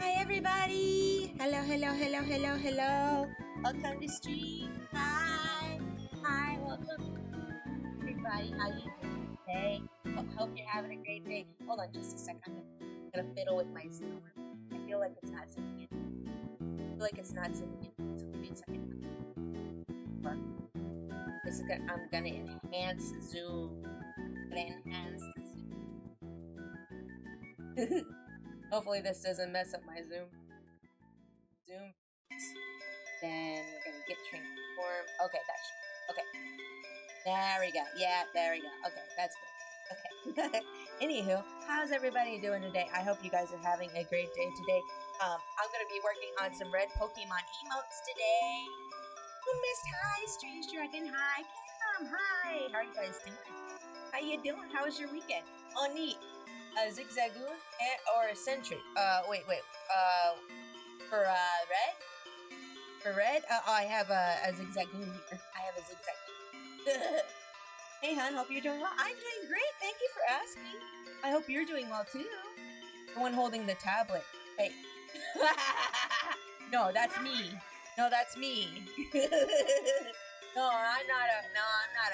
Hi everybody! Hello, hello, hello, hello, hello. Welcome to stream. Hi. Hi, welcome everybody. How you doing today? Hope you're having a great day. Hold on just a second. I'm gonna fiddle with my Zoom. I feel like it's not sitting in. So give me a second. I'm gonna enhance Zoom. Hopefully this doesn't mess up my Zoom. Then we're gonna get transform. Okay, okay. There we go. Yeah, there we go. Okay, that's good. Okay. Anywho, how's everybody doing today? I hope you guys are having a great day today. I'm gonna be working on some red Pokemon emotes today. Who missed? Hi, Strange Dragon. Hi, Cam. Hi. How are you guys doing? How you doing? How was your weekend? Oh, neat. Zigzagoon or a Sentry? Wait. For red? For red? I have a Zigzagoon here. I have a Zigzagoon. Hey, hon. Hope you're doing well. I'm doing great. Thank you for asking. I hope you're doing well too. The one holding the tablet. Hey. No, that's me. No, that's me. No, I'm not a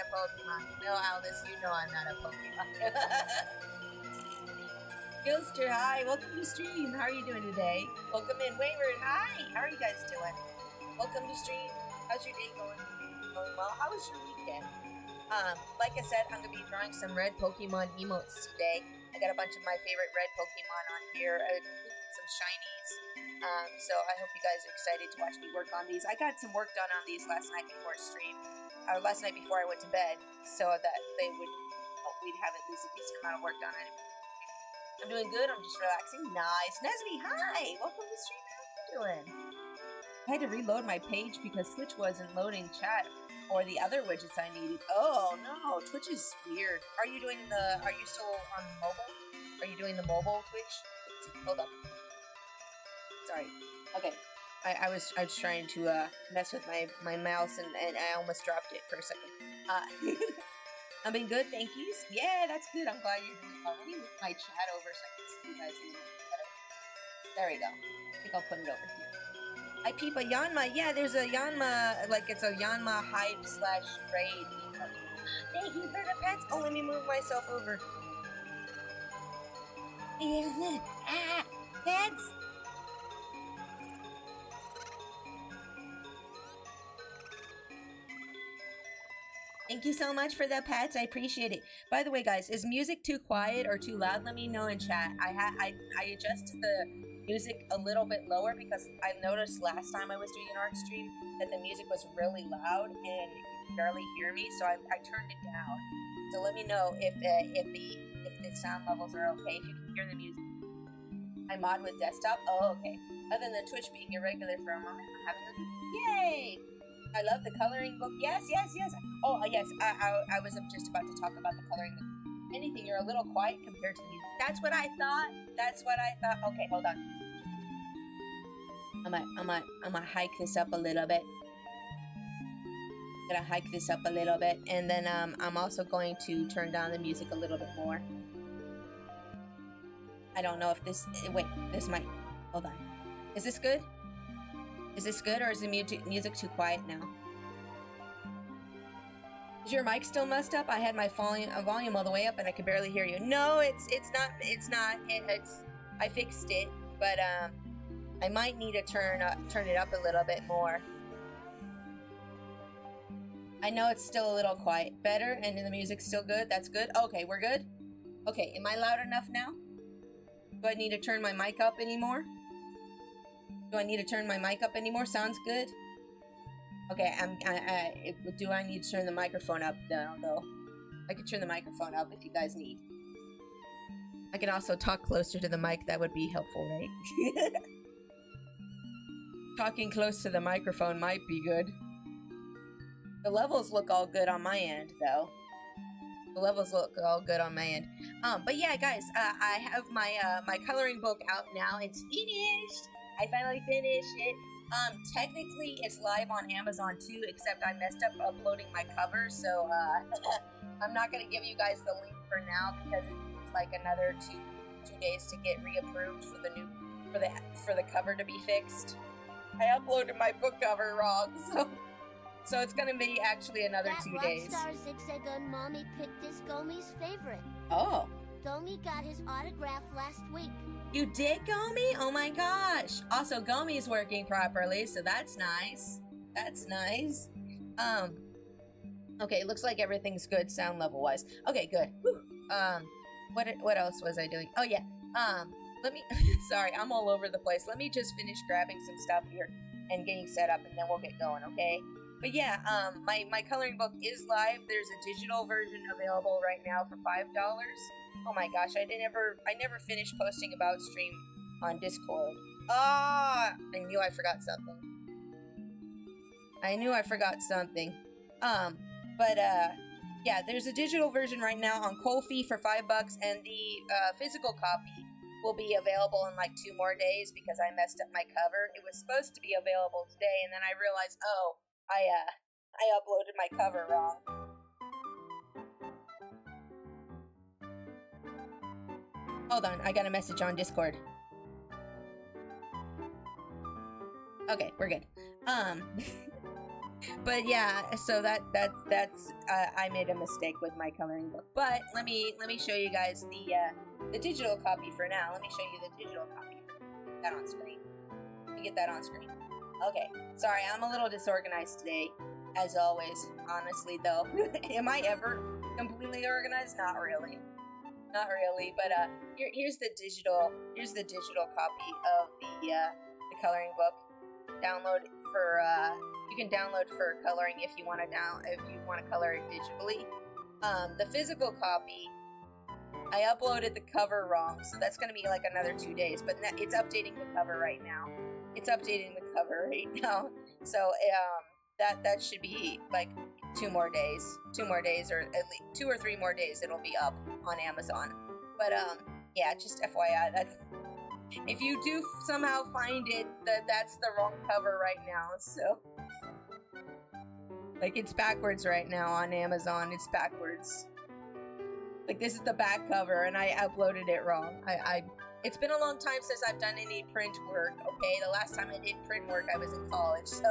Pokemon. No, Alice, you know I'm not a Pokemon. Gilster, hi. Welcome to stream. How are you doing today? Welcome in. Wayward, hi. How are you guys doing? Welcome to stream. How's your day going? Going well? How was your weekend? Like I said, I'm going to be drawing some red Pokemon emotes today. I got a bunch of my favorite red Pokemon on here, some shinies. So I hope you guys are excited to watch me work on these. I got some work done on these last night before last night before I went to bed, so that we'd have at least a decent amount of work done. I'm doing good. I'm just relaxing. Nice. Nesby, hi. Welcome to the stream. How are you doing? I had to reload my page because Twitch wasn't loading chat or the other widgets I needed. Oh no, Twitch is weird. Are you still on mobile? Are you doing the mobile Twitch? Hold up. Sorry. Okay. I was trying to mess with my mouse and I almost dropped it for a second. I'm being good, thank you. Yeah, that's good. I'm glad you're doing well. Let me move my chat over so I can see you guys a little bit better. There we go. I think I'll put it over here. I peep a Yanma. Yeah, there's a Yanma, like it's a Yanma hype / raid. Thank you for the pets. Oh, let me move myself over. Pets. Thank you so much for the pets. I appreciate it. By the way, guys, is music too quiet or too loud? Let me know in chat. I adjusted the music a little bit lower because I noticed last time I was doing an art stream that the music was really loud and you could barely hear me, so I turned it down. So let me know if the sound levels are okay, if you can hear the music. I mod with desktop. Oh, okay. Other than Twitch being irregular for a moment, I'm having a good yay! I love the coloring book. Yes. Oh, yes. I was just about to talk about the coloring book. Anything, you're a little quiet compared to the music. That's what I thought. Okay, hold on. I'm gonna hike this up a little bit. And then I'm also going to turn down the music a little bit more. I don't know if this. Wait, this might. Hold on. Is this good? Is this good, or is the music too quiet now? Is your mic still messed up? I had my volume all the way up and I could barely hear you. No, it's not. I fixed it, but I might need to turn it up a little bit more. I know it's still a little quiet. Better, and the music's still good. That's good. Okay, we're good. Okay, am I loud enough now? Do I need to turn my mic up anymore? Sounds good. Okay, do I need to turn the microphone up? No, though. I can turn the microphone up if you guys need. I can also talk closer to the mic. That would be helpful, right? Talking close to the microphone might be good. The levels look all good on my end, though. But yeah, guys, I have my coloring book out now. It's finished. I finally finished it. Technically, it's live on Amazon too, except I messed up uploading my cover, so I'm not gonna give you guys the link for now because it's like another two days to get reapproved for for the cover to be fixed. I uploaded my book cover wrong, so it's gonna be actually another 2 days. That rockstar Zigzagoon mommy picked is Gomi's favorite. Oh. Gomi got his autograph last week. You did, Gomi? Oh my gosh. Also, Gomi's working properly, so that's nice. That's nice. Okay, looks like everything's good sound level wise. Okay, good. Whew. What else was I doing? Oh yeah. Let me sorry, I'm all over the place. Let me just finish grabbing some stuff here and getting set up, and then we'll get going, okay? But yeah, my coloring book is live. There's a digital version available right now for $5. Oh my gosh, I never finished posting about stream on Discord. Ah, I knew I forgot something. Yeah, there's a digital version right now on Ko-fi for $5, and the physical copy will be available in like 2 more days because I messed up my cover. It was supposed to be available today, and then I realized, oh, I uploaded my cover wrong. Hold on, I got a message on Discord. Okay, we're good. But yeah, so that's I made a mistake with my coloring book. But let me show you guys the digital copy for now. Let me show you the digital copy. That on screen. Let me get that on screen. Okay, sorry, I'm a little disorganized today, as always. Honestly, though, am I ever completely organized? Not really. Not really. But here's the digital copy of the coloring book. Download for you can download for coloring if you want to color it digitally. The physical copy, I uploaded the cover wrong, so that's going to be like another 2 days, but it's updating the cover right now. So that should be like 2 more days, or at least 2 or 3 more days. It'll be up on Amazon. But yeah, just FYI, that's, if you do somehow find it, that's the wrong cover right now. So like, it's backwards right now on Amazon. It's backwards. Like, this is the back cover, and I uploaded it wrong. It's been a long time since I've done any print work, okay? The last time I did print work, I was in college, so...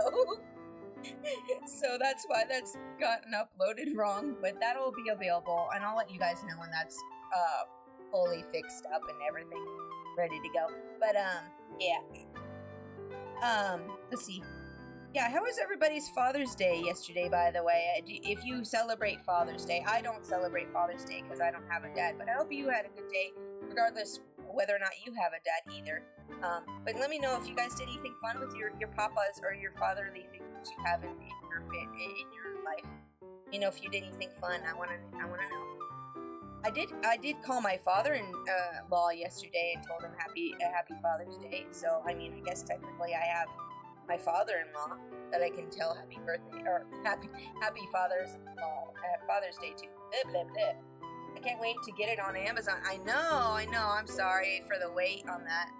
so that's why that's gotten uploaded wrong, but that'll be available, and I'll let you guys know when that's, fully fixed up and everything ready to go. But, yeah. Let's see. Yeah, how was everybody's Father's Day yesterday, by the way? If you celebrate Father's Day, I don't celebrate Father's Day because I don't have a dad, but I hope you had a good day, regardless whether or not you have a dad either. But let me know if you guys did anything fun with your papas or your fatherly figures you have in your life. You know, if you did anything fun, I wanna know. I did call my father-in-law yesterday and told him happy Father's Day. So I mean, I guess technically I have my father-in-law that I can tell happy birthday or happy Father's Day to. Blah, blah, blah. I can't wait to get it on Amazon. I know. I'm sorry for the wait on that.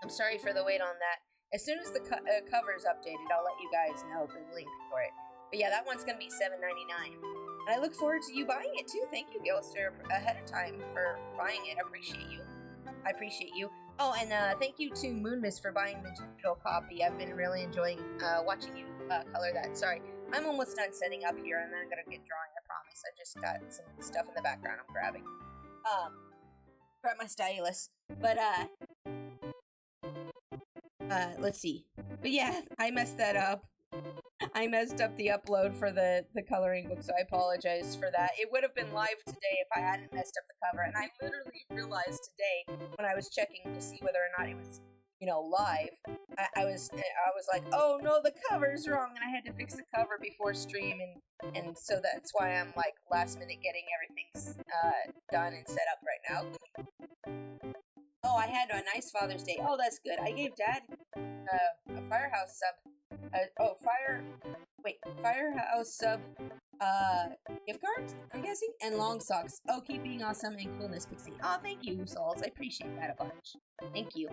As soon as the cover's updated, I'll let you guys know the link for it. But yeah, that one's gonna be $7.99. And I look forward to you buying it too. Thank you, Gilster, ahead of time for buying it. I appreciate you. Oh, and thank you to Moonmiss for buying the digital copy. I've been really enjoying watching you color that. Sorry, I'm almost done setting up here, and then I'm gonna get drawing, I promise. I just got some stuff in the background I'm grabbing. Grab my stylus. But, let's see. But yeah, I messed that up. I messed up the upload for the coloring book, so I apologize for that. It would have been live today if I hadn't messed up the cover, and I literally realized today when I was checking to see whether or not it was, live. I was like, oh no, the cover's wrong, and I had to fix the cover before stream, and so that's why I'm like last minute getting everything done and set up right now. Oh, I had a nice Father's Day. Oh, that's good. I gave Dad a Firehouse sub. Firehouse sub gift cards, I'm guessing, and long socks. Oh, keep being awesome and coolness, Pixie. Oh, thank you, Souls. I appreciate that a bunch. Thank you.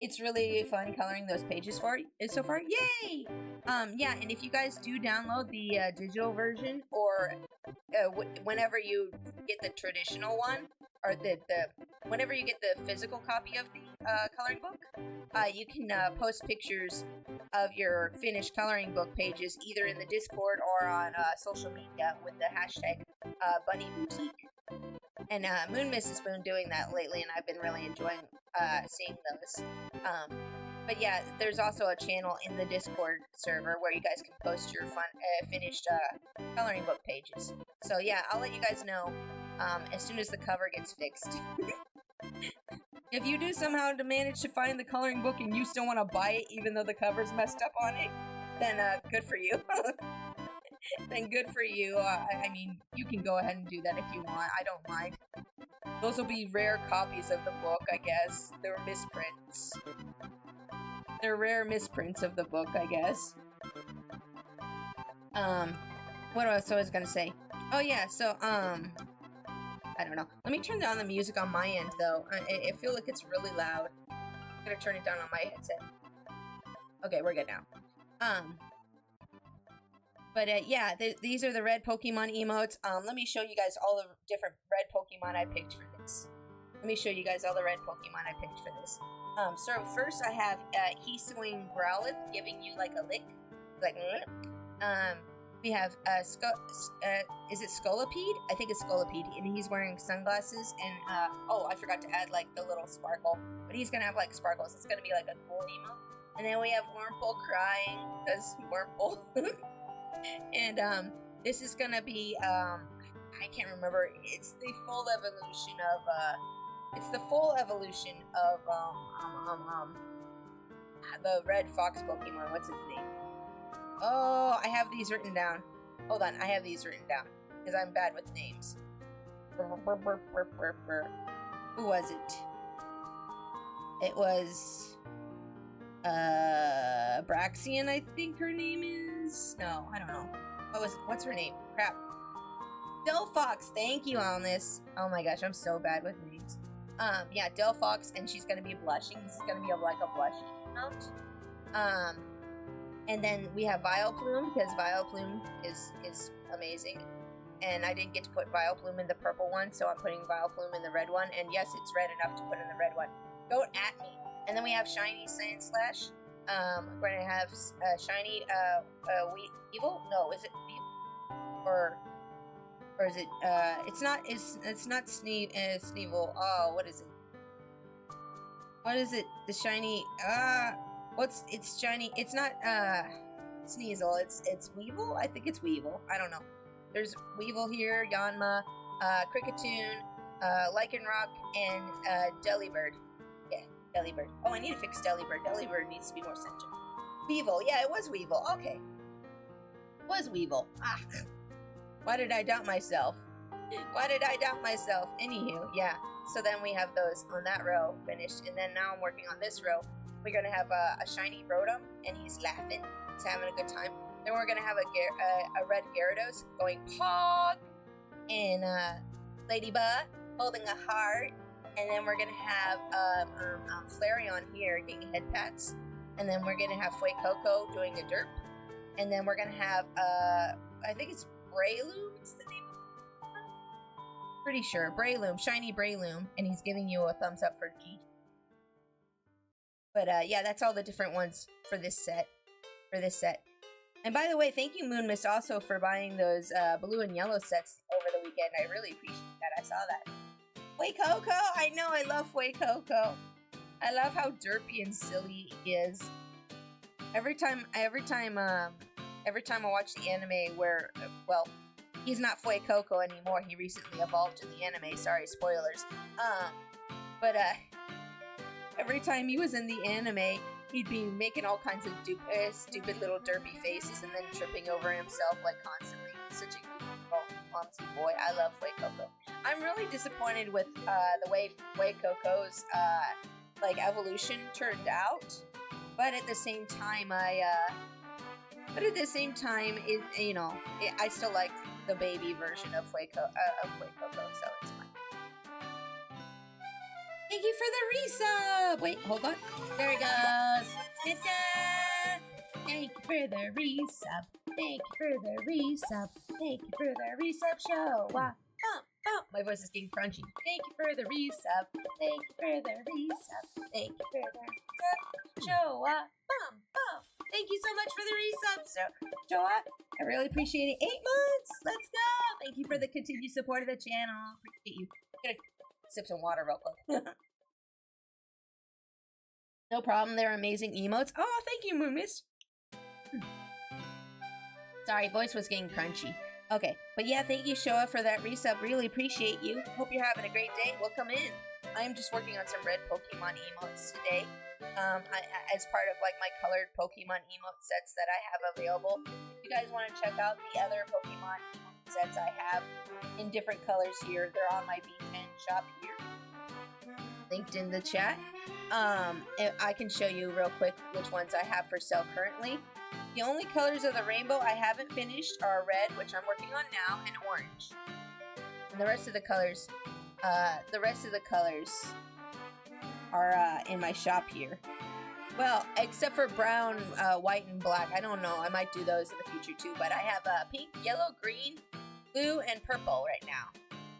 It's really fun coloring those pages for you so far. Yay! Yeah, and if you guys do download the digital version, or whenever you get the traditional one, or the whenever you get the physical copy of the coloring book, you can post pictures of your finished coloring book pages either in the Discord or on social media with the hashtag Bunny Boutique. And Moon Miss has been doing that lately, and I've been really enjoying seeing those. But yeah, there's also a channel in the Discord server where you guys can post your finished coloring book pages. So yeah, I'll let you guys know as soon as the cover gets fixed. If you do somehow to manage to find the coloring book and you still want to buy it even though the cover's messed up on it, then good for you. Then good for you. I mean, you can go ahead and do that if you want. I don't mind. Those will be rare copies of the book, I guess. They're misprints. They're rare misprints of the book, I guess. What else I was gonna say? Oh yeah, so, I don't know. Let me turn down the music on my end, though. I feel like it's really loud. I'm gonna turn it down on my headset. Okay, we're good now. But yeah, these are the red Pokemon emotes. Let me show you guys all the different red Pokemon I picked for this. Let me show you guys all the red Pokemon I picked for this. So first I have Hisuian Growlithe giving you like a lick. Like, we have is it Scolipede? I think it's Scolipede, and he's wearing sunglasses, and oh, I forgot to add like the little sparkle, but he's gonna have like sparkles. It's gonna be like a cool emote. And then we have Wurmple crying, because Wurmple. And this is gonna be I can't remember. It's the full evolution of the red fox Pokemon. What's his name? Oh, I have these written down. Hold on, I have these written down because I'm bad with names. Who was it? It was Braxian, I think her name is. No, I don't know. What's her name? Crap. Delphox. Thank you on this. Oh my gosh, I'm so bad with names. Yeah, Delphox, and she's gonna be blushing. This is gonna be like a blushing emote. And then we have Vileplume, because Vileplume is amazing. And I didn't get to put Vileplume in the purple one, so I'm putting Vileplume in the red one. And yes, it's red enough to put in the red one. Don't at me. And then we have Shiny Sandslash. We're gonna have Shiny Weevil? No, is it Weevil? Or is it it's not Sneevil. Oh, what is it? What is it? The shiny it's shiny. It's not Sneasel. It's Weevil? I think it's Weevil. I don't know. There's Weevil here, Yanma, Kricketune, Lycanroc, and Delibird. Yeah, Delibird. Oh, I need to fix Delibird. Delibird needs to be more centered. Weevil. Yeah, it was Weevil. Okay. It was Weevil. Ah. Why did I doubt myself? Anywho, yeah. So then we have those on that row finished. And then now I'm working on this row. We're going to have a shiny Rotom, and he's laughing. He's having a good time. Then we're going to have a red Gyarados going Pog, and Ladybug holding a heart. And then we're going to have Flareon here getting head pats. And then we're going to have Fuecoco doing a derp. And then we're going to have, I think it's Breloom, it's the name? Pretty sure. Breloom, shiny Breloom. And he's giving you a thumbs up for G. But yeah, that's all the different ones for this set. And by the way, thank you, Moon Miss, also for buying those blue and yellow sets over the weekend. I really appreciate that. I saw that. Fuecoco! I know, I love Fuecoco. I love how derpy and silly he is. Every time I watch the anime where, well, he's not Fuecoco anymore. He recently evolved in the anime. Sorry, spoilers. But every time he was in the anime, he'd be making all kinds of stupid little derpy faces and then tripping over himself like constantly. He's such a clumsy boy. I love Fuecoco. I'm really disappointed with the way Fuecoco's like evolution turned out, but at the same time, I still like the baby version of Fuecoco, so it's fine. Thank you for the resub! Wait, hold on. There it goes. Thank you for the resub. Thank you for the resub. Thank you for the resub show. Oh, my voice is getting crunchy. Thank you for the resub. Thank you for the resub. Thank you for the resub. Joa. Bum, bum. Thank you so much for the resub. So, Joa, I really appreciate it. 8 months. Let's go. Thank you for the continued support of the channel. Appreciate you. I'm gonna sip some water real quick. No problem. They're amazing emotes. Oh, thank you, Moomis. Sorry, voice was getting crunchy. Okay, but yeah, thank you, Shoa, for that resub. Really appreciate you. Hope you're having a great day. Welcome in. I'm just working on some red Pokemon emotes today. As part of like my colored Pokemon emote sets that I have available. If you guys want to check out the other Pokemon emote sets I have in different colors here, they're on my V10 shop here. Linked in the chat. I can show you real quick which ones I have for sale currently. The only colors of the rainbow I haven't finished are red, which I'm working on now, and orange. And the rest of the colors are in my shop here. Well, except for brown, white, and black. I don't know. I might do those in the future too. But I have pink, yellow, green, blue, and purple right now.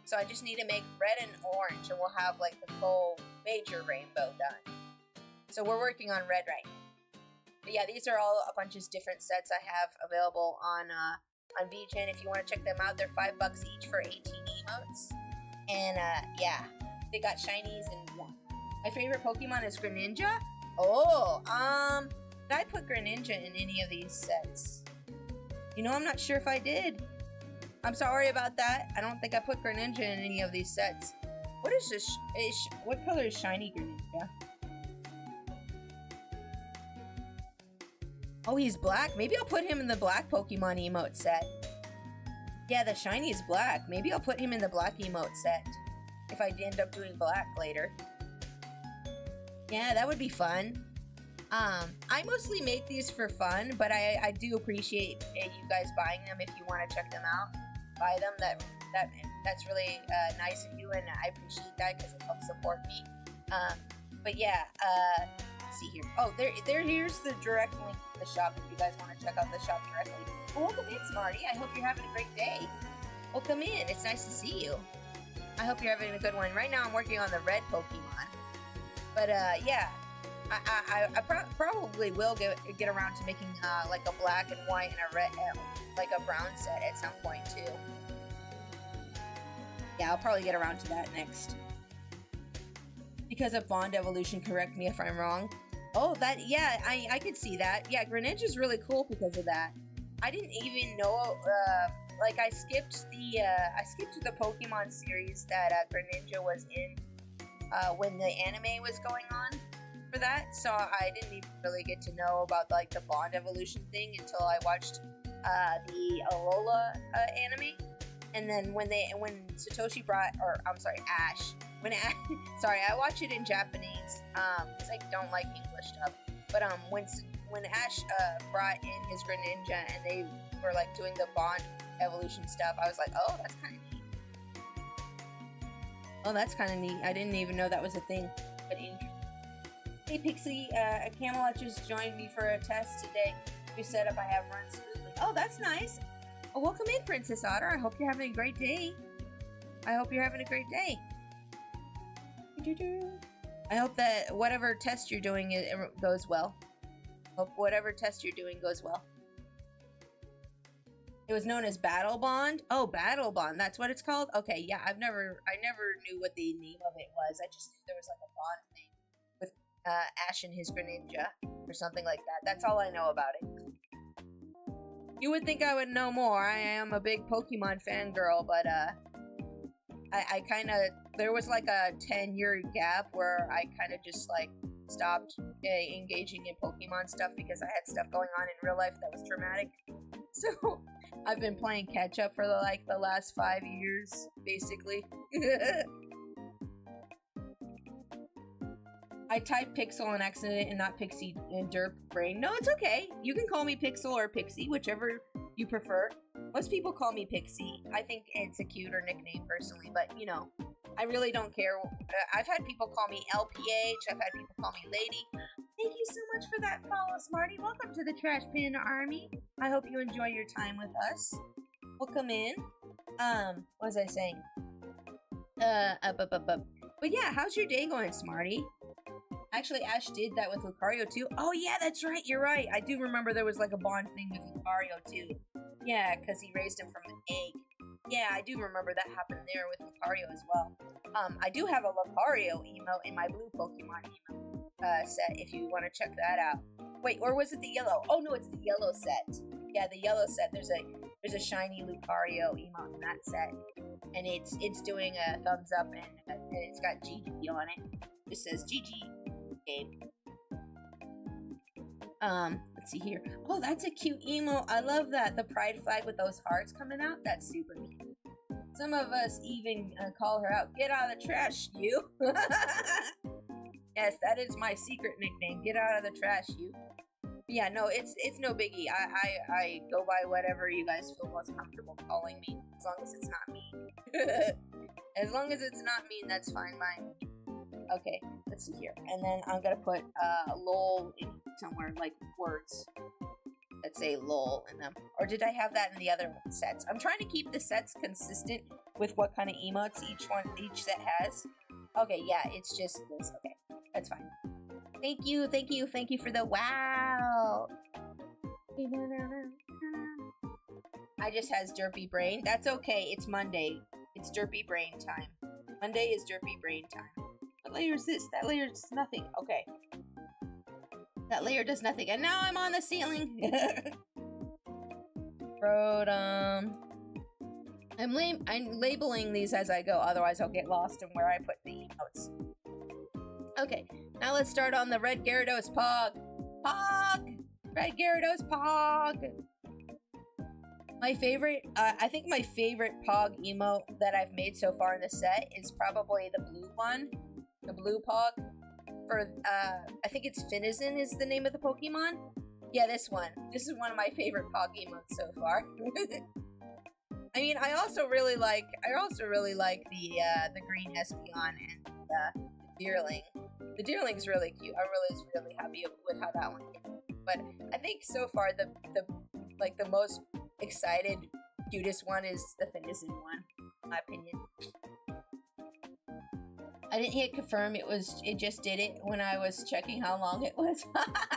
So I just need to make red and orange, and we'll have like the full major rainbow done. So we're working on red right now. But yeah, these are all a bunch of different sets I have available on VGen. If you want to check them out, they're $5 each for 18 emotes. And yeah, they got shinies and yeah. My favorite Pokemon is Greninja. Oh, did I put Greninja in any of these sets? You know, I'm not sure if I did. I'm sorry about that. I don't think I put Greninja in any of these sets. What is this? What color is shiny Greninja? Oh, he's black. Maybe I'll put him in the black Pokemon emote set. Yeah, the shiny is black. Maybe I'll put him in the black emote set if I end up doing black later. Yeah, that would be fun. I mostly make these for fun, but I do appreciate you guys buying them. If you want to check them out, buy them. That's really nice of you, and I appreciate that because it helps support me. But yeah, let's see here. Oh, here's the direct link to the shop if you guys want to check out the shop directly. Well, welcome in, Smarty. I hope you're having a great day. Welcome in. It's nice to see you. I hope you're having a good one. Right now, I'm working on the red Pokemon. But yeah, I probably will get around to making like a black and white and a red, like a brown set at some point too. Yeah, I'll probably get around to that next. Because of Bond evolution, correct me if I'm wrong. Oh, yeah, I could see that. Yeah, Greninja's really cool because of that. I didn't even know, like I skipped the Pokemon series that Greninja was in when the anime was going on for that, so I didn't even really get to know about like the Bond evolution thing until I watched the Alola anime. And then when Satoshi brought, or I'm sorry, Ash. Sorry, I watch it in Japanese because I don't like English stuff. But when Ash brought in his Greninja and they were like doing the Bond evolution stuff, I was like, oh, that's kind of neat. Oh, that's kind of neat. I didn't even know that was a thing. But interesting. Hey, Pixie, Camelot just joined me for a test today. New setup I have run smoothly. Oh, that's nice. Oh, welcome in, Princess Otter. I hope you're having a great day. I hope that whatever test you're doing goes well. Hope whatever test you're doing goes well. It was known as Battle Bond. Oh, Battle Bond. That's what it's called? Okay, yeah. I never knew what the name of it was. I just knew there was like a Bond thing with Ash and his Greninja or something like that. That's all I know about it. You would think I would know more. I am a big Pokemon fangirl, but I kind of, there was like a 10-year gap where I kind of just like stopped engaging in Pokemon stuff because I had stuff going on in real life that was traumatic. So I've been playing catch up for the last 5 years, basically. I typed Pixel on accident and not Pixie and Derp Brain. No, it's okay. You can call me Pixel or Pixie, whichever you prefer. Most people call me Pixie. I think it's a cuter nickname personally, but you know, I really don't care. I've had people call me LPH. I've had people call me Lady. Thank you so much for that follow, Smarty. Welcome to the Trash Pin Army. I hope you enjoy your time with us. Welcome in. What was I saying? But yeah, how's your day going, Smarty? Actually, Ash did that with Lucario too. Oh yeah, that's right. You're right. I do remember there was like a bond thing with Lucario too. Yeah, because he raised him from an egg. Yeah, I do remember that happened there with Lucario as well. I do have a Lucario emote in my blue Pokemon emote set. If you want to check that out. Wait, or was it the yellow? Oh no, it's the yellow set. Yeah, the yellow set. There's a shiny Lucario emote in that set, and it's doing a thumbs up and it's got GG on it. It says GG. Game. Let's see here. Oh, that's a cute emo. I love that. The pride flag with those hearts coming out. That's super cute. Some of us even call her out. Get out of the trash, you. Yes, that is my secret nickname. Get out of the trash, you. Yeah, no, it's no biggie. I go by whatever you guys feel most comfortable calling me, as long as it's not mean. As long as it's not mean, that's fine by me. Okay, let's see here. And then I'm gonna put lol in somewhere, like words that say lol in them. Or did I have that in the other sets? I'm trying to keep the sets consistent with what kind of emotes each set has. Okay, yeah, it's just this. Okay, that's fine. Thank you for the wow. I just has derpy brain. That's okay, it's Monday. It's derpy brain time. Monday is derpy brain time. What layer is this? That layer does nothing. Okay. That layer does nothing. And now I'm on the ceiling. Rotom. I'm labeling these as I go, otherwise I'll get lost in where I put the emotes. Okay, now let's start on the Red Gyarados Pog. Pog! Red Gyarados Pog! My favorite, I think my favorite Pog emote that I've made so far in the set is probably the blue one. The blue Pog. For, I think it's Finizen is the name of the Pokemon. Yeah, this one. This is one of my favorite Pog emotes so far. I mean, I also really like the green Espeon and the Deerling. The Deerling's really cute. I was really happy with how that one came. But I think so far the most excited, cutest one is the Finizen one, in my opinion. I didn't hit confirm. It just did it when I was checking how long it was.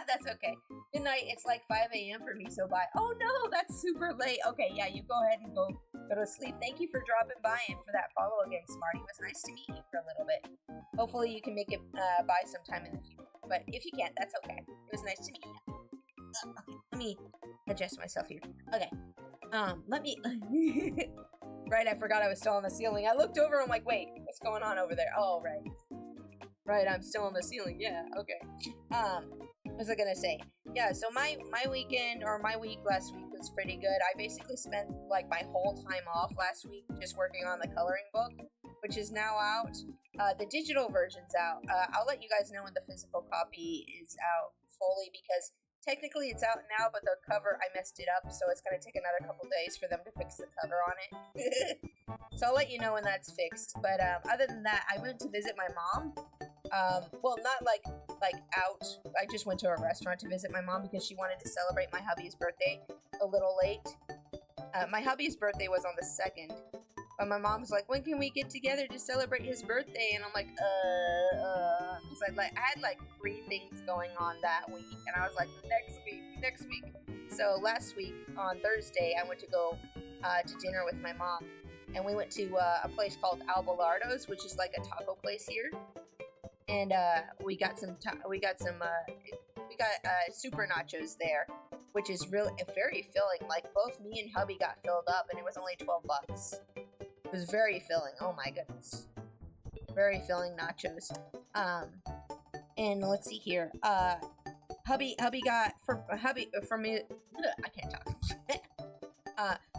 That's okay. Good night. It's like 5 a.m. for me, so bye. Oh no, that's super late. Okay, yeah, you go ahead and go to sleep. Thank you for dropping by and for that follow again, Smarty. It was nice to meet you for a little bit. Hopefully you can make it by sometime in the future. But if you can't, that's okay. It was nice to meet you. Okay, let me adjust myself here. Okay. Let me Right, I forgot I was still on the ceiling. I looked over, I'm like, wait, what's going on over there? Oh, right. Right, I'm still on the ceiling, yeah, okay. What was I gonna say? Yeah, so my weekend, or my week last week was pretty good. I basically spent, like, my whole time off last week just working on the coloring book, which is now out. The digital version's out. I'll let you guys know when the physical copy is out fully, because technically it's out now, but the cover, I messed it up, so it's gonna take another couple days for them to fix the cover on it. So I'll let you know when that's fixed. But other than that, I went to visit my mom. Well, not like out. I just went to a restaurant to visit my mom because she wanted to celebrate my hubby's birthday a little late. My hubby's birthday was on the 2nd. But my mom's like, when can we get together to celebrate his birthday? And I'm like, So I had like 3 things going on that week. And I was like, next week. So last week on Thursday, I went to go to dinner with my mom. And we went to a place called Albelardo's, which is like a taco place here. And we got super nachos there, which is really very filling. Like both me and hubby got filled up, and it was only $12. It was very filling. Oh my goodness, very filling nachos. And let's see here. Hubby got for me. I can't talk.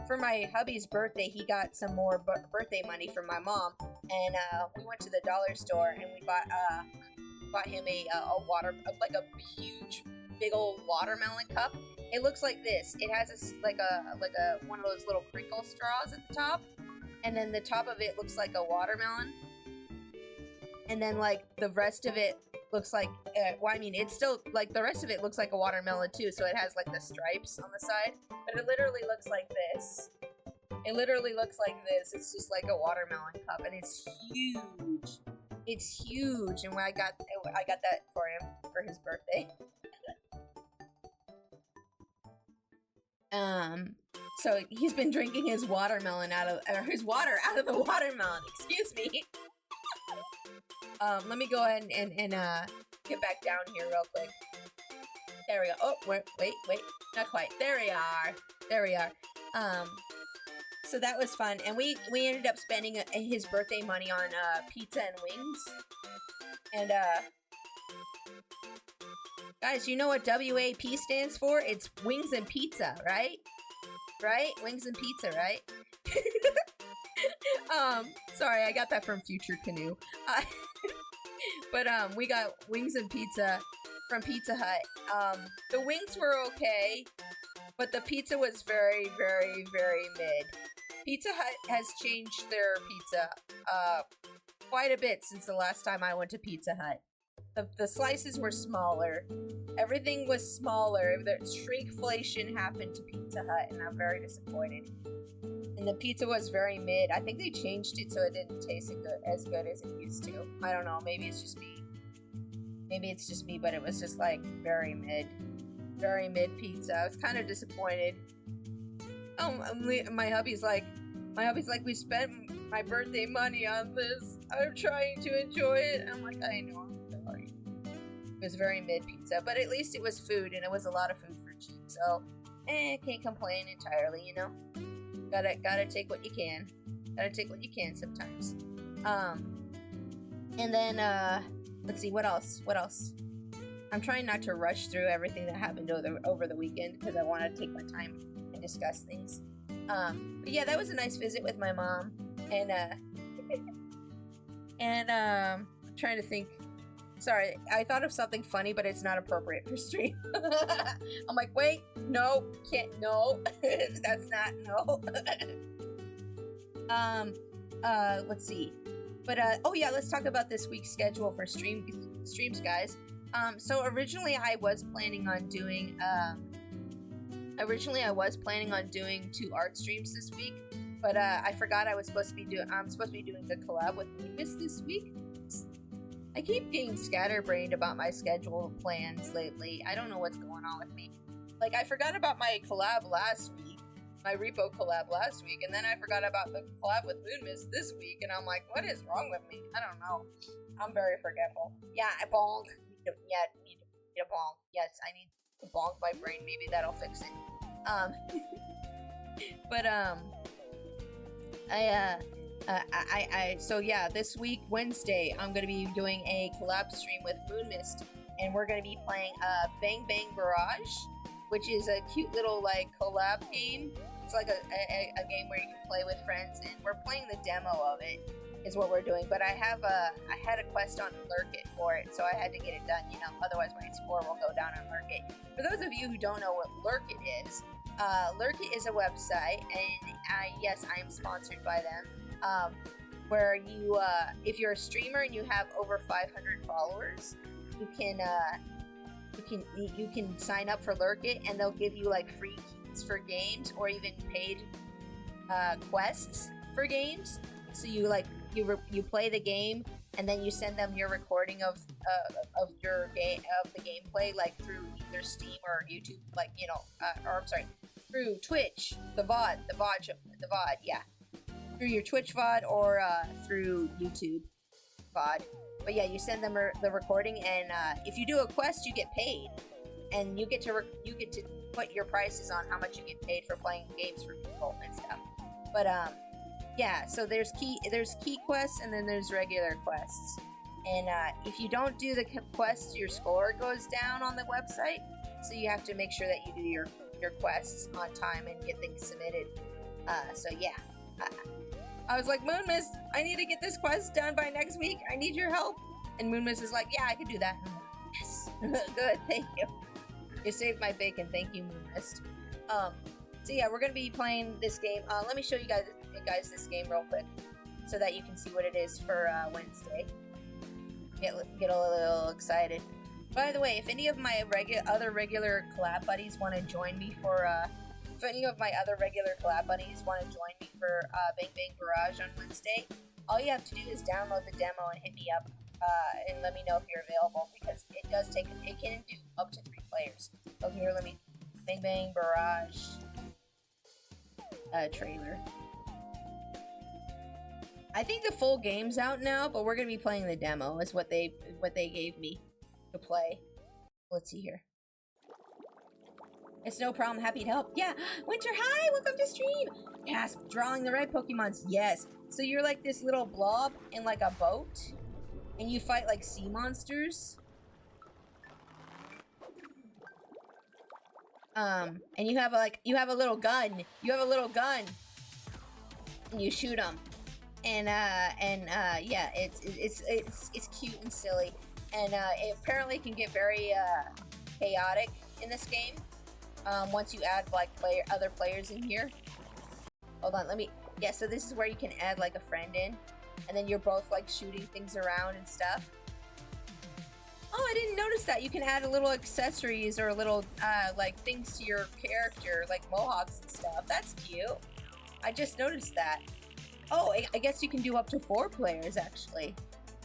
For my hubby's birthday, he got some more birthday money from my mom, and we went to the dollar store and we bought him a water, like a huge, big old watermelon cup. It looks like this. It has like a one of those little crinkle straws at the top, and then the top of it looks like a watermelon, and then like the rest of it looks like well, I mean, it's still like the rest of it looks like a watermelon too, so it has like the stripes on the side, but it literally looks like this. It literally looks like this. It's just like a watermelon cup, and it's huge. It's huge, and when I got that for him for his birthday. So he's been drinking his watermelon his water out of the watermelon. Excuse me. Let me go ahead and get back down here real quick. There we go. Oh, wait, not quite. There we are. So that was fun, and we ended up spending his birthday money on pizza and wings. And guys, you know what WAP stands for? It's wings and pizza, right? Right? Wings and pizza, right? Sorry, I got that from Future Canoe. But we got wings and pizza from Pizza Hut. The wings were okay, but the pizza was very, very, very mid. Pizza Hut has changed their pizza quite a bit since the last time I went to Pizza Hut. The slices were smaller. Everything was smaller. The shrinkflation happened to Pizza Hut, and I'm very disappointed. And the pizza was very mid. I think they changed it so it didn't taste as good as it used to. I don't know. Maybe it's just me. But it was just like very mid pizza. I was kind of disappointed. Oh, my hubby's like, we spent my birthday money on this. I'm trying to enjoy it. I'm like, I know. I'm sorry. It was very mid pizza, but at least it was food, and it was a lot of food for cheap. So, can't complain entirely, you know. Gotta take what you can. Gotta take what you can sometimes. And then let's see, what else? I'm trying not to rush through everything that happened over the weekend because I want to take my time and discuss things. But yeah, that was a nice visit with my mom, and I'm trying to think. Sorry, I thought of something funny, but it's not appropriate for stream. I'm like, wait, no, can't, no, that's not, no. Let's see. But, oh yeah, let's talk about this week's schedule for streams, guys. So originally I was planning on doing, 2 art streams this week, but, I forgot I'm supposed to be doing the collab with Lucas this week. I keep getting scatterbrained about my schedule plans lately. I don't know what's going on with me. Like, I forgot about my collab last week, my repo collab last week, and then I forgot about the collab with Moonmist this week, and I'm like, what is wrong with me? I don't know. I'm very forgetful. Yeah, I bonk. Need to bonk. Yes, I need to bonk my brain. Maybe that'll fix it. So yeah, this week, Wednesday, I'm going to be doing a collab stream with Moonmist, and we're going to be playing Bang Bang Barrage, which is a cute little, like, collab game. It's like a game where you can play with friends, and we're playing the demo of it, is what we're doing. But I had a quest on Lurk It for it, so I had to get it done, you know, otherwise my score will go down on Lurk It. For those of you who don't know what Lurk It is a website, and yes, I am sponsored by them. Where you, if you're a streamer and you have over 500 followers, you can sign up for Lurk It, and they'll give you like free keys for games or even paid quests for games. So you play the game, and then you send them your recording of your the gameplay, like through either Steam or YouTube, like, you know, or I'm sorry, through Twitch, the VOD, yeah. Through your Twitch VOD or through YouTube VOD. But yeah, you send them the recording, and if you do a quest, you get paid, and you get to put your prices on how much you get paid for playing games for people and stuff. But yeah, so there's key quests, and then there's regular quests. And if you don't do the quests, your score goes down on the website. So you have to make sure that you do your quests on time and get things submitted. So yeah. I was like, Moonmist, I need to get this quest done by next week. I need your help. And Moonmist is like, yeah, I can do that. I'm like, yes. Good, thank you. You saved my bacon. Thank you, Moonmist. So yeah, we're going to be playing this game. Let me show you guys this game real quick so that you can see what it is for Wednesday. Get a little excited. By the way, if any of my other regular collab buddies want to join me for if any of my other regular collab buddies want to join me for Bang Bang Barrage on Wednesday, all you have to do is download the demo and hit me up and let me know if you're available, because it does take, it can do up to 3 players. So here, let me, Bang Bang Barrage trailer. I think the full game's out now, but we're gonna be playing the demo. Is what they gave me to play. Let's see here. It's no problem. Happy to help. Yeah, Winter, hi, welcome to stream. Yes, drawing the red Pokemons. Yes. So you're like this little blob in like a boat, and you fight like sea monsters. And you have a little gun. You have a little gun, and you shoot them. And yeah, it's cute and silly, and it apparently can get very chaotic in this game once you add like other players in here. Hold on, yeah, so this is where you can add like a friend in, and then you're both like shooting things around and stuff. Oh, I didn't notice that. You can add a little accessories or a little like things to your character, like mohawks and stuff. That's cute. I just noticed that. Oh, I guess you can do up to 4 players actually.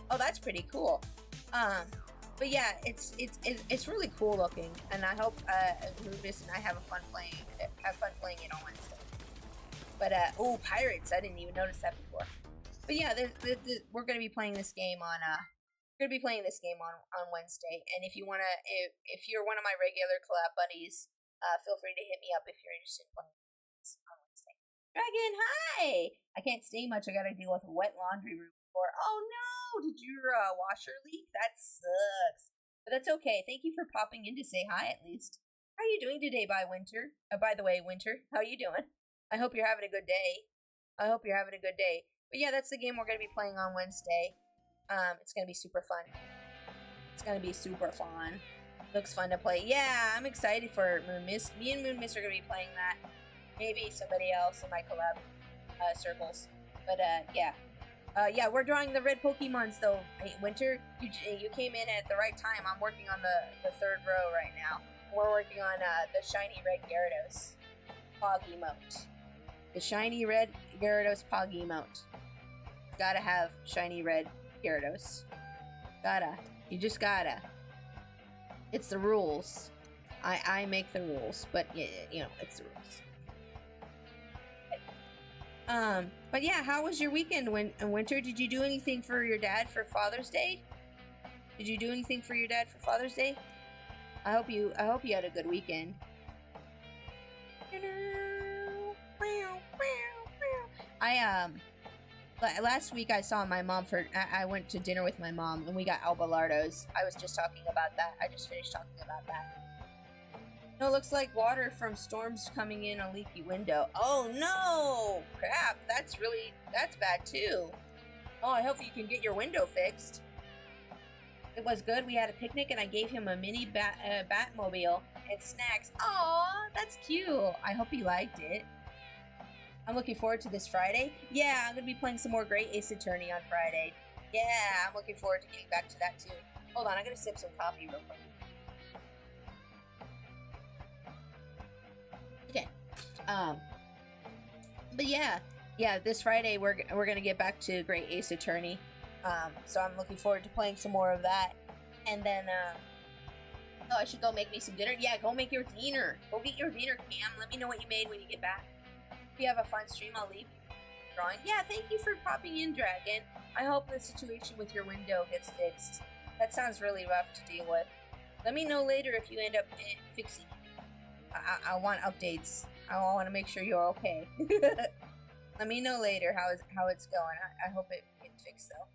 Oh, that's pretty cool. But yeah, it's really cool looking, and I hope Rubus and I have fun playing it on Wednesday. But oh, pirates! I didn't even notice that before. But yeah, we're gonna be playing this game on Wednesday. And if you wanna, if you're one of my regular collab buddies, feel free to hit me up if you're interested in playing on Wednesday. Dragon, hi! I can't stay much. I gotta deal with a wet laundry room floor. Oh no! Did your washer leak? That sucks. But that's okay. Thank you for popping in to say hi at least. How are you doing today, by the way, Winter? How are you doing? I hope you're having a good day. But yeah, that's the game we're gonna be playing on Wednesday. It's gonna be super fun. Looks fun to play. Yeah, I'm excited for Moon Mist. Me and Moon Mist are gonna be playing that. Maybe somebody else in my collab circles. But yeah. Yeah, we're drawing the red Pokemons though. Hey, Winter, you came in at the right time. I'm working on the 3rd row right now. We're working on the shiny red Gyarados Pog emote. The shiny red Gyarados Pog emote. Gotta have shiny red Gyarados. You just gotta. It's the rules. I make the rules, but yeah, you know, it's the rules. But yeah, how was your weekend, Winter? Did you do anything for your dad for Father's Day? I hope you had a good weekend. Last week I saw my mom I went to dinner with my mom and we got Albalardos. I was just talking about that. I just finished talking about that. No, it looks like water from storms coming in a leaky window. Oh no! Crap, that's bad too. Oh, I hope you can get your window fixed. It was good. We had a picnic and I gave him a mini Batmobile and snacks. Aw, that's cute. I hope he liked it. I'm looking forward to this Friday. Yeah, I'm gonna be playing some more Great Ace Attorney on Friday. Yeah, I'm looking forward to getting back to that too. Hold on, I'm gonna sip some coffee real quick. Okay. But yeah, this Friday we're gonna get back to Great Ace Attorney. So I'm looking forward to playing some more of that. And then, oh, I should go make me some dinner. Yeah, go make your dinner. Go get your dinner, Cam. Let me know what you made when you get back. If you have a fun stream, I'll leave drawing. Yeah, thank you for popping in, Dragon. I hope the situation with your window gets fixed. That sounds really rough to deal with. Let me know later if you end up fixing it. I want updates. I want to make sure you're okay. Let me know later how it's going. I hope it gets fixed though.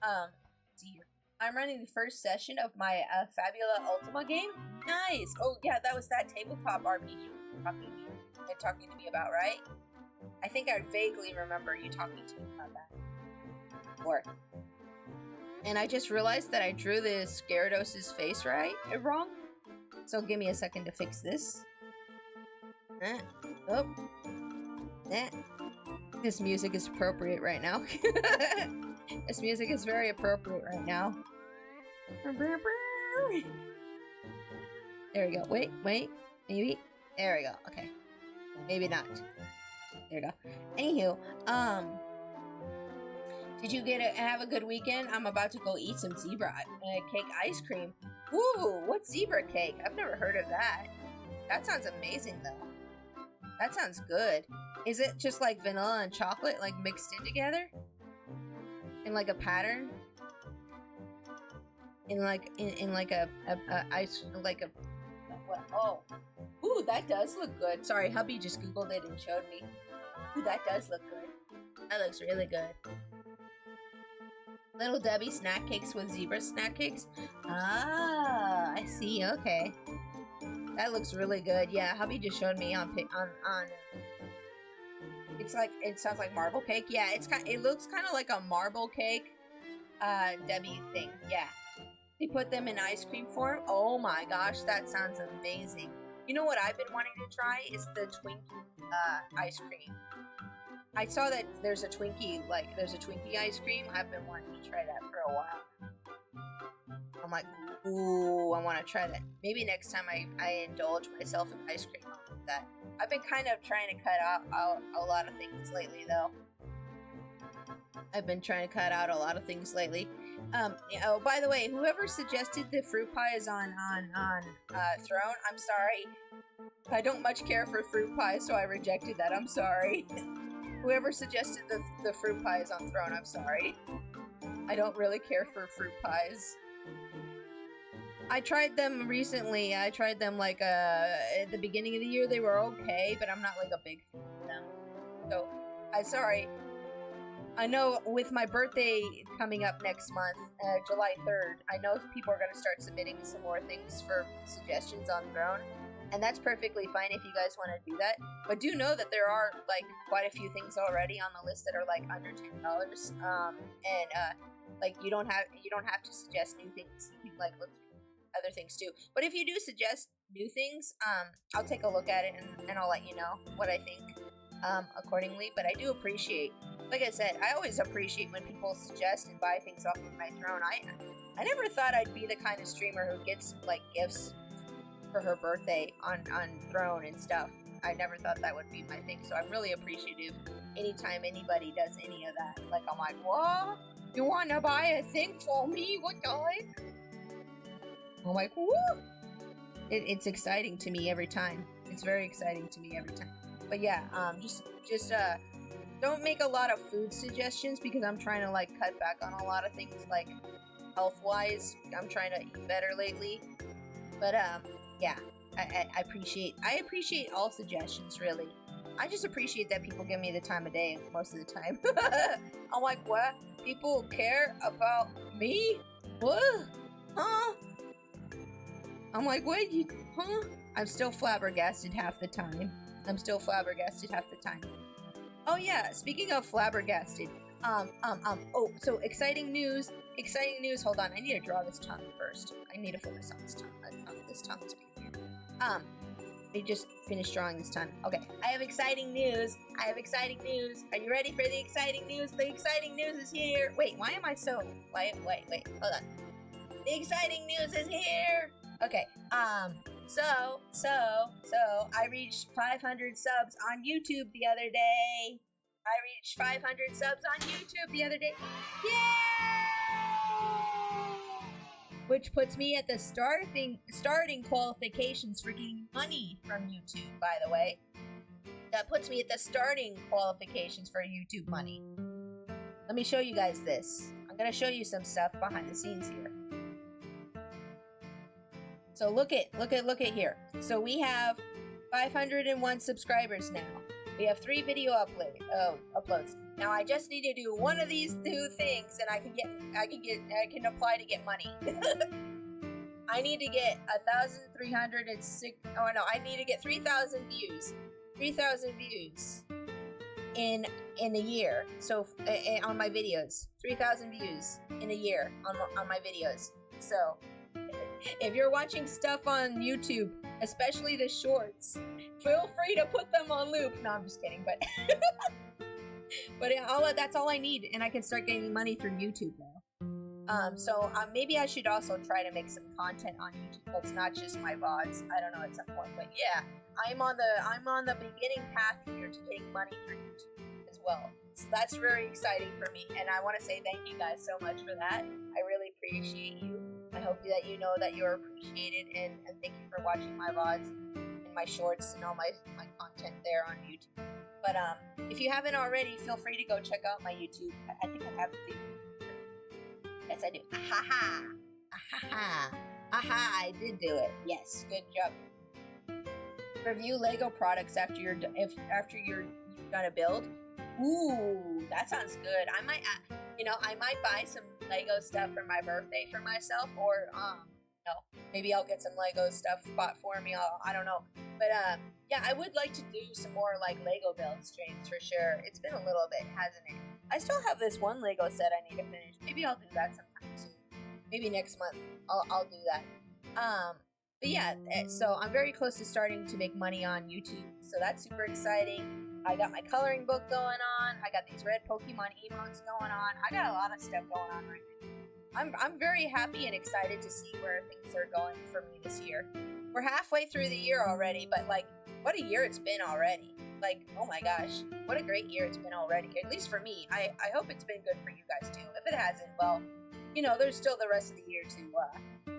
Let's see here. I'm running the first session of my Fabula Ultima game. Nice. Oh yeah, that was that tabletop RPG you're talking to me about, right? I think I vaguely remember you talking to me about that. And I just realized that I drew this Gyarados' face wrong. So give me a second to fix this. This music is appropriate right now. This music is very appropriate right now. There we go. Wait. Maybe. There we go. Okay. Maybe not. There you go. Anywho, did you have a good weekend? I'm about to go eat some zebra cake ice cream. Ooh, what's zebra cake? I've never heard of that. That sounds amazing, though. That sounds good. Is it just like vanilla and chocolate, like mixed in together? In like a pattern? In like a ice, like a what? Oh, ooh, that does look good. Sorry, hubby just googled it and showed me. Ooh, that does look good. That looks really good. Little Debbie snack cakes with zebra snack cakes. Ah, I see. Okay, that looks really good. Yeah, hubby just showed me on. It's like, it sounds like marble cake. Yeah, it looks kind of like a marble cake. Debbie thing. Yeah. They put them in ice cream form. Oh my gosh, that sounds amazing. You know what I've been wanting to try is the Twinkie ice cream. I saw that there's a Twinkie ice cream. I've been wanting to try that for a while. I'm like, ooh, I want to try that. Maybe next time I indulge myself in ice cream, I'll do that. I've been kind of trying to cut out a lot of things lately, though. I've been trying to cut out a lot of things lately. Oh, by the way, whoever suggested the fruit pies on Throne, I'm sorry. I don't much care for fruit pies, so I rejected that. I'm sorry. Whoever suggested the fruit pies on Throne, I'm sorry. I don't really care for fruit pies. I tried them recently. I tried them like at the beginning of the year. They were okay, but I'm not like a big fan of them. So, I'm sorry. I know with my birthday coming up next month, July 3rd, I know people are going to start submitting some more things for suggestions on Throne, and that's perfectly fine if you guys want to do that. But do know that there are like quite a few things already on the list that are like under $10, like you don't have to suggest new things. You can like look through other things too. But if you do suggest new things, I'll take a look at it and I'll let you know what I think accordingly. But I do appreciate. Like I said, I always appreciate when people suggest and buy things off of my Throne. I never thought I'd be the kind of streamer who gets like gifts for her birthday on Throne and stuff. I never thought that would be my thing. So I'm really appreciative anytime anybody does any of that. Like I'm like, what? You want to buy a thing for me? What the heck? I'm like, woo! It's exciting to me every time. It's very exciting to me every time. But yeah, just don't make a lot of food suggestions because I'm trying to like cut back on a lot of things like health-wise. I'm trying to eat better lately. But yeah, I appreciate all suggestions really. I just appreciate that people give me the time of day most of the time. I'm like, what? People care about me? What? Huh? I'm like, what? Huh? I'm still flabbergasted half the time. Oh yeah, speaking of flabbergasted, oh, so exciting news, hold on, I need to draw this tongue first. I need to focus on this tongue, this tongue is being weird. Let me just finish drawing this tongue. Okay, I have exciting news, are you ready for the exciting news? The exciting news is here. Wait, why am I so, wait, hold on. The exciting news is here! Okay, so, I reached 500 subs on YouTube the other day. Yay! Which puts me at the starting qualifications for getting money from YouTube, by the way. That puts me at the starting qualifications for YouTube money. Let me show you guys this. I'm gonna show you some stuff behind the scenes here. So look at here. So we have 501 subscribers now. We have 3 video uploads. Now I just need to do one of these 2 things, and I can apply to get money. I need to get 1,306. Oh no, I need to get 3,000 views. 3,000 views in a year. So on my videos, 3,000 views in a year on my videos. So if you're watching stuff on YouTube, especially the shorts, feel free to put them on loop. No, I'm just kidding, but that's all I need, and I can start getting money through YouTube now. So maybe I should also try to make some content on YouTube that's not just my VODs. I don't know at some point, but yeah. I'm on the beginning path here to getting money for YouTube as well. So that's very exciting for me, and I want to say thank you guys so much for that. I really appreciate you. I hope that you know that you're appreciated, and thank you for watching my VODs and my shorts and all my content there on YouTube. But if you haven't already, feel free to go check out my YouTube. I think I have to. Yes, I do. Ahaha. Ahaha. Aha, I did do it. Yes, good job. Review Lego products after you're done a build. Ooh, that sounds good. I might, I might buy some Lego stuff for my birthday for myself, or maybe I'll get some Lego stuff bought for me. I don't know, but yeah, I would like to do some more like Lego build streams for sure. It's been a little bit, hasn't it? I still have this one Lego set I need to finish. Maybe I'll do that sometime soon. Maybe next month I'll do that. But yeah, so I'm very close to starting to make money on YouTube, so that's super exciting. I got my coloring book going on. I got these red Pokemon emotes going on. I got a lot of stuff going on right now. I'm very happy and excited to see where things are going for me this year. We're halfway through the year already, but like, what a year it's been already. Like, oh my gosh, what a great year it's been already. At least for me. I hope it's been good for you guys too. If it hasn't, well, there's still the rest of the year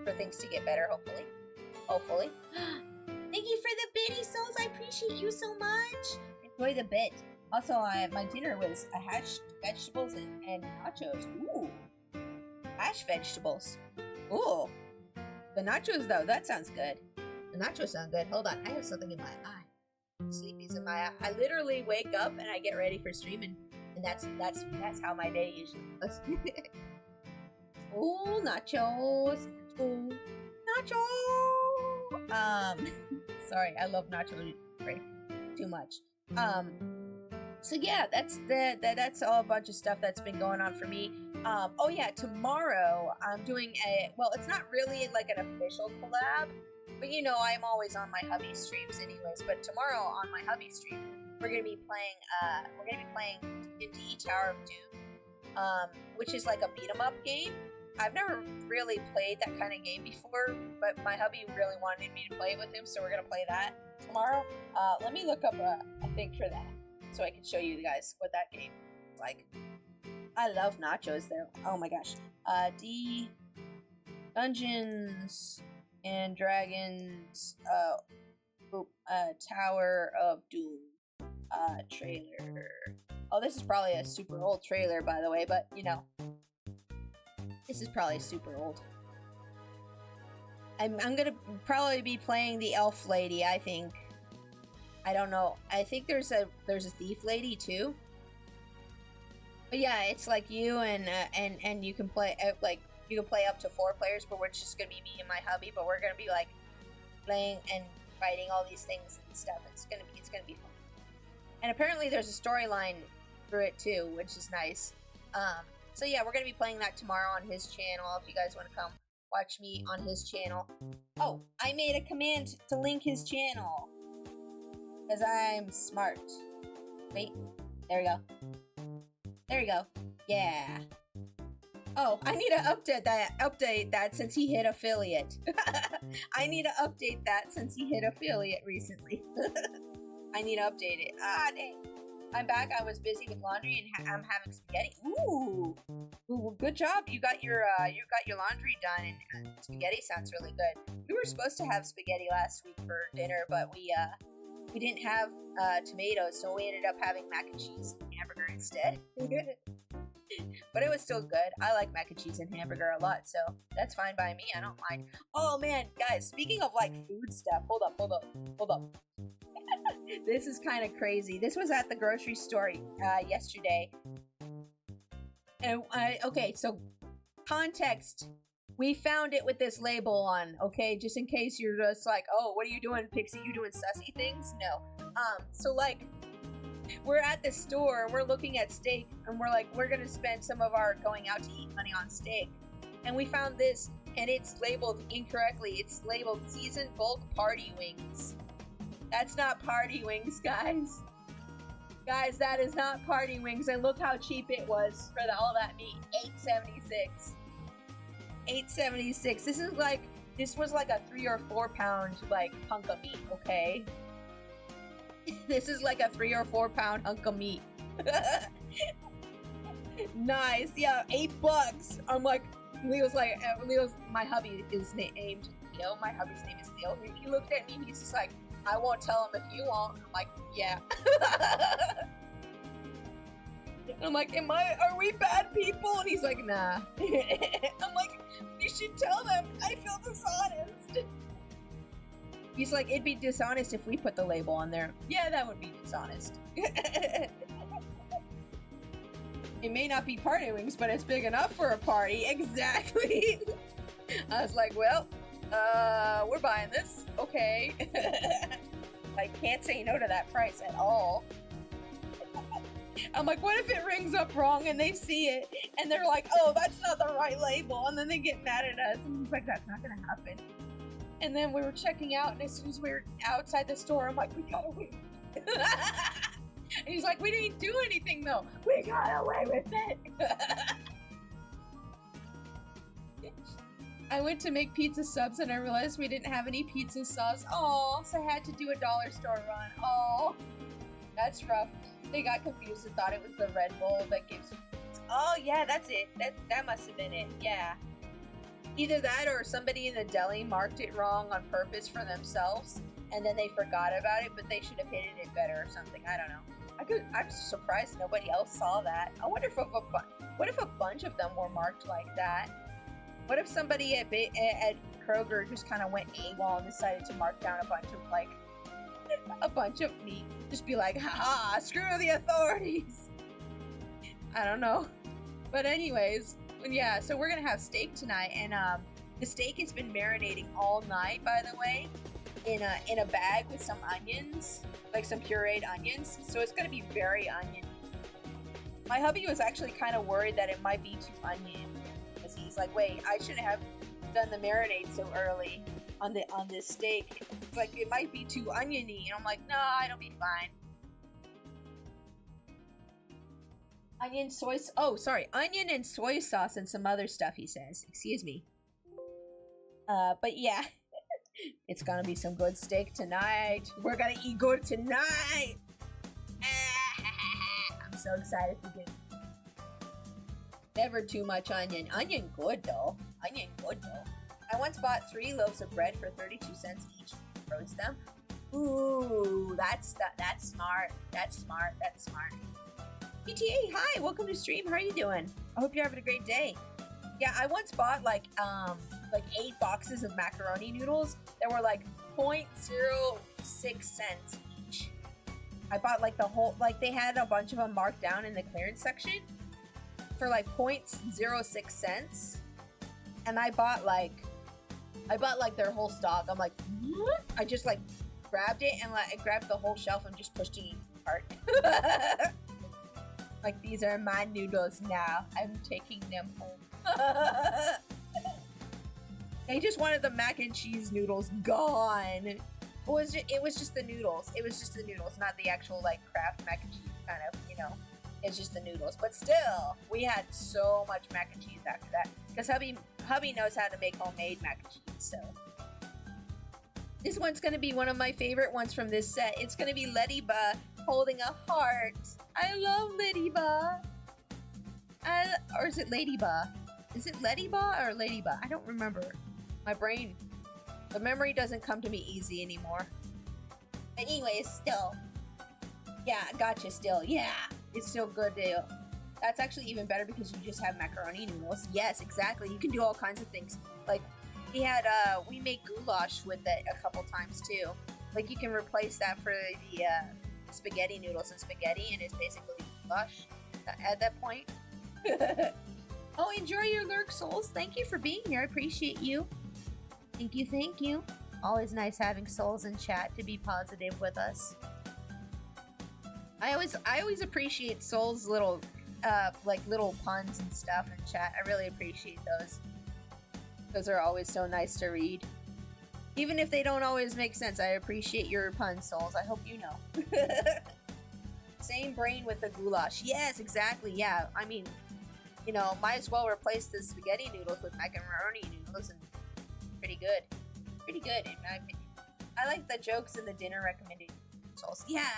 for things to get better, hopefully. Hopefully. Thank you for the bitty souls. I appreciate you so much. Enjoy the bit. Also, my dinner was hashed vegetables and nachos. Ooh. Hashed vegetables. Ooh. The nachos, though, that sounds good. The nachos sound good. Hold on. I have something in my eye. Sleepy's in my eye. I literally wake up and I get ready for streaming. And that's how my day usually goes. Ooh, nachos. Ooh. Nacho! Sorry, I love nacho too much. So yeah, that's all a bunch of stuff that's been going on for me. Oh yeah, tomorrow I'm doing it's not really like an official collab, but I'm always on my hubby streams anyways. But tomorrow on my hubby stream, we're gonna be playing D&D Tower of Doom, which is like a beat 'em up game. I've never really played that kind of game before, but my hubby really wanted me to play it with him, so we're gonna play that tomorrow. Let me look up a thing for that, so I can show you guys what that game is like. I love nachos there. Oh my gosh. Dungeons and Dragons, Tower of Doom, trailer. Oh, this is probably a super old trailer, by the way, but this is probably super old. I'm gonna probably be playing the elf lady, I think. I don't know. I think there's a thief lady too. But yeah, it's like you and you can play you can play up to 4 players, but it's just gonna be me and my hubby. But we're gonna be like playing and fighting all these things and stuff. It's gonna be fun. And apparently there's a storyline through it too, which is nice. So yeah, we're going to be playing that tomorrow on his channel, if you guys want to come watch me on his channel. Oh, I made a command to link his channel. Because I'm smart. Wait, there we go. There we go. Yeah. Oh, I need to update that since he hit affiliate. I need to update that since he hit affiliate recently. I need to update it. Ah, dang. I'm back. I was busy with laundry and I'm having spaghetti. Ooh, good job. You got your laundry done, and spaghetti sounds really good. We were supposed to have spaghetti last week for dinner, but we didn't have tomatoes, so we ended up having mac and cheese and hamburger instead. But it was still good. I like mac and cheese and hamburger a lot, so that's fine by me. I don't mind. Oh man, guys, speaking of like food stuff, hold up. This is kind of crazy. This was at the grocery store yesterday. And okay, so context. We found it with this label on, okay? Just in case you're just like, oh, what are you doing, Pixie? You doing sussy things? No. So like, we're at the store, we're looking at steak, and we're like, we're gonna spend some of our going out to eat money on steak. And we found this, and it's labeled incorrectly. It's labeled seasoned bulk party wings. That's not party wings, guys. Guys, that is not party wings, and look how cheap it was for all that meat. $8.76. $8.76. This was like a 3 or 4 pound like hunk of meat, okay? This is like a 3 or 4 pound hunk of meat. Nice, yeah, $8. I'm like, Leo's my hubby is named Leo. My hubby's name is Leo. He looked at me, he's just like, I won't tell him if you won't. I'm like, yeah. I'm like, are we bad people? And he's like, nah. I'm like, you should tell them. I feel dishonest. He's like, it'd be dishonest if we put the label on there. Yeah, that would be dishonest. It may not be party wings, but it's big enough for a party. Exactly. I was like, well, we're buying this. Okay. I can't say no to that price at all. I'm like, what if it rings up wrong and they see it and they're like, oh, that's not the right label, and then they get mad at us, and he's like, that's not gonna happen. And then we were checking out, and as soon as we were outside the store, I'm like, we got away. And he's like, we didn't do anything though. We got away with it. I went to make pizza subs and I realized we didn't have any pizza sauce. Oh, so I had to do a dollar store run. Oh, that's rough. They got confused and thought it was the Red Bull that gives you. Oh yeah, that's it. That must have been it. Yeah. Either that or somebody in the deli marked it wrong on purpose for themselves, and then they forgot about it, but they should have hidden it better or something. I don't know. I'm surprised nobody else saw that. I wonder if what if a bunch of them were marked like that? What if somebody at Kroger just kind of went AWOL and decided to mark down a bunch of meat? Just be like, haha, screw the authorities. I don't know. But anyways, yeah, so we're gonna have steak tonight, and the steak has been marinating all night, by the way, in a bag with some onions, like some pureed onions. So it's gonna be very onion. My hubby was actually kind of worried that it might be too onion, because he's like, wait, I shouldn't have done the marinade so early on this steak. It's like, it might be too oniony, and I'm like, nah, it'll be fine. Onion and soy sauce and some other stuff, he says. Excuse me. But yeah, it's gonna be some good steak tonight. We're gonna eat good tonight. I'm so excited for dinner. Never too much onion. Onion good though. I once bought 3 loaves of bread for 32 cents each. Roast them. Ooh, that's smart. That's smart. PTA, hi, welcome to stream. How are you doing? I hope you're having a great day. Yeah, I once bought like 8 boxes of macaroni noodles that were like 0.06 cents each. I bought like the whole, like they had a bunch of them marked down in the clearance section for like 0.06 cents. And I bought like their whole stock. I'm like, what? I just like grabbed it and like I grabbed the whole shelf and just pushed it in the cart. Like, these are my noodles now. I'm taking them home. They just wanted the mac and cheese noodles gone. It was just the noodles. It was just the noodles, not the actual like Kraft mac and cheese kind of, you know. It's just the noodles. But still, we had so much mac and cheese after that. Because hubby knows how to make homemade mac and cheese, so. This one's gonna be one of my favorite ones from this set. It's gonna be Ladybug holding a heart. I love Ladybug. Or is it Ladybug? Is it Ladybug or Ladybug? I don't remember. My brain, the memory doesn't come to me easy anymore. But anyways, still. Yeah, gotcha, still. Yeah, it's still good deal. That's actually even better because you just have macaroni noodles. Yes, exactly. You can do all kinds of things. Like, we made goulash with it a couple times too. Like, you can replace that for the spaghetti noodles and spaghetti, and it's basically goulash at that point. Oh, enjoy your lurk, souls. Thank you for being here. I appreciate you. Thank you. Always nice having souls in chat to be positive with us. I always appreciate souls' little little puns and stuff in chat. I really appreciate those. Those are always so nice to read. Even if they don't always make sense, I appreciate your puns, souls. I hope you know. Same brain with the goulash. Yes, exactly. Yeah, I mean, you know, might as well replace the spaghetti noodles with macaroni noodles, and pretty good in my opinion. I like the jokes in the dinner recommendation. Souls. Yeah.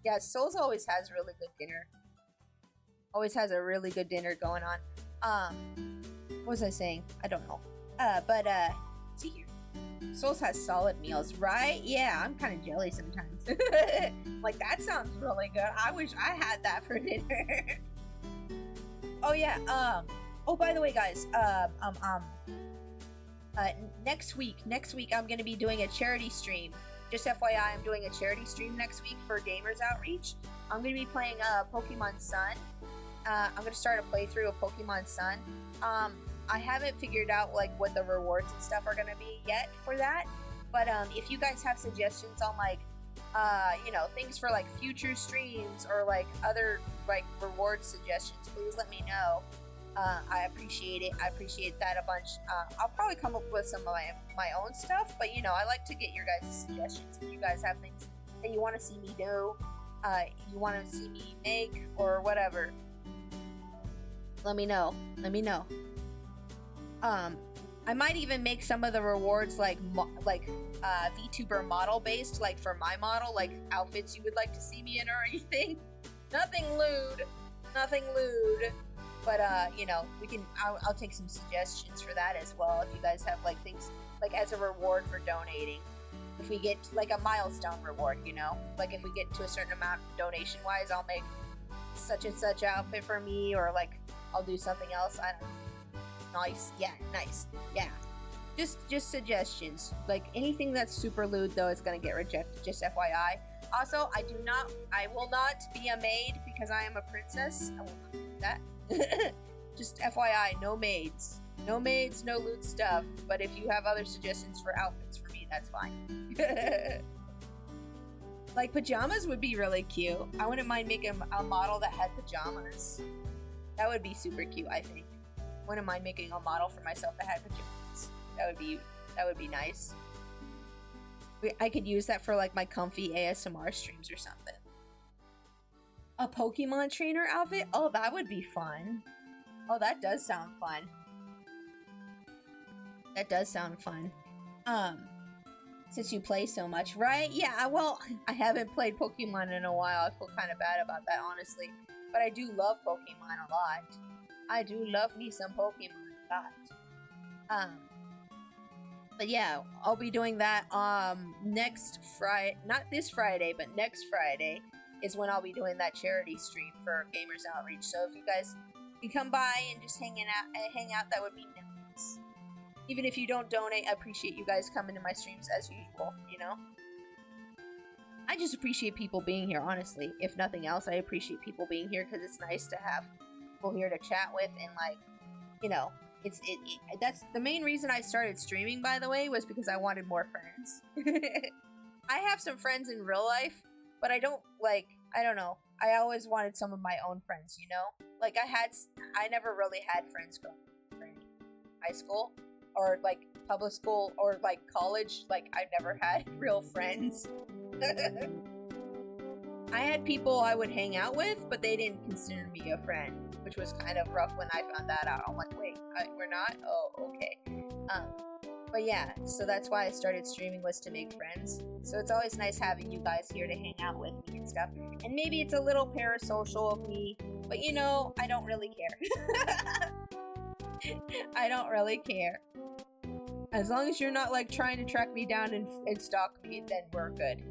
Yeah, Souls always has really good dinner. Always has a really good dinner going on. What was I saying? I don't know. See here. Souls has solid meals, right? Yeah, I'm kind of jelly sometimes. Like, that sounds really good. I wish I had that for dinner. Oh yeah. Oh, by the way, guys. Next week I'm gonna be doing a charity stream. Just FYI, I'm doing a charity stream next week for Gamers Outreach. I'm gonna be playing Pokemon Sun. I'm gonna start a playthrough of Pokemon Sun. I haven't figured out like what the rewards and stuff are gonna be yet for that. But if you guys have suggestions on like things for like future streams or like other like reward suggestions, please let me know. I appreciate it. I appreciate that a bunch. I'll probably come up with some of my own stuff, but I like to get your guys' suggestions. If you guys have things that you want to see me do, you want to see me make, or whatever, let me know. I might even make some of the rewards like VTuber model based, like for my model, like outfits you would like to see me in or anything. Nothing lewd. But I'll take some suggestions for that as well. If you guys have like things like as a reward for donating, if we get like a milestone reward, like if we get to a certain amount donation wise, I'll make such and such outfit for me, or like I'll do something else. I don't know. Nice. Yeah. Just suggestions. Like anything that's super lewd though is gonna get rejected. Just FYI. Also, I will not be a maid because I am a princess. I will not do that. Just FYI, no maids, no lewd stuff. But if you have other suggestions for outfits for me, that's fine. Like pajamas would be really cute. I wouldn't mind making a model that had pajamas. That would be super cute, I think. Wouldn't mind making a model for myself that had pajamas. That would be nice. I could use that for like my comfy ASMR streams or something. A Pokemon trainer outfit? Oh, that would be fun. Oh, that does sound fun. Since you play so much, right? Yeah, well, I haven't played Pokemon in a while. I feel kind of bad about that, honestly. But I do love Pokemon a lot. I do love me some Pokemon a lot. But yeah, I'll be doing that next Friday. Not this Friday, but next Friday is when I'll be doing that charity stream for Gamers Outreach. So if you guys can come by and just hang out, that would be nice. Even if you don't donate, I appreciate you guys coming to my streams as usual, I just appreciate people being here, honestly. If nothing else, I appreciate people being here because it's nice to have people here to chat with and like, that's the main reason I started streaming, by the way, was because I wanted more friends. I have some friends in real life, but I don't know. I always wanted some of my own friends, Like I never really had friends growing up in high school or like public school or like college. Like I never had real friends. I had people I would hang out with, but they didn't consider me a friend, which was kind of rough when I found that out. I'm like, wait, we're not? Oh, okay. But yeah, so that's why I started streaming, was to make friends. So it's always nice having you guys here to hang out with me and stuff. And maybe it's a little parasocial of me, but I don't really care. I don't really care. As long as you're not like trying to track me down and stalk me, then we're good.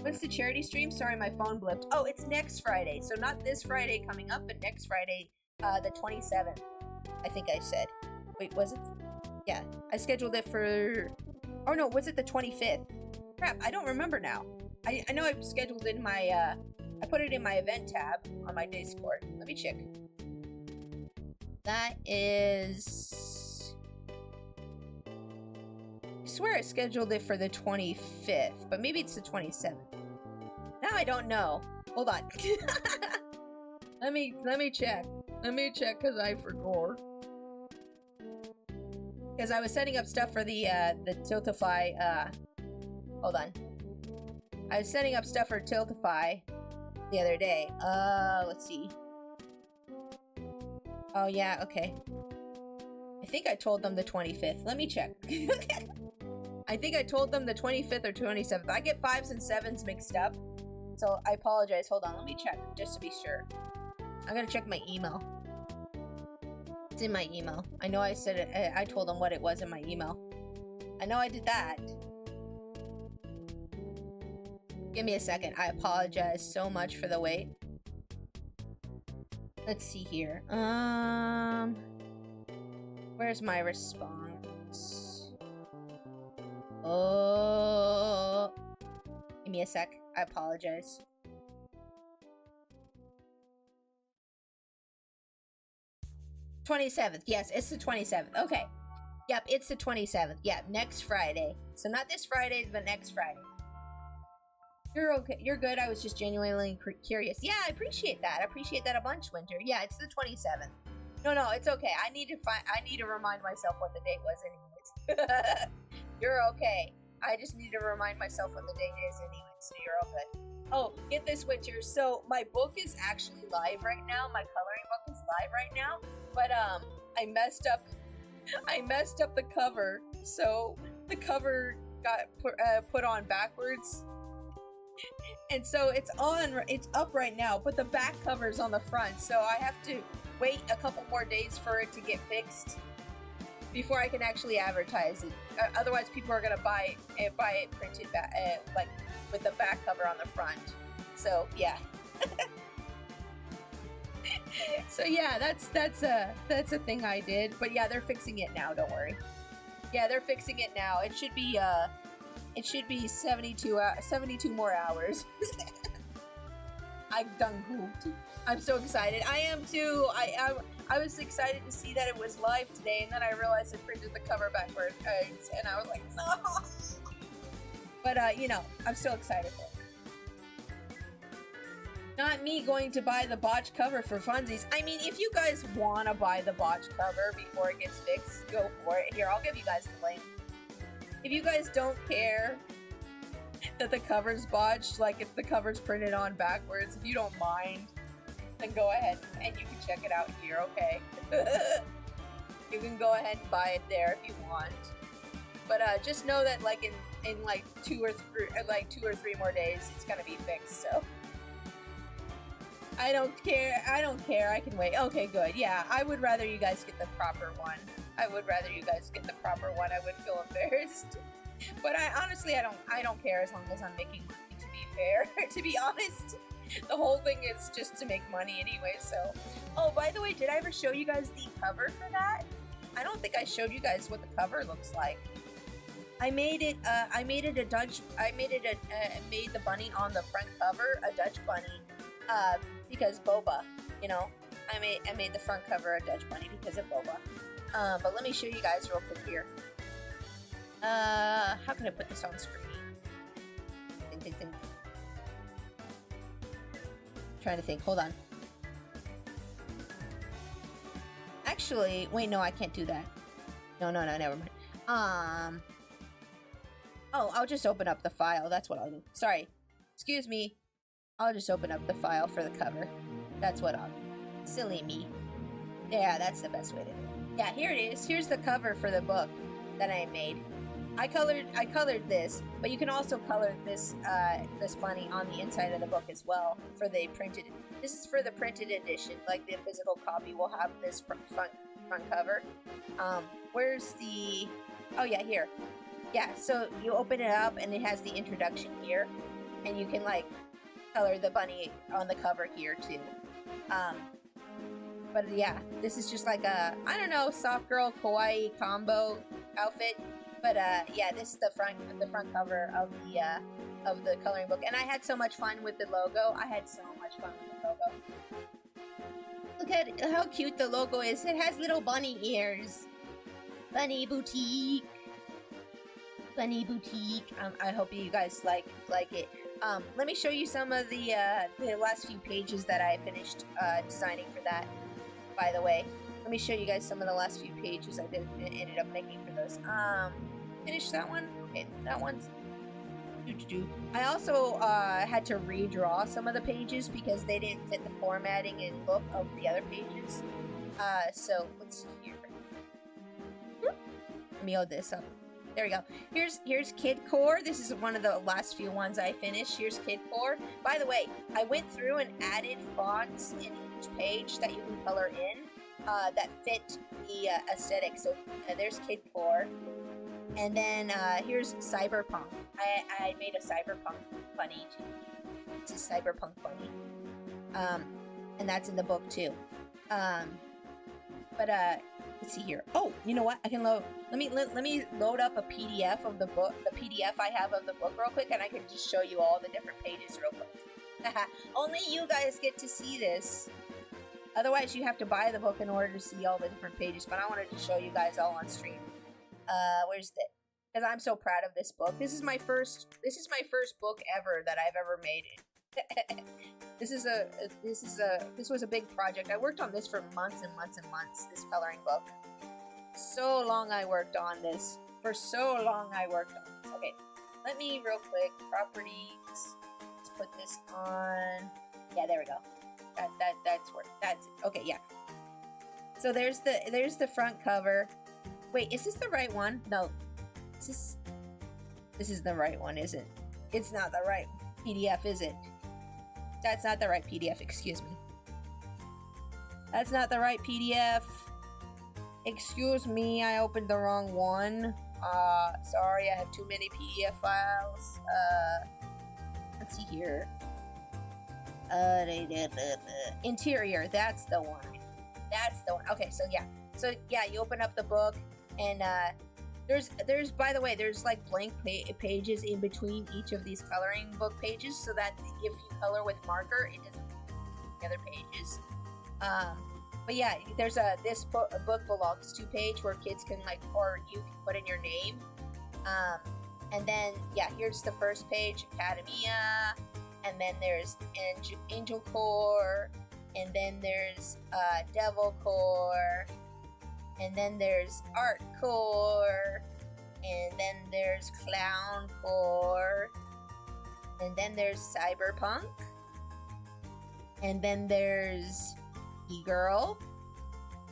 When's the charity stream? Sorry, my phone blipped. Oh, it's next Friday. So not this Friday coming up, but next Friday, the 27th. I think I said. Wait, was it? Yeah, I scheduled it for... Oh no, was it the 25th? Crap, I don't remember now. I know I've scheduled in my... I put it in my event tab on my Discord. Let me check. That is... I swear I scheduled it for the 25th, but maybe it's the 27th. Now I don't know. Hold on. Let me check. Let me check because I forgot. Because I was setting up stuff for the Tiltify. Hold on. I was setting up stuff for Tiltify the other day. Let's see. Oh yeah, okay. I think I told them the 25th. Let me check. I think I told them the 25th or 27th. I get 5s and 7s mixed up. So I apologize. Hold on, let me check just to be sure. I gotta check my email. It's in my email. I know I said it. I told them what it was in my email. I know I did that. Give me a second. I apologize so much for the wait. Let's see here. Where's my response? Oh, give me a sec. I apologize. '27th. Yes, it's the 27th. Okay. Yep, it's the 27th. Yep, next Friday. So not this Friday, but next Friday. You're okay. You're good. I was just genuinely curious. Yeah, I appreciate that. I appreciate that a bunch, Winter. Yeah, it's the 27th. No, it's okay. I need to remind myself what the date was anyways. You're okay. I just need to remind myself what the date is anyways, so you're all good. Oh, get this, Winter. So my book is actually live right now. My coloring book is live right now. But I messed up the cover. So the cover got put on backwards. And so it's up right now, but the back cover's on the front, so I have to wait a couple more days for it to get fixed before I can actually advertise it. Otherwise, people are gonna buy it printed like with the back cover on the front. So yeah. So yeah, that's a thing I did. But yeah, they're fixing it now. Don't worry. Yeah, they're fixing it now. It should be 72 more hours. I've done goofed. I'm so excited. I am too. I was excited to see that it was live today, and then I realized it printed the cover backwards, and I was like, no. But you know, I'm still excited for it. Not me going to buy the botch cover for funsies. I mean, if you guys want to buy the botch cover before it gets fixed, go for it. Here, I'll give you guys the link. If you guys don't care that the cover's botched, like if the cover's printed on backwards, if you don't mind, then go ahead and you can check it out here, okay? You can go ahead and buy it there if you want. But just know that like in like 2 or 3 more days, it's gonna be fixed, so. I don't care. I can wait. Okay, good. Yeah, I would rather you guys get the proper one. I would feel embarrassed. But honestly, I don't care as long as I'm making money, to be fair. To be honest, the whole thing is just to make money anyway, so. Oh, by the way, did I ever show you guys the cover for that? I don't think I showed you guys what the cover looks like. I made the bunny on the front cover a Dutch bunny, because Boba, you know, I made the front cover a Dutch bunny because of Boba. But let me show you guys real quick here. How can I put this on screen? Think. Trying to think. Hold on. Actually, wait, no, I can't do that. No, never mind. Oh, I'll just open up the file. That's what I'll do. Sorry. Excuse me. I'll just open up the file for the cover. That's what I'll do. Silly me. Yeah, that's the best way to do it. Yeah, here it is. Here's the cover for the book that I made. I colored this, but you can also color this this bunny on the inside of the book as well for the printed. This is for the printed edition. Like the physical copy will have this front cover. Where's the? Oh yeah, here. Yeah, so you open it up and it has the introduction here, and you can like color the bunny on the cover here too. But yeah, this is just like a, I don't know, soft girl kawaii combo outfit. But yeah, this is the front cover of the coloring book, and I had so much fun with the logo. Look at how cute the logo is. It has little bunny ears. Bunny boutique. I hope you guys like it. Let me show you some of the last few pages that I finished designing for that. By the way, let me show you guys some of the last few pages I ended up making for those. Finish that one. Okay, that one's. I also had to redraw some of the pages because they didn't fit the formatting and look of the other pages. So let's see here. Let me hold this up. There we go. Here's Kid Core. This is one of the last few ones I finished. Here's Kid Core. By the way, I went through and added fonts in each page that you can color in that fit the aesthetic. So there's Kid Core. And then here's Cyberpunk. I made a Cyberpunk bunny too. It's a Cyberpunk bunny. And that's in the book too. But let's see here. Oh, you know what? I can load. Let me load up a PDF of the book. The PDF I have of the book real quick, and I can just show you all the different pages real quick. Only you guys get to see this. Otherwise, you have to buy the book in order to see all the different pages. But I wanted to show you guys all on stream. Where's the? Because I'm so proud of this book. This is my first book ever that I've ever made. This was a big project. I worked on this for months and months and months. This coloring book. So long I worked on this. For so long I worked on this. Okay, let me real quick properties. Let's put this on. Yeah, there we go. That's it. Okay, yeah. So there's the front cover. Wait, is this the right one? No. This is the right one, is it? It's not the right PDF, is it? That's not the right PDF, excuse me. That's not the right PDF. Excuse me, I opened the wrong one. Sorry, I have too many PDF files. Let's see here. Interior, that's the one. That's the one. Okay, so yeah, you open up the book, and there's by the way, there's like blank pages in between each of these coloring book pages, so that if you color with marker, it doesn't the other pages. But yeah, there's this book belongs to page where kids can or you can put in your name. And then yeah, here's the first page, Academia, and then there's Angel Core, and then there's Devil Core. And then there's Art Core, and then there's Clown Core, and then there's Cyberpunk, and then there's E-Girl,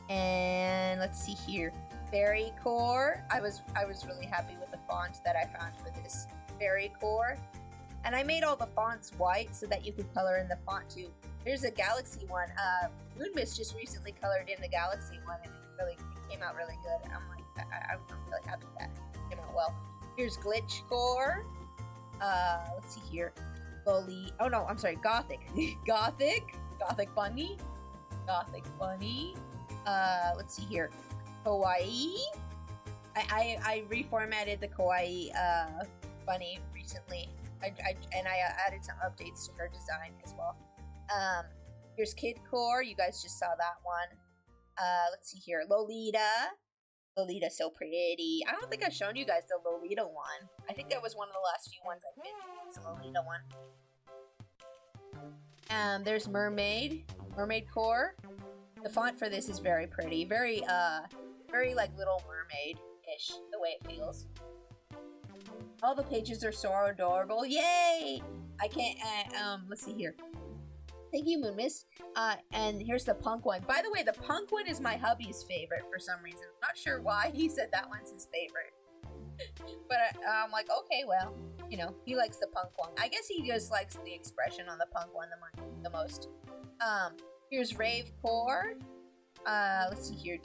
and let's see here, Fairy Core. I was really happy with the font that I found for this Fairy Core, and I made all the fonts white so that you could color in the font too. Here's a Galaxy one. Moon Mist just recently colored in the Galaxy one, and it came out really good. I'm really happy that came out well. Here's Glitch Core. Let's see here. Oh no, I'm sorry, Gothic. Gothic Bunny. Let's see here. Kawaii. I reformatted the Kawaii bunny recently. I added some updates to her design as well. Here's Kid Core. You guys just saw that one. Let's see here. Lolita. Lolita's so pretty. I don't think I've shown you guys the Lolita one. I think that was one of the last few ones I finished. It's the Lolita one. There's Mermaid. Mermaid Core. The font for this is very pretty. Very like Little Mermaid-ish, the way it feels. All the pages are so adorable. Yay! I can't, let's see here. Thank you, Moon Mist. And here's the punk one. By the way, the punk one is my hubby's favorite for some reason. I'm not sure why he said that one's his favorite. But I'm like, okay, well, you know, he likes the punk one. I guess he just likes the expression on the punk one the most. Here's Rave Core. Let's see here.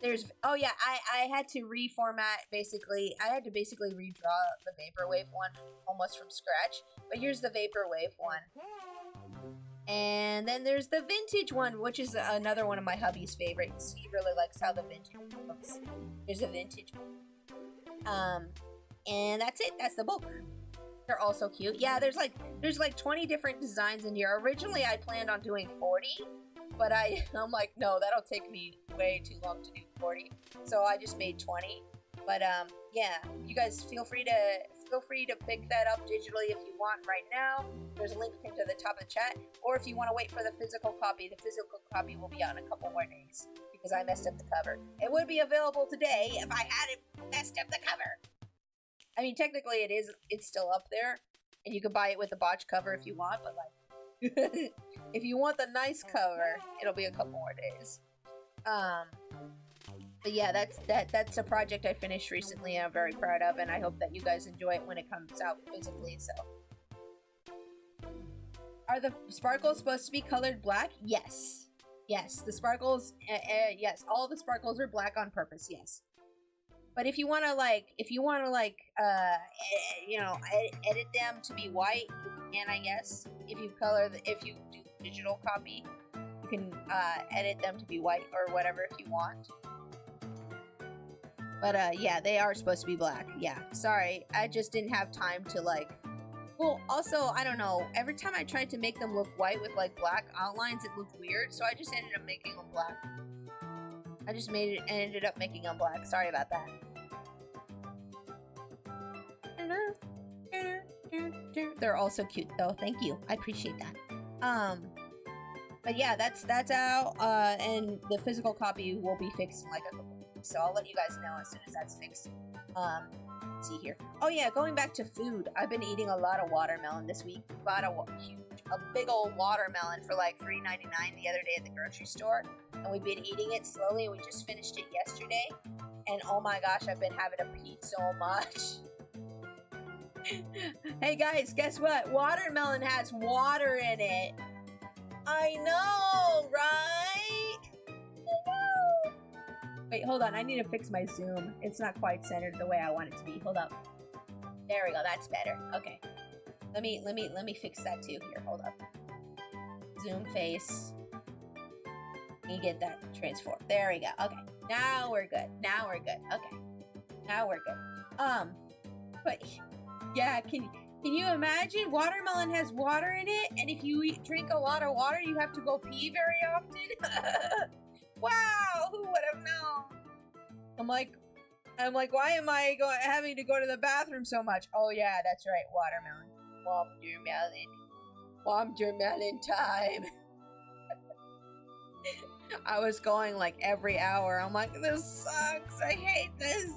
There's, oh yeah, I had to reformat, basically. I had to basically redraw the Vaporwave one almost from scratch. But here's the Vaporwave one. And then there's the vintage one, which is another one of my hubby's favorites. He really likes how the vintage looks. There's a vintage one. And that's it. That's the book. They're all so cute. Yeah, there's like 20 different designs in here. Originally, I planned on doing 40, but I'm like, no, that'll take me way too long to do 40. So I just made 20. But yeah, you guys feel free to pick that up digitally if you want right now. There's a link pinned to the top of the chat. Or if you want to wait for the physical copy will be out in a couple more days because I messed up the cover. It would be available today if I hadn't messed up the cover. I mean, technically it's still up there, and you can buy it with the botch cover if you want, but like, if you want the nice cover, it'll be a couple more days. But yeah, that's a project I finished recently and I'm very proud of, and I hope that you guys enjoy it when it comes out physically. So, are the sparkles supposed to be colored black? Yes. Yes, the sparkles, yes, all the sparkles are black on purpose, yes. But if you want to edit them to be white, you can, I guess. If you do digital copy, you can edit them to be white or whatever if you want. But yeah, they are supposed to be black. Yeah, sorry, I just didn't have time to like. Well, also, I don't know. Every time I tried to make them look white with like black outlines, it looked weird. So I just ended up making them black. I just ended up making them black. Sorry about that. They're also cute though. Thank you. I appreciate that. But yeah, that's out. And the physical copy will be fixed in like a couple weeks. So I'll let you guys know as soon as that's fixed. Let's see here. Oh yeah, going back to food. I've been eating a lot of watermelon this week. Bought a big old watermelon for like $3.99 the other day at the grocery store, and we've been eating it slowly. We just finished it yesterday, and oh my gosh, I've been having to pee so much. Hey guys, guess what? Watermelon has water in it. I know, right? I know. Wait, hold on. I need to fix my zoom. It's not quite centered the way I want it to be. Hold up. There we go. That's better. Okay. Let me fix that too. Here, hold up. Zoom face. Let me get that transformed. There we go. Okay. Now we're good. Okay. Now we're good. But yeah, can you imagine? Watermelon has water in it, and if you drink a lot of water, you have to go pee very often. Wow, who would have known? I'm like, why am I having to go to the bathroom so much? Oh yeah, that's right, watermelon. Watermelon time. I was going like every hour. I'm like, this sucks. I hate this.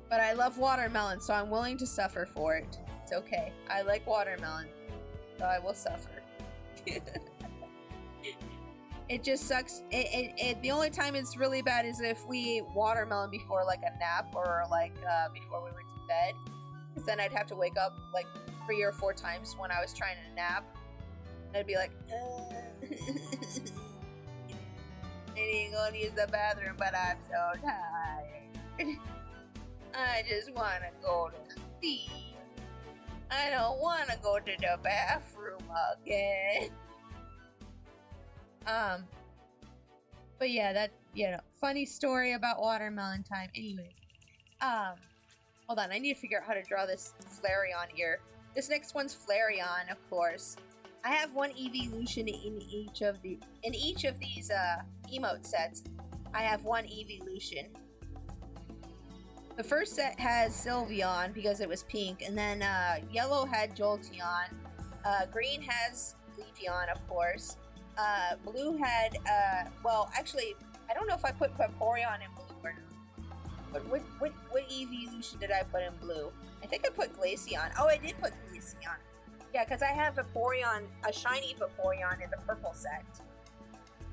But I love watermelon, so I'm willing to suffer for it. It's okay. I like watermelon, so I will suffer. It just sucks. The only time it's really bad is if we eat watermelon before like a nap or like before we went to bed. Because then I'd have to wake up like 3 or 4 times when I was trying to nap. And I'd be like, I need to go and use the bathroom, but I'm so tired. I just want to go to sleep. I don't want to go to the bathroom again. But yeah, that, funny story about watermelon time. Anyway, hold on, I need to figure out how to draw this Flareon here. This next one's Flareon, of course. I have one evolution in each of these emote sets. I have one evolution. The first set has Sylveon because it was pink, and then yellow had Jolteon. Green has Leafeon, of course. Blue had, actually, I don't know if I put Vaporeon in blue or not. But what evolution did I put in blue? I think I put Glaceon. Oh, I did put Glaceon. Yeah, because I have a shiny Vaporeon in the purple set.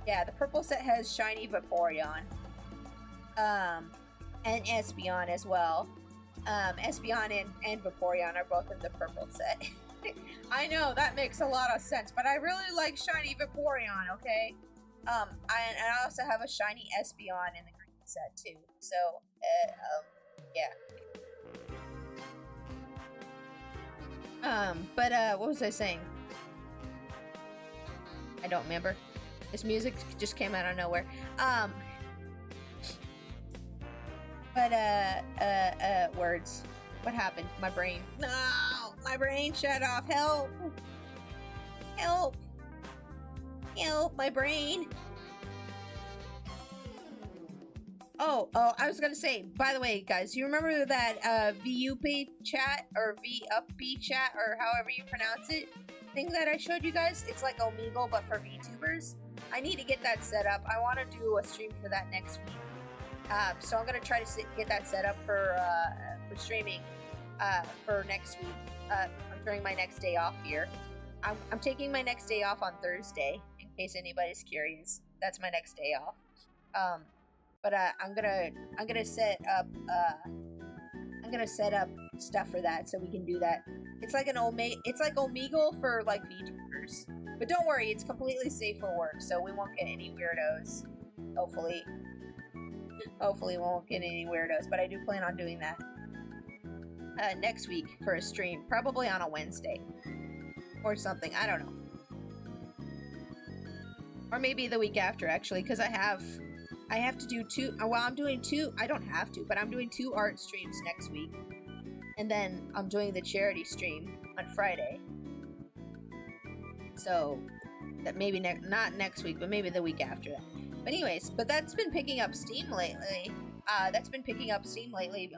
Yeah, the purple set has shiny Vaporeon. And Espeon as well. Espeon and Vaporeon are both in the purple set. I know, that makes a lot of sense, but I really like shiny Vaporeon, okay? I also have a shiny Espeon in the green set too. So, yeah. What was I saying? I don't remember. This music just came out of nowhere. Words. What happened? My brain. No! My brain shut off. Help! Help! Help! My brain! Oh, I was gonna say, by the way, guys, you remember that VUP chat, or VUP chat, or however you pronounce it, thing that I showed you guys? It's like Omegle, but for VTubers. I need to get that set up. I want to do a stream for that next week. So I'm gonna try to get that set up for streaming for next week during my next day off here. I'm taking my next day off on Thursday, in case anybody's curious. That's my next day off. But I'm gonna set up stuff for that so we can do that. It's like it's like Omegle for like VTubers. But don't worry, it's completely safe for work, so we won't get any weirdos. Hopefully. Hopefully we won't get any weirdos, but I do plan on doing that. Next week for a stream, probably on a Wednesday. Or something, I don't know. Or maybe the week after, actually, because I have to do two, well, I'm doing two, I don't have to, but I'm doing 2 art streams next week. And then I'm doing the charity stream on Friday. So, that maybe not next week, but maybe the week after that. But anyways, but that's been picking up steam lately.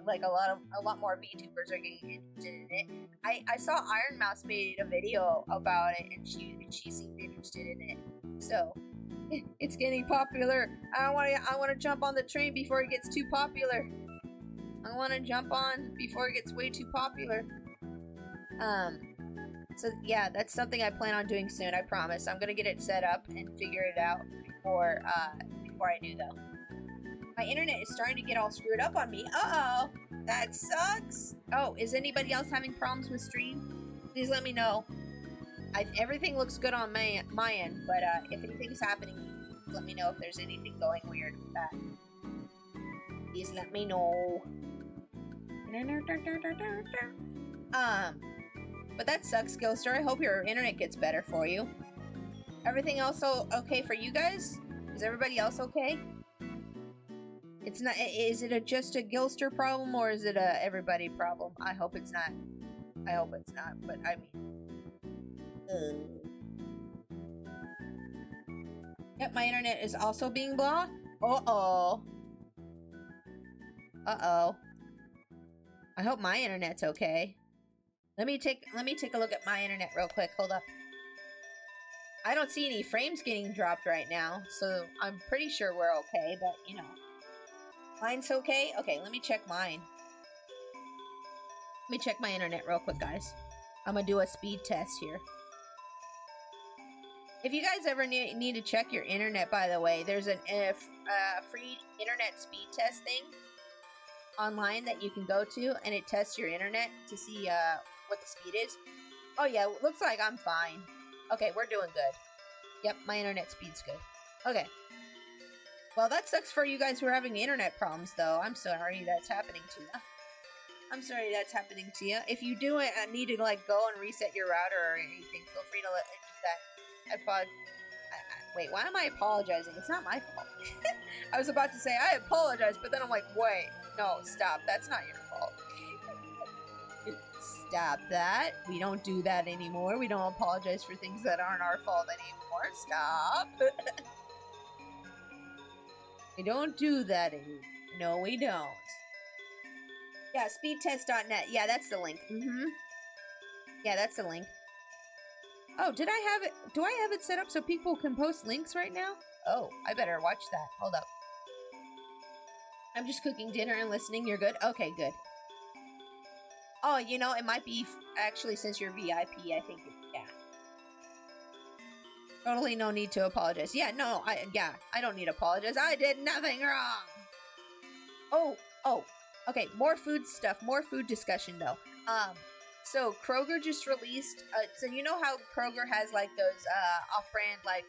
Like a lot more VTubers are getting interested in it. I saw Iron Mouse made a video about it, and she seemed interested in it. So it's getting popular. I want to jump on the train before it gets too popular. I want to jump on before it gets way too popular. So yeah, that's something I plan on doing soon. I promise. I'm gonna get it set up and figure it out before I do though. My internet is starting to get all screwed up on me. Uh-oh, that sucks. Oh, is anybody else having problems with stream? Please let me know. Everything looks good on my end, but if anything's happening, let me know if there's anything going weird with that. Please let me know. But that sucks, Skillster. I hope your internet gets better for you. Everything else okay for you guys? Is everybody else okay? It's not. Is it just a Gilster problem, or is it a everybody problem? I hope it's not. I hope it's not. But I mean, yep, my internet is also being blah. Uh-oh. Uh-oh. I hope my internet's okay. Let me take a look at my internet real quick. Hold up. I don't see any frames getting dropped right now, so I'm pretty sure we're okay, but you know. Mine's okay? Okay, let me check mine. Let me check my internet real quick, guys. I'm gonna do a speed test here. If you guys ever need to check your internet, by the way, there's a free internet speed test thing online that you can go to, and it tests your internet to see what the speed is. Oh yeah, looks like I'm fine. Okay, we're doing good. Yep, my internet speed's good. Okay. Well, that sucks for you guys who are having internet problems, though. I'm sorry that's happening to you. I'm sorry that's happening to you. If you do need to like go and reset your router or anything, feel free to do that. Wait, why am I apologizing? It's not my fault. I was about to say I apologize, but then I'm like, wait, no, stop. That's not your fault. Stop that. We don't do that anymore. We don't apologize for things that aren't our fault anymore. Stop. We don't do that anymore. No, we don't. Yeah, speedtest.net. Yeah, that's the link. Yeah, that's the link. Oh, did I have it? Do I have it set up so people can post links right now? Oh, I better watch that. Hold up. I'm just cooking dinner and listening. You're good? Okay, good. Oh, you know, it might be actually since you're VIP, I think. Yeah. Totally no need to apologize. Yeah, no, I don't need to apologize. I did nothing wrong. Oh, okay, more food stuff, more food discussion though. So Kroger just released, so you know how Kroger has like those, off-brand like,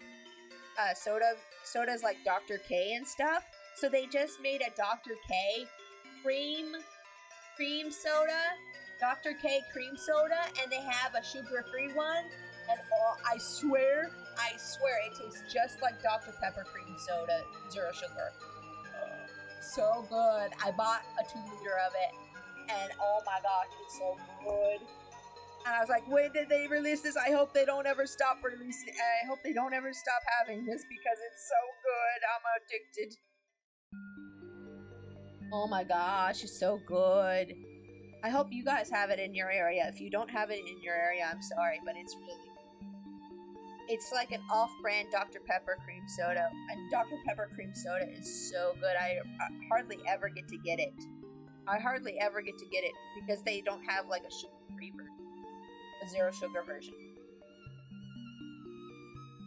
sodas like Dr. K and stuff? So they just made a Dr. K cream soda, Dr. K cream soda, and they have a sugar-free one, and I swear, it tastes just like Dr. Pepper cream soda, 0 sugar. So good. I bought a 2-liter of it, and oh my gosh, it's so good. And I was like, when did they release this? I hope they don't ever stop releasing. I hope they don't ever stop having this because it's so good. I'm addicted. Oh my gosh, it's so good. I hope you guys have it in your area. If you don't have it in your area, I'm sorry, but it's really good. It's like an off-brand Dr. Pepper cream soda, and Dr. Pepper cream soda is so good. I hardly ever get to get it. Because they don't have like a sugar-free version, a 0 sugar version.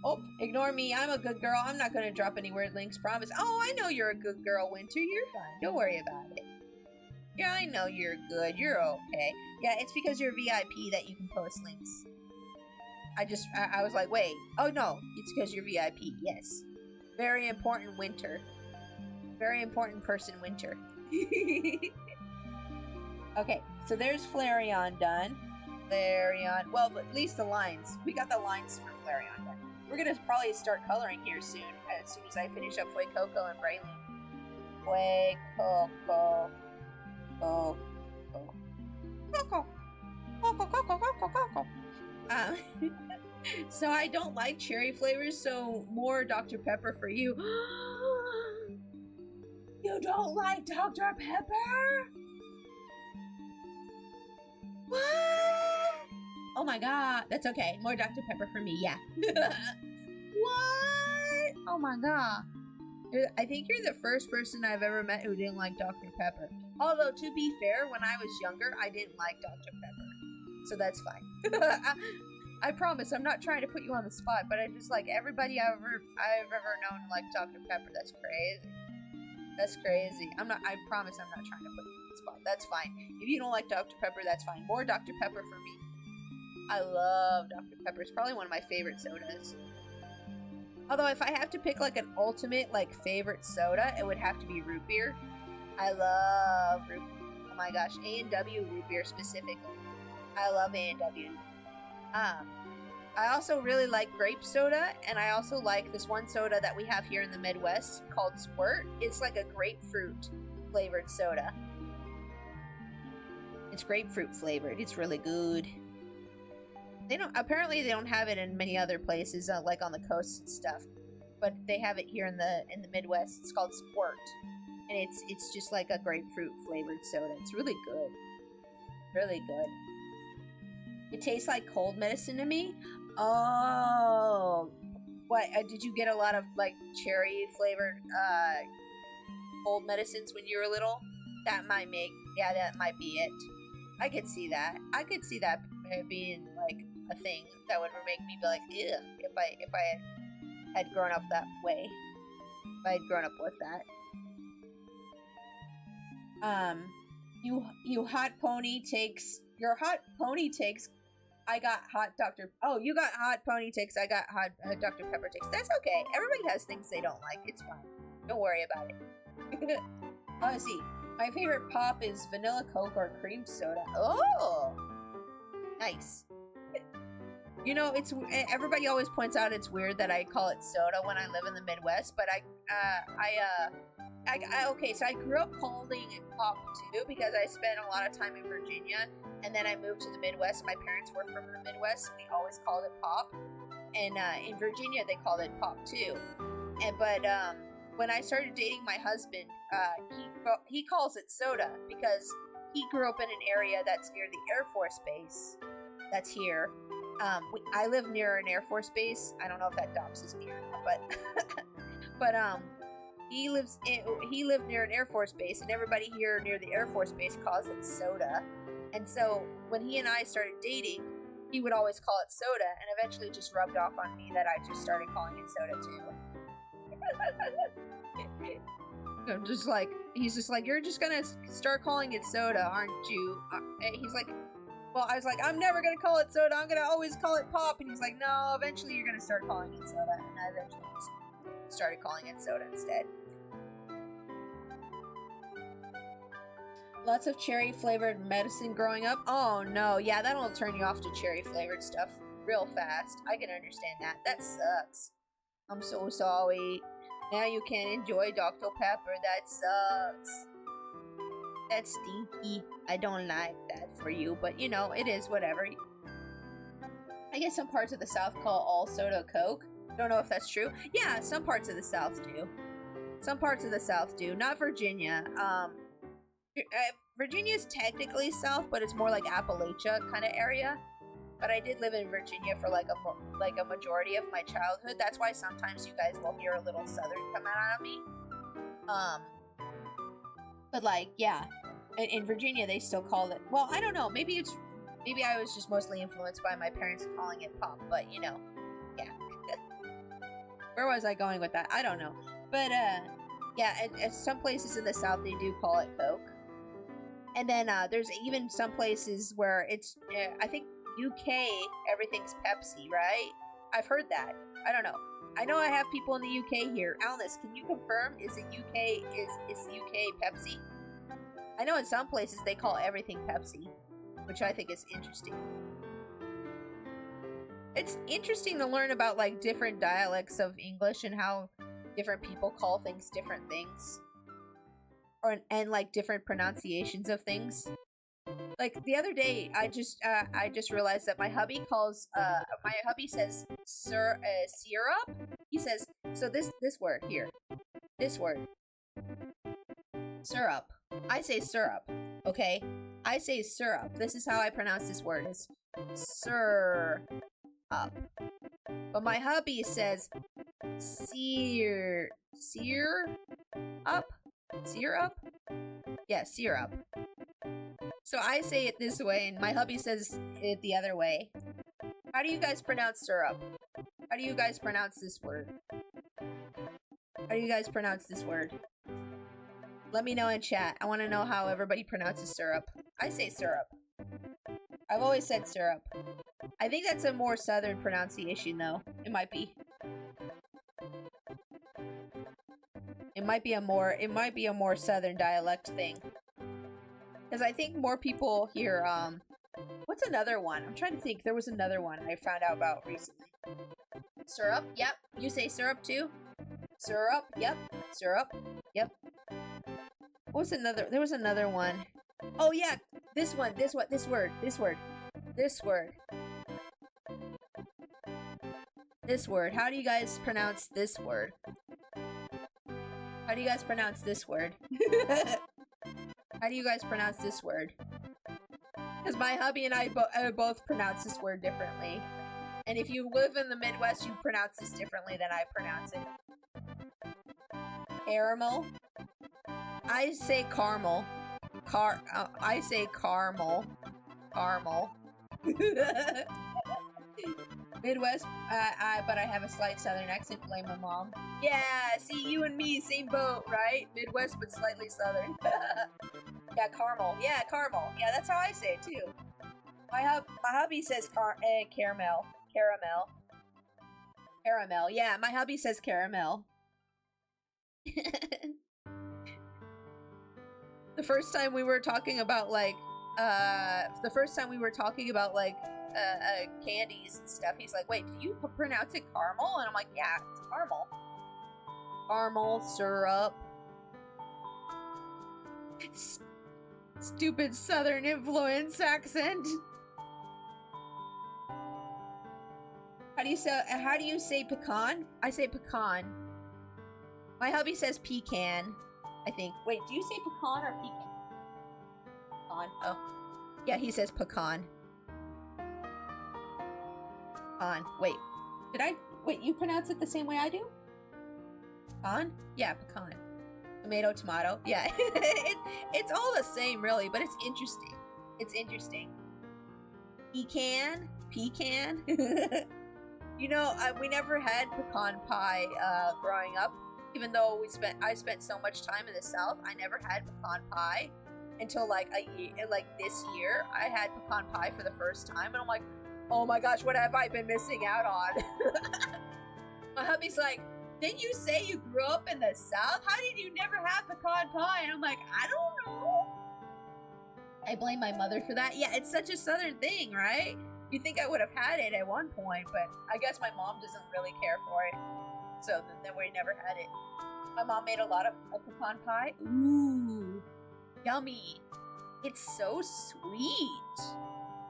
Oh, ignore me. I'm a good girl. I'm not going to drop any weird links, promise. Oh, I know you're a good girl, Winter. You're fine. Don't worry about it. Yeah, I know you're good. You're okay. Yeah, it's because you're VIP that you can post links. I was like, wait. Oh, no. It's because you're VIP. Yes. Very important, Winter. Very important person, Winter. Okay, so there's Flareon done. Flareon. Well, at least the lines. We got the lines for Flareon done. We're gonna probably start coloring here soon, as soon as I finish up Fuecoco and Braylon. Fuecoco. Coco. Coco. Coco, Coco, Coco, Coco. So I don't like cherry flavors, so more Dr. Pepper for you. You don't like Dr. Pepper? What? Oh my god. That's okay. More Dr. Pepper for me, yeah. What? Oh my god. I think you're the first person I've ever met who didn't like Dr. Pepper. Although, to be fair, when I was younger, I didn't like Dr. Pepper. So that's fine. I promise, I'm not trying to put you on the spot, but I just like everybody I've ever known like Dr. Pepper. That's crazy. That's crazy. I promise I'm not trying to put you on the spot. That's fine. If you don't like Dr. Pepper, that's fine. More Dr. Pepper for me. I love Dr. Pepper. It's probably one of my favorite sodas. Although if I have to pick like an ultimate like favorite soda, it would have to be root beer. I love root beer. Oh my gosh, A&W root beer specifically. I love A&W. I also really like grape soda, and I also like this one soda that we have here in the Midwest called Squirt. It's like a grapefruit flavored soda. It's grapefruit flavored. It's really good. Apparently they don't have it in many other places, like on the coast and stuff, but they have it here in the Midwest. It's called Squirt, and it's just like a grapefruit flavored soda. It's really good. Really good. It tastes like cold medicine to me. Oh, what? Did you get a lot of like cherry flavored cold medicines when you were little? That might be it. I could see that. I could see that being like a thing that would make me be like, ew, if I had grown up that way. If I had grown up with that. Your hot pony takes. I got hot Dr. Oh, you got hot pony takes. I got hot Dr. Pepper takes. That's okay. Everybody has things they don't like. It's fine. Don't worry about it. Oh, let's see. My favorite pop is vanilla Coke or cream soda. Oh, nice. You know, it's everybody always points out it's weird that I call it soda when I live in the Midwest, but okay, so I grew up calling it pop too because I spent a lot of time in Virginia, and then I moved to the Midwest. My parents were from the Midwest, so we always called it pop. And in Virginia, they called it pop too. But when I started dating my husband, he calls it soda because he grew up in an area that's near the Air Force Base that's here. I live near an Air Force Base. I don't know if that doxes me or not, but he lived near an Air Force Base, and everybody here near the Air Force Base calls it soda. And so when he and I started dating, he would always call it soda, and eventually just rubbed off on me that I just started calling it soda too. He's just like, you're just gonna start calling it soda, aren't you? He's like, well, I was like, I'm never gonna call it soda, I'm gonna always call it pop. And he's like, no, eventually you're gonna start calling it soda. And I eventually just started calling it soda instead. Lots of cherry flavored medicine growing up. Oh no, yeah, that'll turn you off to cherry flavored stuff real fast. I can understand that. That sucks. I'm so sorry. Now you can't enjoy Dr. Pepper. That sucks. That's stinky. I don't like that for you, but you know, it is whatever. I guess some parts of the South call all soda Coke. Don't know if that's true. Yeah, some parts of the South do. Some parts of the South do. Not Virginia. Virginia's technically South, but it's more like Appalachia kind of area. But I did live in Virginia for like a majority of my childhood. That's why sometimes you guys will hear a little Southern come out of me. But like, yeah, in Virginia they still call it. Well, I don't know. Maybe I was just mostly influenced by my parents calling it pop. But you know, yeah. Where was I going with that? I don't know. But, yeah, at some places in the South, they do call it Coke. And then, there's even some places where it's, I think UK, everything's Pepsi, right? I've heard that. I don't know. I know I have people in the UK here. Alice, can you confirm? Is UK Pepsi? I know in some places they call everything Pepsi, which I think is interesting. It's interesting to learn about like different dialects of English and how different people call things different things, and like different pronunciations of things. Like the other day, I just realized that my hubby says syrup. He says so this word here, this word syrup. I say syrup. Okay, I say syrup. This is how I pronounce this word. Is syrup. But my hubby says syrup. Yeah, syrup. So I say it this way, and my hubby says it the other way. How do you guys pronounce syrup? How do you guys pronounce this word? How do you guys pronounce this word? Let me know in chat. I want to know how everybody pronounces syrup. I say syrup. I've always said syrup. I think that's a more southern pronunciation, though. It might be. It might be a more southern dialect thing. Because I think more people here, what's another one? I'm trying to think. There was another one I found out about recently. Syrup? Yep. You say syrup too? Syrup? Yep. Syrup? Yep. What was another? There was another one. Oh yeah, this one. This word. This word. How do you guys pronounce this word? How do you guys pronounce this word? How do you guys pronounce this word? Because my hubby and I both pronounce this word differently. And if you live in the Midwest, you pronounce this differently than I pronounce it. Caramel. I say caramel. I say caramel. Caramel. Midwest, but I have a slight southern accent. Blame my mom. Yeah, see, you and me, same boat, right? Midwest, but slightly southern. Yeah, caramel. Yeah, caramel. Yeah, that's how I say it too. My hubby says caramel. Caramel. Yeah, my hubby says caramel. The first time we were talking about candies and stuff, he's like, wait, do you pronounce it caramel? And I'm like, yeah, it's caramel. Caramel, syrup. Stupid southern influence accent. How do you say pecan? I say pecan. My hubby says pecan, I think. Wait, do you say pecan or pecan? Pecan. Oh. Yeah, he says pecan. Pecan. Wait, you pronounce it the same way I do? Pecan? Yeah, pecan. Tomato. Yeah. It's all the same, really, but it's interesting. Pecan. You know, we never had pecan pie growing up. Even though I spent so much time in the South, I never had pecan pie until this year. I had pecan pie for the first time, and I'm like, oh my gosh, what have I been missing out on? My hubby's like, didn't you say you grew up in the South? How did you never have pecan pie? And I'm like, I don't know. I blame my mother for that. Yeah, it's such a Southern thing, right? You think I would have had it at one point, but I guess my mom doesn't really care for it. So then we never had it. My mom made a lot of pecan pie. Ooh, yummy. It's so sweet.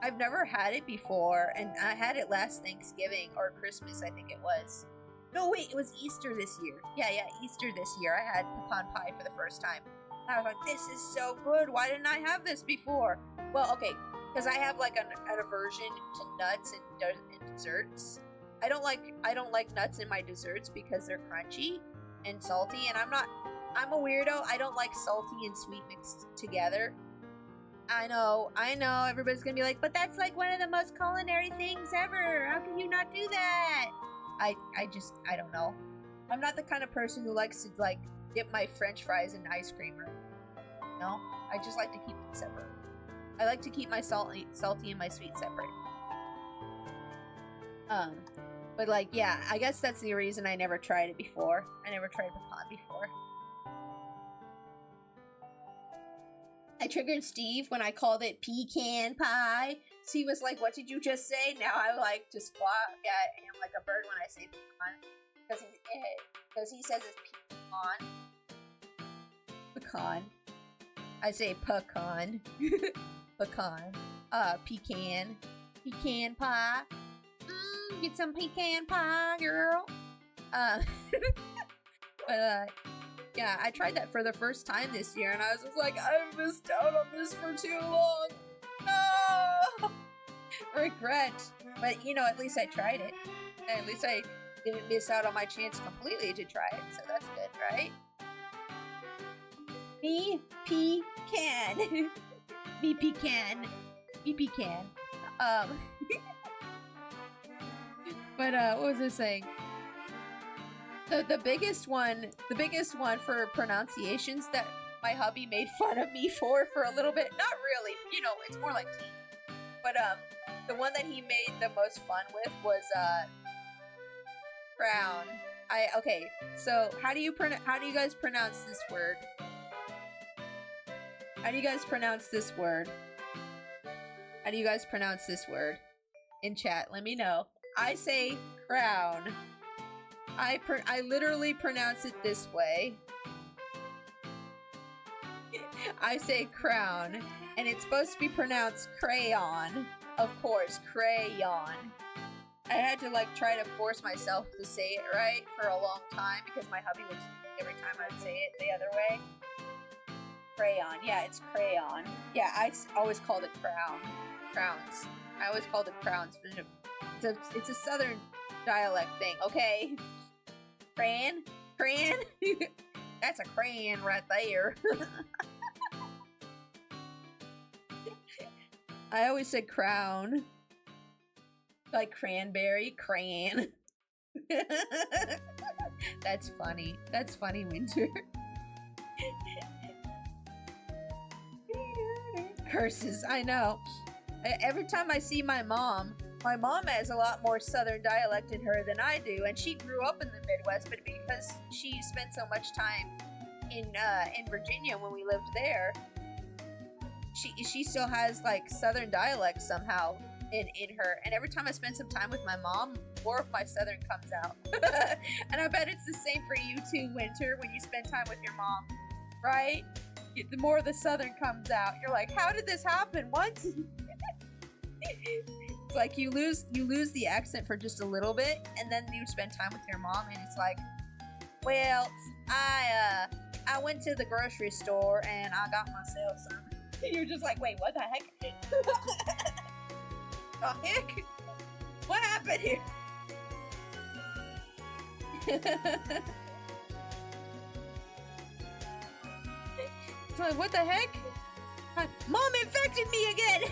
I've never had it before, and I had it last Thanksgiving or Christmas, I think it was. No, wait, it was Easter this year. Yeah, Easter this year. I had pecan pie for the first time. And I was like, this is so good. Why didn't I have this before? Well, okay, because I have like an aversion to nuts and desserts. I don't like nuts in my desserts because they're crunchy and salty, and I'm a weirdo. I don't like salty and sweet mixed together. I know, everybody's gonna be like, but that's like one of the most culinary things ever. How can you not do that? I don't know. I'm not the kind of person who likes to like dip my French fries in ice cream. Or, no, I just like to keep them separate. I like to keep my salty and my sweet separate. But like, yeah, I guess that's the reason I never tried it before. I never tried pecan before. I triggered Steve when I called it pecan pie. Steve was like, "What did you just say?" Now I like to squawk at him like a bird when I say pecan, because he says it's pecan. I say pecan, pecan, pecan pie. Get some pecan pie, girl. But yeah, I tried that for the first time this year, and I was just like, I've missed out on this for too long. No! Regret. But, you know, at least I tried it. And at least I didn't miss out on my chance completely to try it, so that's good, right? Me pecan. Me pecan. Me pecan. But, what was I saying? The biggest one for pronunciations that my hubby made fun of me for a little bit. Not really, you know, it's more like teeth. But the one that he made the most fun with was crown. Okay. So how do you guys pronounce this word? How do you guys pronounce this word? How do you guys pronounce this word? In chat, let me know. I say crown. I literally pronounce it this way. I say crown, and it's supposed to be pronounced crayon. Of course, crayon. I had to like try to force myself to say it right for a long time because my hubby would every time I would say it the other way. Crayon. Yeah, it's crayon. Yeah, I always called it crown. Crowns. I always called it crowns. It's a southern dialect thing, okay? Crayon? That's a crayon right there. I always said crown. Like cranberry, crayon. That's funny. That's funny, Winter. Curses, I know. Every time I see my mom has a lot more southern dialect in her than I do, and she grew up in the Midwest, but because she spent so much time in Virginia when we lived there, she still has like southern dialect somehow in her. And every time I spend some time with my mom, more of my southern comes out. And I bet it's the same for you too, Winter, when you spend time with your mom, right? The more the southern comes out. You're like, how did this happen? What? It's like you lose the accent for just a little bit, and then you spend time with your mom, and it's like, well, I went to the grocery store and I got myself some. You're just like, wait, what the heck? The heck? What happened here? It's like, what the heck? Mom infected me again.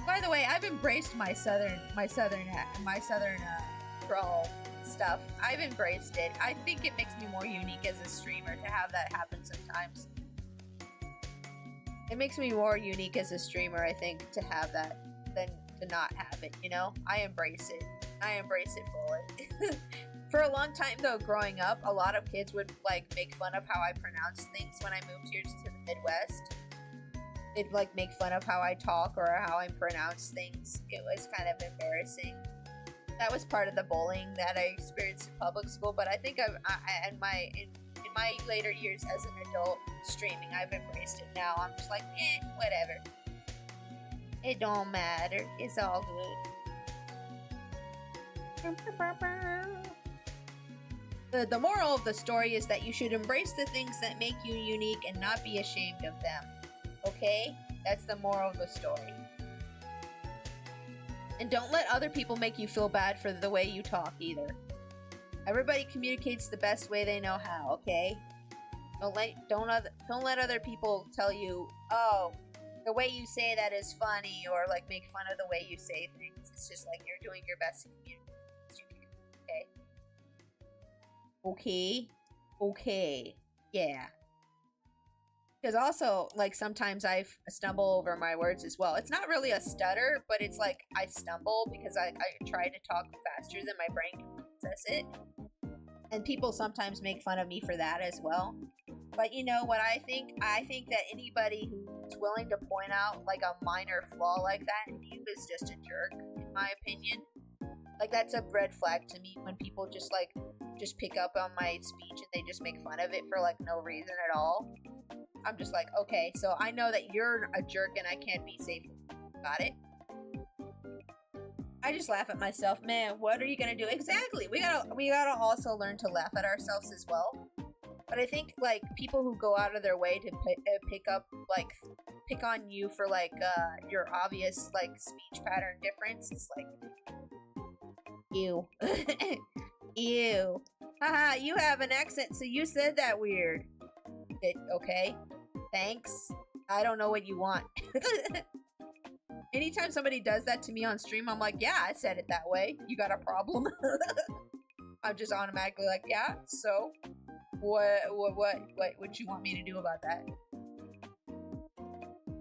By the way, I've embraced my southern drawl stuff. I've embraced it. I think it makes me more unique as a streamer to have that happen sometimes. It makes me more unique as a streamer, I think, to have that than to not have it, you know? I embrace it. I embrace it fully. For a long time, though, growing up, a lot of kids would, like, make fun of how I pronounce things when I moved here to the Midwest. They'd, like, make fun of how I talk or how I pronounce things. It was kind of embarrassing. That was part of the bullying that I experienced in public school, but I think in my later years as an adult streaming, I've embraced it now. I'm just like, whatever. It don't matter. It's all good. The moral of the story is that you should embrace the things that make you unique and not be ashamed of them. Okay? That's the moral of the story. And don't let other people make you feel bad for the way you talk either. Everybody communicates the best way they know how, okay? Don't let other people tell you, oh, the way you say that is funny, or like make fun of the way you say things. It's just like you're doing your best to communicate, okay? Okay? Okay. Yeah. Because also, like, sometimes I stumble over my words as well. It's not really a stutter, but it's like I stumble because I try to talk faster than my brain can process it. And people sometimes make fun of me for that as well. But you know what I think? I think that anybody who's willing to point out like a minor flaw like that in you is just a jerk, in my opinion. Like that's a red flag to me when people just pick up on my speech and they just make fun of it for like no reason at all. I'm just like, okay, so I know that you're a jerk and I can't be safe. Got it? I just laugh at myself, man. What are you gonna do? Exactly. We gotta also learn to laugh at ourselves as well. But I think like people who go out of their way to pick on you for like your obvious like speech pattern difference is like ew, ew. Haha, you have an accent, so you said that weird. Okay, thanks. I don't know what you want. Anytime somebody does that to me on stream, I'm like, yeah, I said it that way. You got a problem? I'm just automatically like, yeah. So, what you want me to do about that?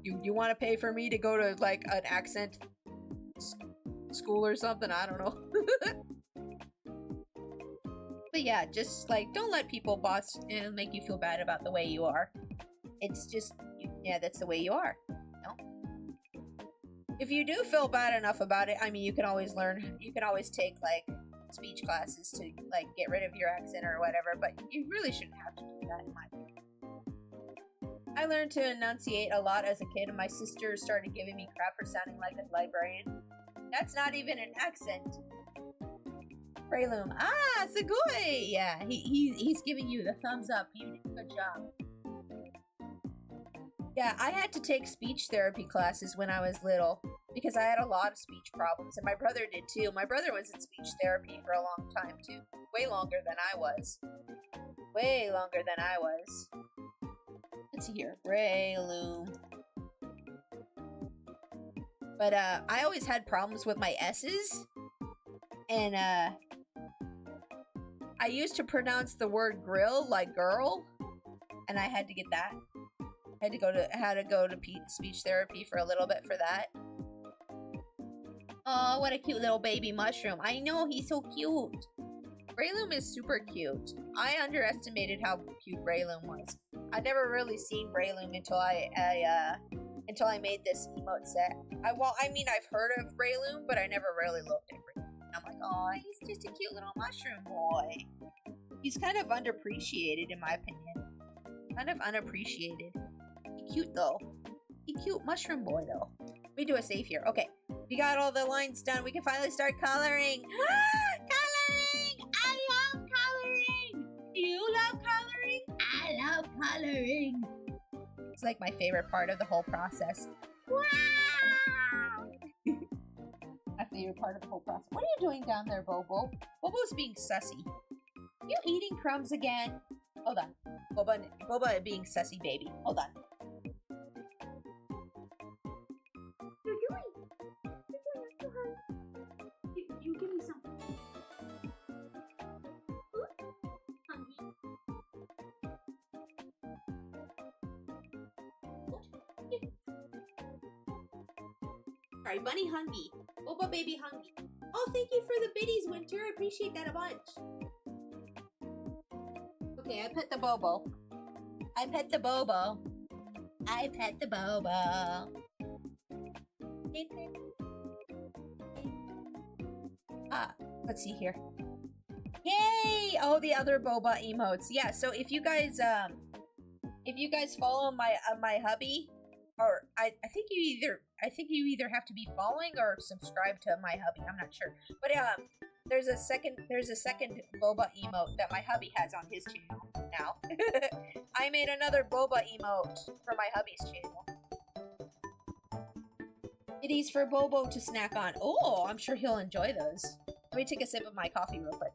You want to pay for me to go to like an accent school or something? I don't know. But yeah, just like don't let people boss and make you feel bad about the way you are. It's just yeah, that's the way you are. If you do feel bad enough about it, I mean, you can always take like speech classes to like get rid of your accent or whatever, but you really shouldn't have to do that in my opinion. I learned to enunciate a lot as a kid and my sister started giving me crap for sounding like a librarian. That's not even an accent. Brayloom. Ah, Sugoi! Yeah, he's giving you the thumbs up. You did a good job. Yeah, I had to take speech therapy classes when I was little because I had a lot of speech problems, and my brother did too. My brother was in speech therapy for a long time too. Way longer than I was. Way longer than I was. Let's see here. Brayloom. But I always had problems with my S's. And I used to pronounce the word grill like girl, and I had to get that. I had to go to speech therapy for a little bit for that. Oh, what a cute little baby mushroom. I know, he's so cute. Brayloom is super cute. I underestimated how cute Brayloom was. I'd never really seen Brayloom until I made this emote set. I've heard of Brayloom, but I never really looked at Brayloom. I'm like, oh, he's just a cute little mushroom boy. He's kind of underappreciated in my opinion. Kind of unappreciated. He cute though. He cute mushroom boy though. Let me do a save here. Okay, we got all the lines done. We can finally start coloring. Coloring! I love coloring! Do you love coloring? I love coloring. It's like my favorite part of the whole process. Wow! My favorite part of the whole process. What are you doing down there, Bobo? Bobo's being sussy. You eating crumbs again? Hold on. Boba being sussy baby. Hold on. You're doing. You give me some. Hungry. Sorry, Bunny hungry. Boba baby hungry. Oh, thank you for the biddies, Winter. I appreciate that a bunch. Okay, I pet the Bobo. I pet the Bobo. Let's see here. Yay! Oh, the other boba emotes. Yeah, so if you guys follow my hubby, or I think you either have to be following or subscribe to my hubby. I'm not sure, but there's a second boba emote that my hubby has on his channel now. I made another boba emote for my hubby's channel. Goodies for Bobo to snack on. Oh, I'm sure he'll enjoy those. Let me take a sip of my coffee real quick.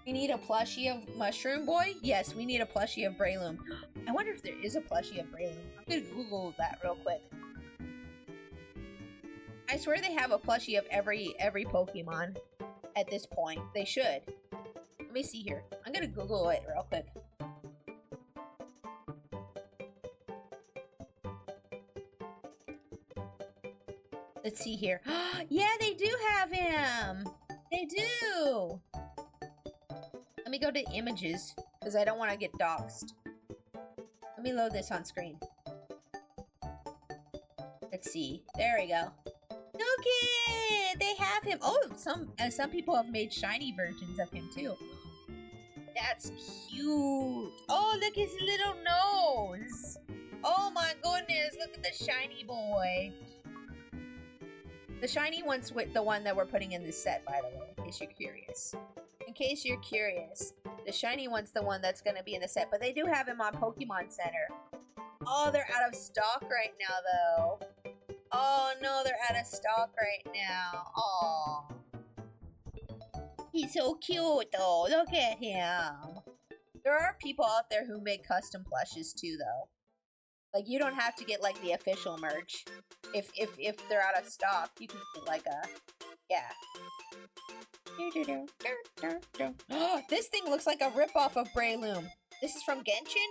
We need a plushie of Mushroom Boy? Yes, we need a plushie of Brayloom. I wonder if there is a plushie of Brayloom. I'm gonna Google that real quick. I swear they have a plushie of every Pokemon at this point. They should. Let me see here. I'm gonna Google it real quick. Let's see here. Yeah, they do have him. They do. Let me go to images because I don't want to get doxxed. Let me load this on screen. Let's see. There we go. Look it! They have him. Oh, some people have made shiny versions of him too. That's cute. Oh, look his little nose. Oh my goodness! Look at the shiny boy. The shiny one's with the one that we're putting in this set, by the way, in case you're curious. In case you're curious, the shiny one's the one that's going to be in the set, but they do have him on Pokemon Center. Oh, they're out of stock right now, though. Oh, no, they're out of stock right now. Oh. He's so cute, though. Look at him. There are people out there who make custom plushes, too, though. Like, you don't have to get, like, the official merch. If they're out of stock, you can get, like, a... Yeah. This thing looks like a ripoff of Breloom. This is from Genshin?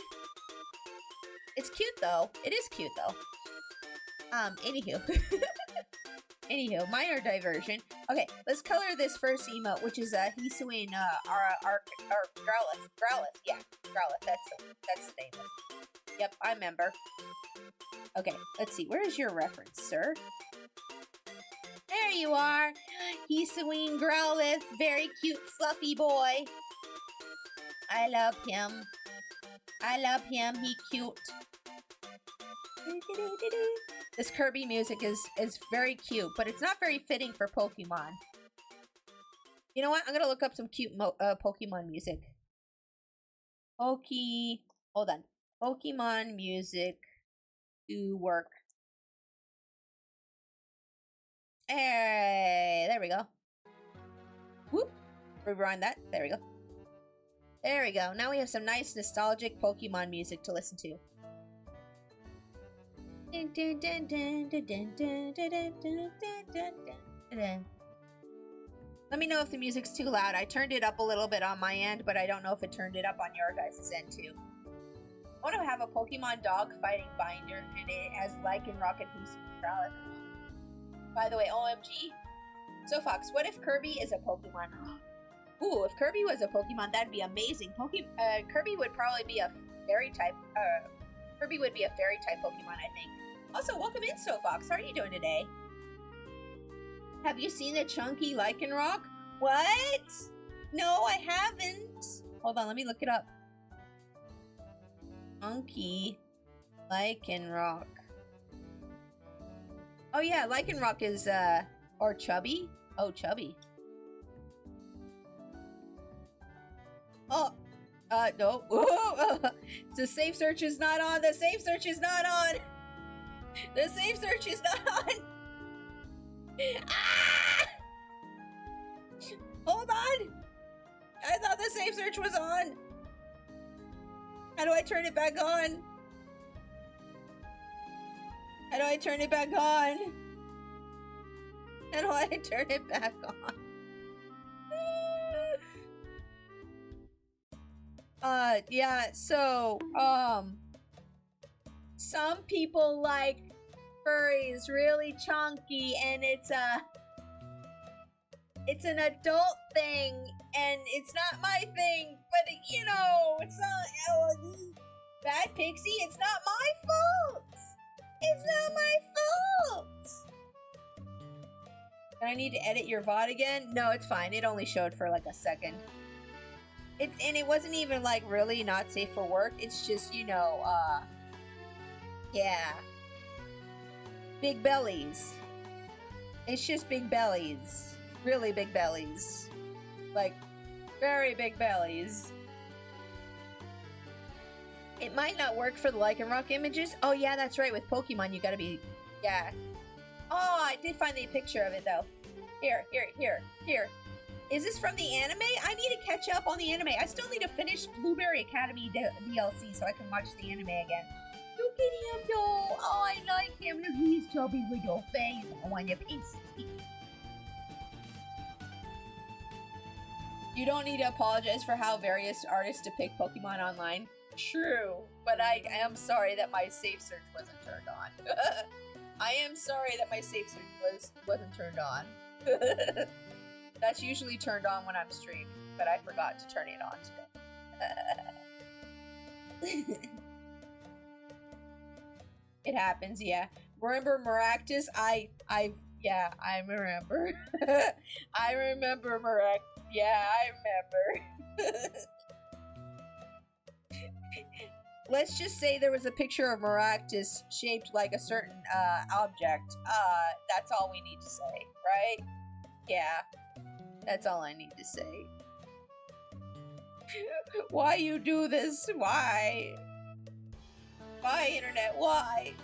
It's cute, though. It is cute, though. Anywho. Anywho, minor diversion. Okay, let's color this first emote, which is Hisuian, Growlithe. Growlithe, yeah. Growlithe, that's the name of it. Yep, I remember. Okay, let's see. Where is your reference, sir? There you are. Hisuian Growlithe. Very cute, fluffy boy. I love him. I love him. He cute. This Kirby music is very cute, but it's not very fitting for Pokemon. You know what? I'm gonna look up some cute Pokemon music. Hold on. Pokemon music to work. Hey, there we go. Whoop. Rewind that. There we go. There we go. Now we have some nice nostalgic Pokemon music to listen to. Let me know if the music's too loud. I turned it up a little bit on my end, but I don't know if it turned it up on your guys' end too. I want to have a Pokemon dog fighting binder, and it has Lycanroc and Growlithe. By the way, OMG. So Fox, what if Kirby is a Pokemon? Ooh, if Kirby was a Pokemon, that'd be amazing. Kirby would probably be a fairy type. Kirby would be a fairy type Pokemon, I think. Also, welcome in, So Fox. How are you doing today? Have you seen the chunky Lycanroc? What? No, I haven't. Hold on, let me look it up. Chunky Lycanroc. Oh yeah, Lycanroc is, or chubby? Oh, chubby. Oh, no. The safe search is not on. The safe search is not on. The safe search is not on. Ah! Hold on. I thought the safe search was on. How do I turn it back on? How do I turn it back on? How do I turn it back on? Yeah, so, some people like furries really chunky, and it's an adult thing, and it's not my thing, but, you know, it's not, Bad Pixie, it's not my fault! It's not my fault! Do I need to edit your VOD again? No, it's fine. It only showed for like a second. And it wasn't even like really not safe for work. It's just, you know, yeah. Big bellies. It's just big bellies. Really big bellies. Like, very big bellies. It might not work for the Lycanroc images. Oh yeah, that's right. With Pokemon, you gotta be... Yeah. Oh, I did find the picture of it, though. Here. Is this from the anime? I need to catch up on the anime. I still need to finish Blueberry Academy DLC so I can watch the anime again. Look at him though. Oh, I like him. Look, he's chubby with your face on your face. You don't need to apologize for how various artists depict Pokemon online. True, but I am sorry that my safe search wasn't turned on. I am sorry that my safe search wasn't turned on. That's usually turned on when I'm streaming, but I forgot to turn it on today. It happens, yeah. Remember Maractus? I remember. I remember Maractus. Yeah, I remember. Let's just say there was a picture of Maractus shaped like a certain object. That's all we need to say, right? Yeah, that's all I need to say. Why you do this? Why? Why, internet? Why?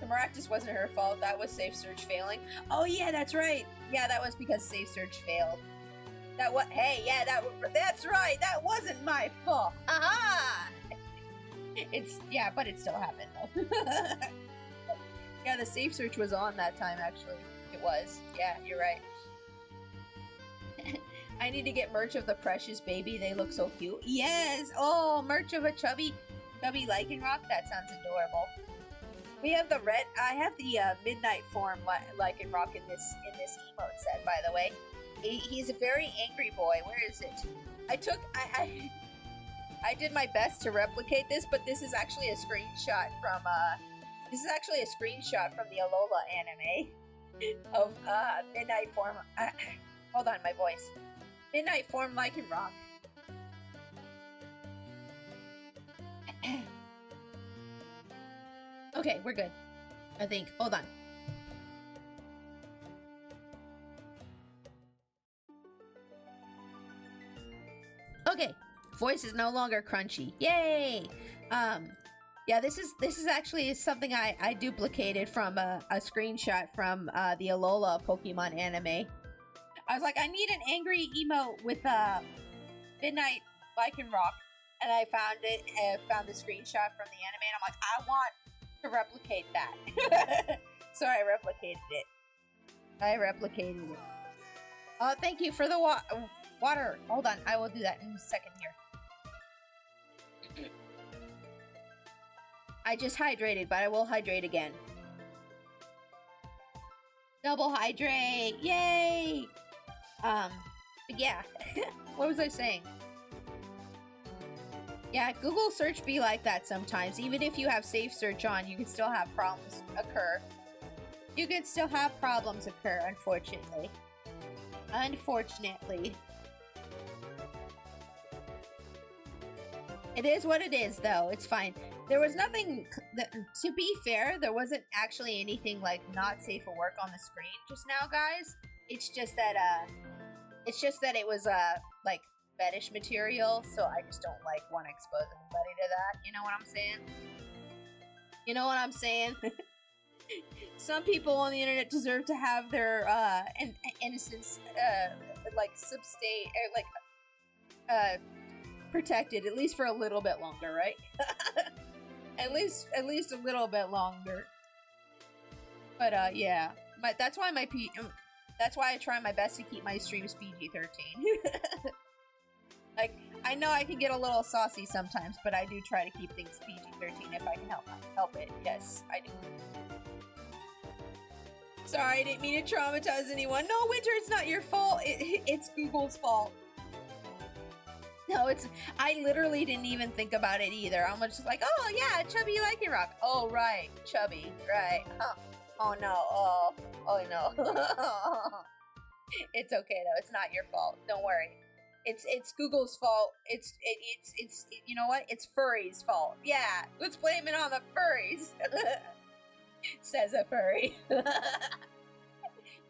The Maractus wasn't her fault. That was safe search failing. Oh yeah, that's right. Yeah, that was because safe search failed. That what? Hey, yeah, that's right. That wasn't my fault. Aha! But it still happened though. Yeah, the safe search was on that time. Actually, it was. Yeah, you're right. I need to get merch of the precious baby. They look so cute. Yes. Oh, merch of a chubby Lycanroc. That sounds adorable. We have the red. I have the midnight form Lycanroc in this emote set. By the way, he's a very angry boy. Where is it? I did my best to replicate this, but this is actually a screenshot from the Alola anime of midnight form. Hold on, my voice. Midnight form Lycanroc. Okay, we're good. I think. Hold on. Okay, voice is no longer crunchy. Yay! Yeah, this is actually something I duplicated from a screenshot from the Alola Pokemon anime. I was like, I need an angry emote with Midnight Lycanroc, and I found it. Found the screenshot from the anime, and I'm like, I want to replicate that. So I replicated it. Oh, thank you for the water. Hold on, I will do that in a second here. I just hydrated, but I will hydrate again. Double hydrate! Yay! Yeah. What was I saying? Yeah, Google search be like that sometimes. Even if you have safe search on, you can still have problems occur. Unfortunately. It is what it is, though. It's fine. There was nothing, to be fair, there wasn't actually anything, like, not safe for work on the screen just now, guys. It's just that it was, like, fetish material, so I just don't, like, want to expose anybody to that. You know what I'm saying? Some people on the internet deserve to have their, innocence, like, protected, at least for a little bit longer, right? at least a little bit longer. But yeah, that's why I try my best to keep my streams PG-13. Like, I know I can get a little saucy sometimes, but I do try to keep things PG-13 if I can help it. Yes, I do. Sorry, I didn't mean to traumatize anyone. No, Winter, it's not your fault. It's Google's fault. No, I literally didn't even think about it either. I'm just like, oh yeah, chubby Lycanroc. Oh right, chubby, right. Oh no, oh no. It's okay though. It's not your fault. Don't worry. It's Google's fault. It's you know what? It's furry's fault. Yeah, let's blame it on the furries. Says a furry.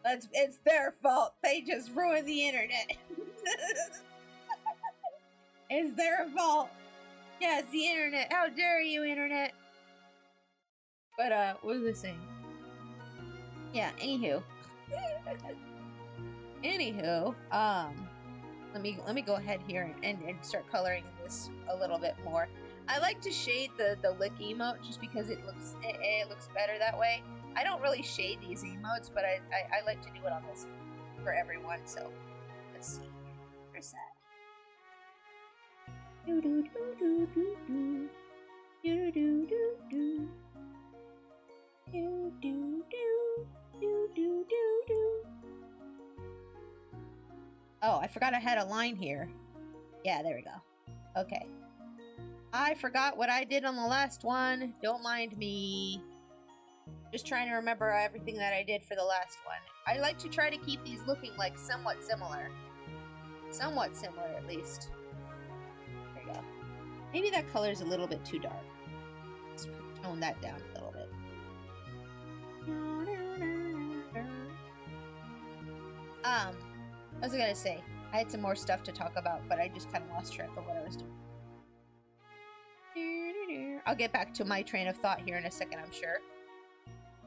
It's their fault. They just ruined the internet. It's their fault. Yeah, it's the internet. How dare you, internet? But what was I saying? Yeah, anywho. Let me go ahead here and start coloring this a little bit more. I like to shade the lick emote just because it looks better that way. I don't really shade these emotes, but I like to do it on this for everyone. So let's see. Where's that? Do do do do do do do do do do do do do do do. Oh, I forgot I had a line here. Yeah, there we go. Okay. I forgot what I did on the last one. Don't mind me. Just trying to remember everything that I did for the last one. I like to try to keep these looking like somewhat similar. Somewhat similar, at least. There you go. Maybe that color is a little bit too dark. Let's tone that down a little bit. What was I gonna say? I had some more stuff to talk about, but I just kind of lost track of what I was doing. I'll get back to my train of thought here in a second, I'm sure.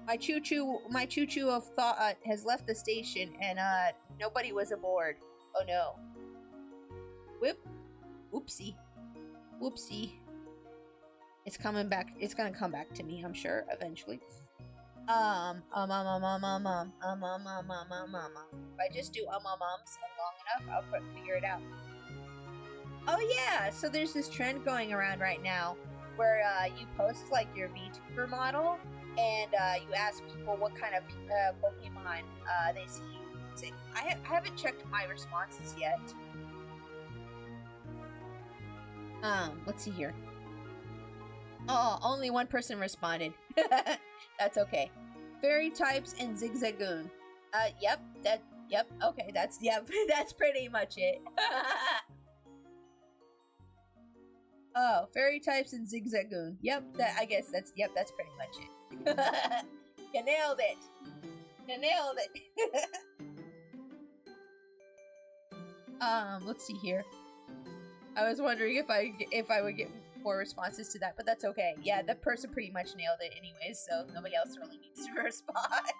My choo-choo of thought has left the station, and nobody was aboard. Oh no. Whip. Whoopsie. Whoopsie. It's coming back. It's gonna come back to me, I'm sure, eventually. If I just do ums long enough, I'll figure it out. Oh yeah, so there's this trend going around right now where you post like your VTuber model and you ask people what kind of Pokemon they see you using. I haven't checked my responses yet. Let's see here. Oh, only one person responded. That's okay. Fairy types and Zigzagoon. Yep, okay, that's pretty much it. Oh, fairy types and Zigzagoon. Yep, that's pretty much it. You nailed it. You nailed it. Let's see here. I was wondering if I would get more responses to that, but that's okay. Yeah, the person pretty much nailed it anyways, so nobody else really needs to respond.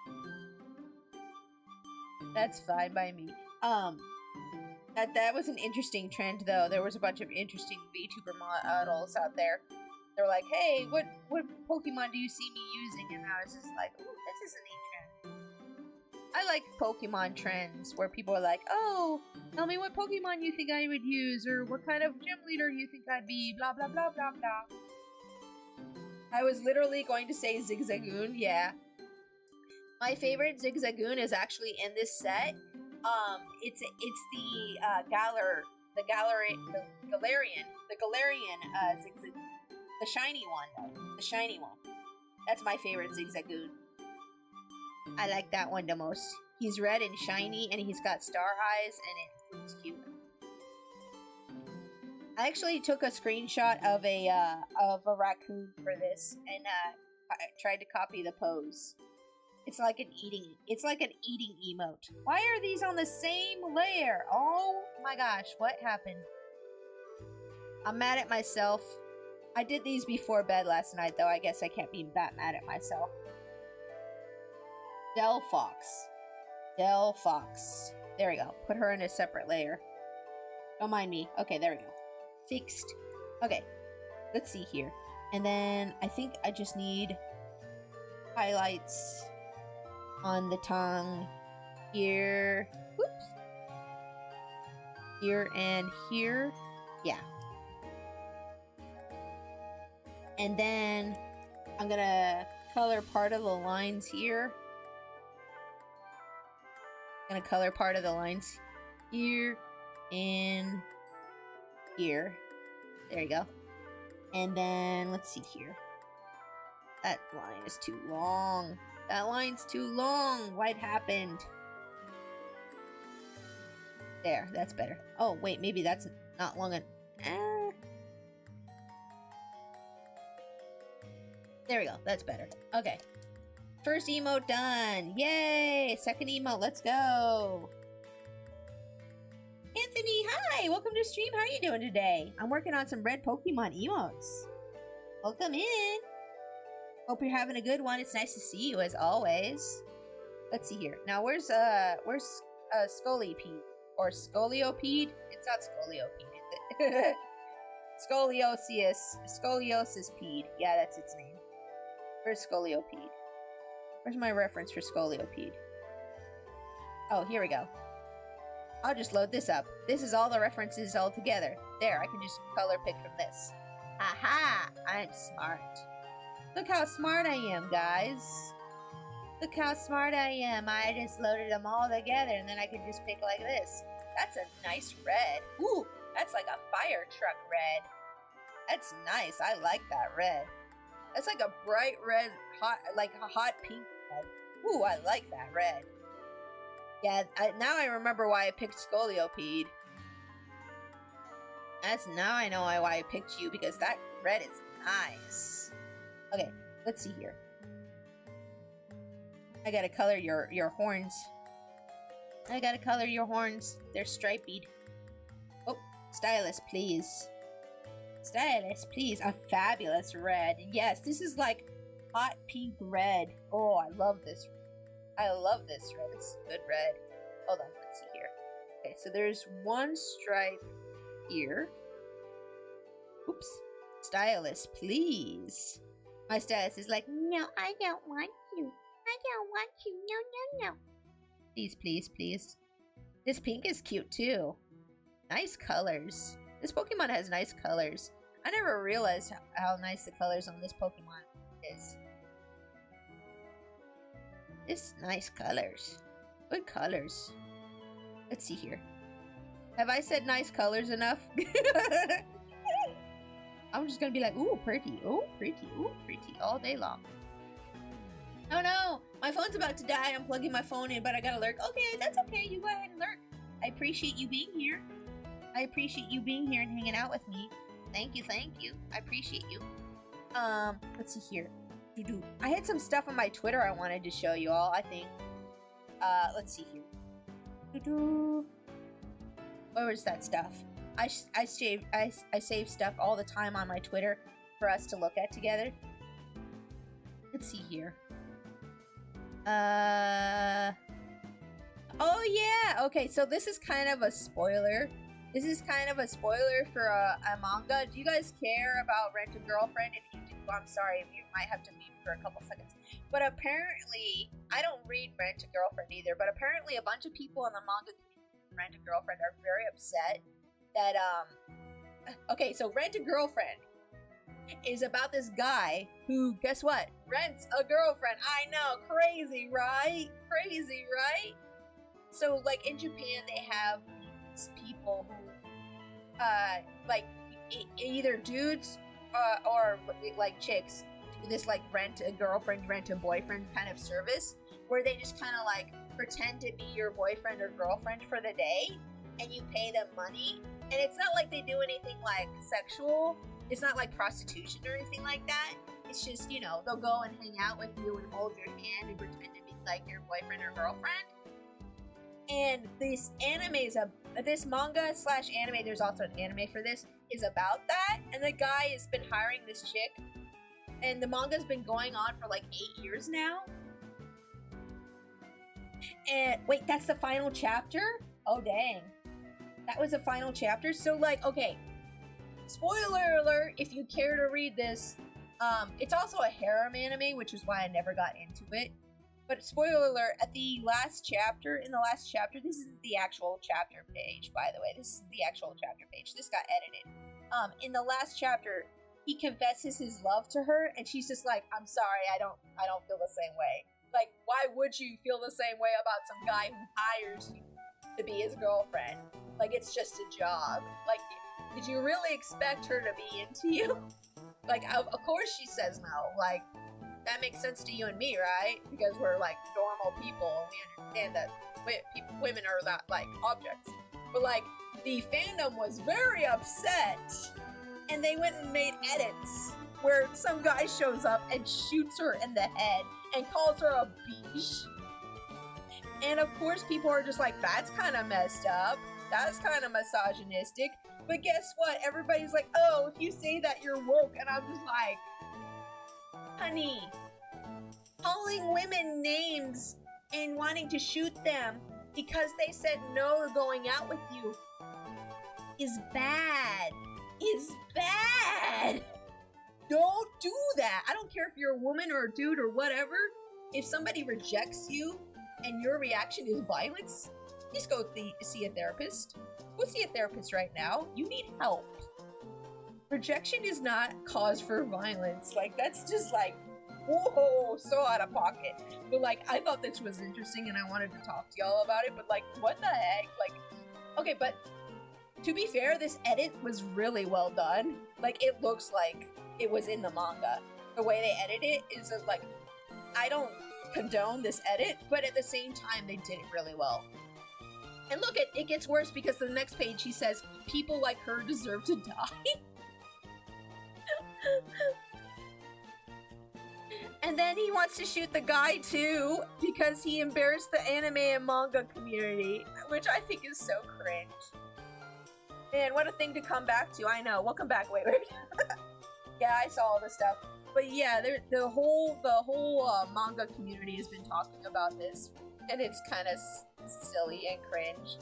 That's fine by me. That was an interesting trend, though. There was a bunch of interesting VTuber models out there. They were like, hey, what Pokemon do you see me using? And I was just like, ooh, this is a neat trend. I like Pokemon trends where people are like, oh, tell me what Pokemon you think I would use, or what kind of gym leader you think I'd be, blah, blah, blah, blah, blah. I was literally going to say Zigzagoon, yeah. My favorite Zigzagoon is actually in this set. It's the Galarian Zigzagoon. The shiny one, though. The shiny one. That's my favorite Zigzagoon. I like that one the most. He's red and shiny, and he's got star eyes, and it's cute. I actually took a screenshot of a raccoon for this, and I tried to copy the pose. It's like an eating emote. Why are these on the same layer? Oh my gosh, what happened? I'm mad at myself. I did these before bed last night, though. I guess I can't be that mad at myself. Delphox. There we go. Put her in a separate layer. Don't mind me. Okay, there we go. Fixed. Okay, let's see here. And then I think I just need highlights on the tongue here. Whoops. Here and here. Yeah. And then I'm gonna color part of the lines here. I'm gonna color part of the lines here and here. There you go. And then let's see here. That line is too long. That line's too long. What happened? There, that's better. Oh, wait, maybe that's not long enough. There we go. That's better. Okay. First emote done. Yay! Second emote. Let's go. Anthony, hi! Welcome to stream. How are you doing today? I'm working on some red Pokemon emotes. Welcome in. Hope you're having a good one. It's nice to see you as always. Let's see here. Now, where's Scolipede? Or Scoliopede? It's not Scoliopede, is it? Scoliosis pede. Yeah, that's its name. Where's scoliopede? Where's my reference for scoliopede? Oh, here we go. I'll just load this up. This is all the references all together. There, I can just color pick from this. Aha! I'm smart. Look how smart I am, guys. Look how smart I am. I just loaded them all together and then I can just pick like this. That's a nice red. Ooh, that's like a fire truck red. That's nice. I like that red. That's like a bright red, hot, like a hot pink red. Ooh, I like that red. Yeah, now I remember why I picked scoliopede. Now I know why I picked you, because that red is nice. Okay, let's see here. I gotta color your horns. I gotta color your horns. They're striped. Oh, stylus, please. Stylus, please. A fabulous red. Yes, this is like hot pink red. Oh, I love this. I love this red. It's a good red. Hold on, let's see here. Okay, so there's one stripe here. Oops. Stylus, please. My stylus is like, no, I don't want you. I don't want you. No, no, no. Please, please, please. This pink is cute too. Nice colors. This Pokemon has nice colors. I never realized how nice the colors on this Pokemon is. It's nice colors. Good colors. Let's see here. Have I said nice colors enough? I'm just gonna be like, ooh, pretty, ooh, pretty, all day long. Oh no, my phone's about to die. I'm plugging my phone in, but I gotta lurk. Okay, that's okay. You go ahead and lurk. I appreciate you being here. I appreciate you being here and hanging out with me. Thank you, thank you. I appreciate you. Let's see here. I had some stuff on my Twitter I wanted to show you all, I think. Let's see here. Where was that stuff? I save stuff all the time on my Twitter for us to look at together. Let's see here. Oh yeah, okay, so this is kind of a spoiler. This is kind of a spoiler for a manga. Do you guys care about Rent a Girlfriend? If you do, I'm sorry, you might have to mute for a couple seconds. But apparently, I don't read Rent a Girlfriend either, but apparently a bunch of people in the manga community of Rent a Girlfriend are very upset that, okay, so Rent a Girlfriend is about this guy who, guess what, rents a girlfriend. I know, crazy, right? Crazy, right? So, like, in Japan, they have these people who, like, either dudes or, like, chicks do this, like, rent a girlfriend, rent a boyfriend kind of service, where they just kind of, like, pretend to be your boyfriend or girlfriend for the day, and you pay them money. And it's not like they do anything, like, sexual. It's not like prostitution or anything like that. It's just, you know, they'll go and hang out with you and hold your hand and pretend to be like your boyfriend or girlfriend. And this this manga slash anime, there's also an anime for this, is about that. And the guy has been hiring this chick. And the manga's been going on for like 8 years now. And wait, that's the final chapter? Oh, dang. That was the final chapter? So, like, okay. Spoiler alert, if you care to read this, it's also a harem anime, which is why I never got into it. But spoiler alert, in the last chapter, this is the actual chapter page, by the way. This is the actual chapter page. This got edited. In the last chapter, he confesses his love to her, and she's just like, I'm sorry, I don't feel the same way. Like, why would you feel the same way about some guy who hires you to be his girlfriend? Like, it's just a job. Like, did you really expect her to be into you? Like, of course she says no. Like, that makes sense to you and me, right? Because we're, like, normal people, and we understand that women are not, like, objects. But, like, the fandom was very upset, and they went and made edits where some guy shows up and shoots her in the head and calls her a bitch. And, of course, people are just like, that's kind of messed up. That's kind of misogynistic. But guess what? Everybody's like, oh, if you say that, you're woke. And I'm just like, honey, calling women names and wanting to shoot them because they said no to going out with you is bad. is bad. Don't do that. I don't care if you're a woman or a dude or whatever. If somebody rejects you and your reaction is violence, please go see a therapist. Go see a therapist right now. You need help. Rejection is not cause for violence. Like, that's just like, whoa, so out of pocket. But like, I thought this was interesting and I wanted to talk to y'all about it, but like, what the heck? Like, okay, but to be fair, this edit was really well done. Like, it looks like it was in the manga. The way they edit it is like, I don't condone this edit, but at the same time, they did it really well. And look, it gets worse because the next page he says, people like her deserve to die. And then he wants to shoot the guy too because he embarrassed the anime and manga community, which I think is so cringe. Man, what a thing to come back to. I know. Welcome back, wait. Yeah, I saw all this stuff. But yeah, the whole manga community has been talking about this, and it's kind of silly and cringe.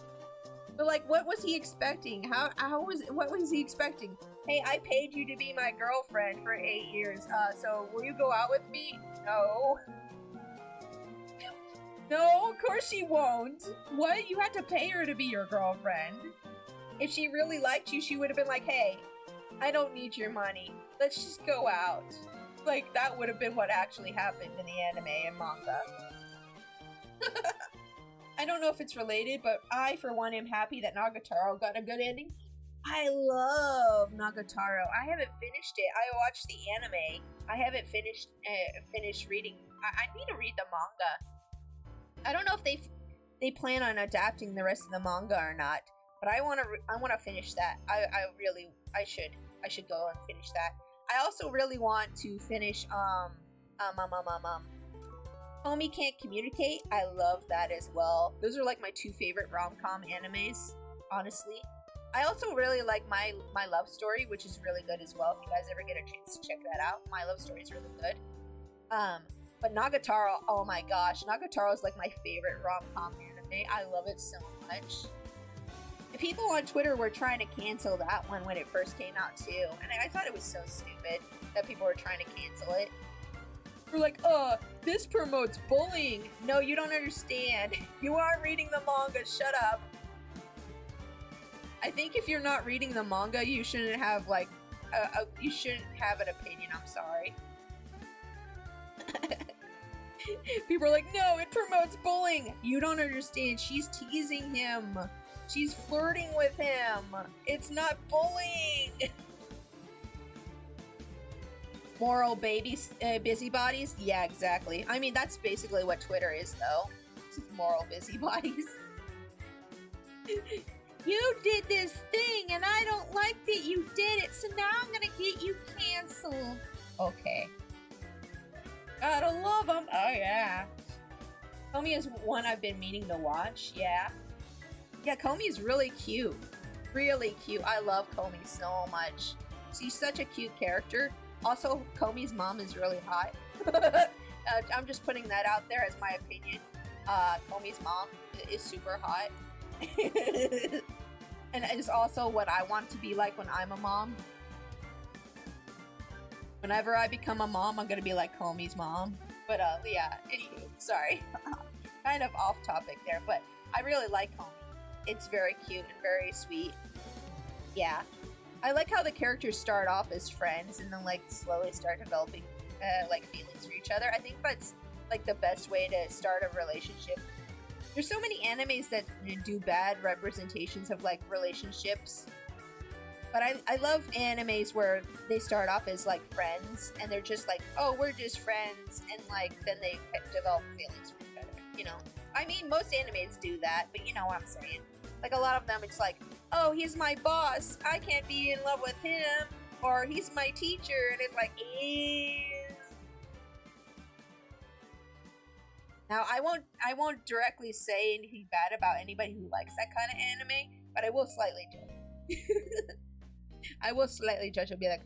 But like, what was he expecting? What was he expecting? Hey, I paid you to be my girlfriend for 8 years. So will you go out with me? No. No, of course she won't. What? You had to pay her to be your girlfriend. If she really liked you, she would have been like, hey, I don't need your money. Let's just go out. Like, that would have been what actually happened in the anime and manga. I don't know if it's related, but I, for one, am happy that Nagatoro got a good ending. I love Nagatoro. I haven't finished it. I watched the anime. I haven't finished reading. I need to read the manga. I don't know if they plan on adapting the rest of the manga or not, but I want to finish that. I should go and finish that. I also really want to finish Homie Can't Communicate. I love that as well. Those are like my two favorite rom-com animes, honestly. I also really like My Love Story, which is really good as well. If you guys ever get a chance to check that out, My Love Story is really good. But Nagatoro, oh my gosh, Nagatoro is like my favorite rom-com anime. I love it so much. People on Twitter were trying to cancel that one when it first came out too, and I thought it was so stupid that people were trying to cancel it. We're like, this promotes bullying. No, you don't understand. You aren't reading the manga, shut up. I think if you're not reading the manga, you shouldn't have like, you shouldn't have an opinion, I'm sorry. People are like, no, it promotes bullying. You don't understand, she's teasing him. She's flirting with him. It's not bullying. Moral busybodies? Yeah, exactly. I mean, that's basically what Twitter is, though. It's moral busybodies. You did this thing, and I don't like that you did it, so now I'm gonna get you canceled. Okay. Gotta love them. Oh, yeah. Komi is one I've been meaning to watch. Yeah. Yeah, Komi's really cute. Really cute. I love Komi so much. She's such a cute character. Also, Komi's mom is really hot. I'm just putting that out there as my opinion. Komi's mom is super hot. And it's also what I want to be like when I'm a mom. Whenever I become a mom, I'm gonna be like Komi's mom. But yeah, anywho, sorry. Kind of off topic there, but I really like Komi. It's very cute and very sweet. Yeah. I like how the characters start off as friends and then like slowly start developing like feelings for each other. I think that's like the best way to start a relationship. There's so many animes that do bad representations of like relationships. But I love animes where they start off as like friends and they're just like, oh, we're just friends, and like then they develop feelings for each other, you know? I mean, most animes do that, but you know what I'm saying. Like, a lot of them, it's like, oh, he's my boss, I can't be in love with him, or he's my teacher, and it's like, ew. Now, I won't directly say anything bad about anybody who likes that kind of anime, but I will slightly judge. I will slightly judge. I'll be like,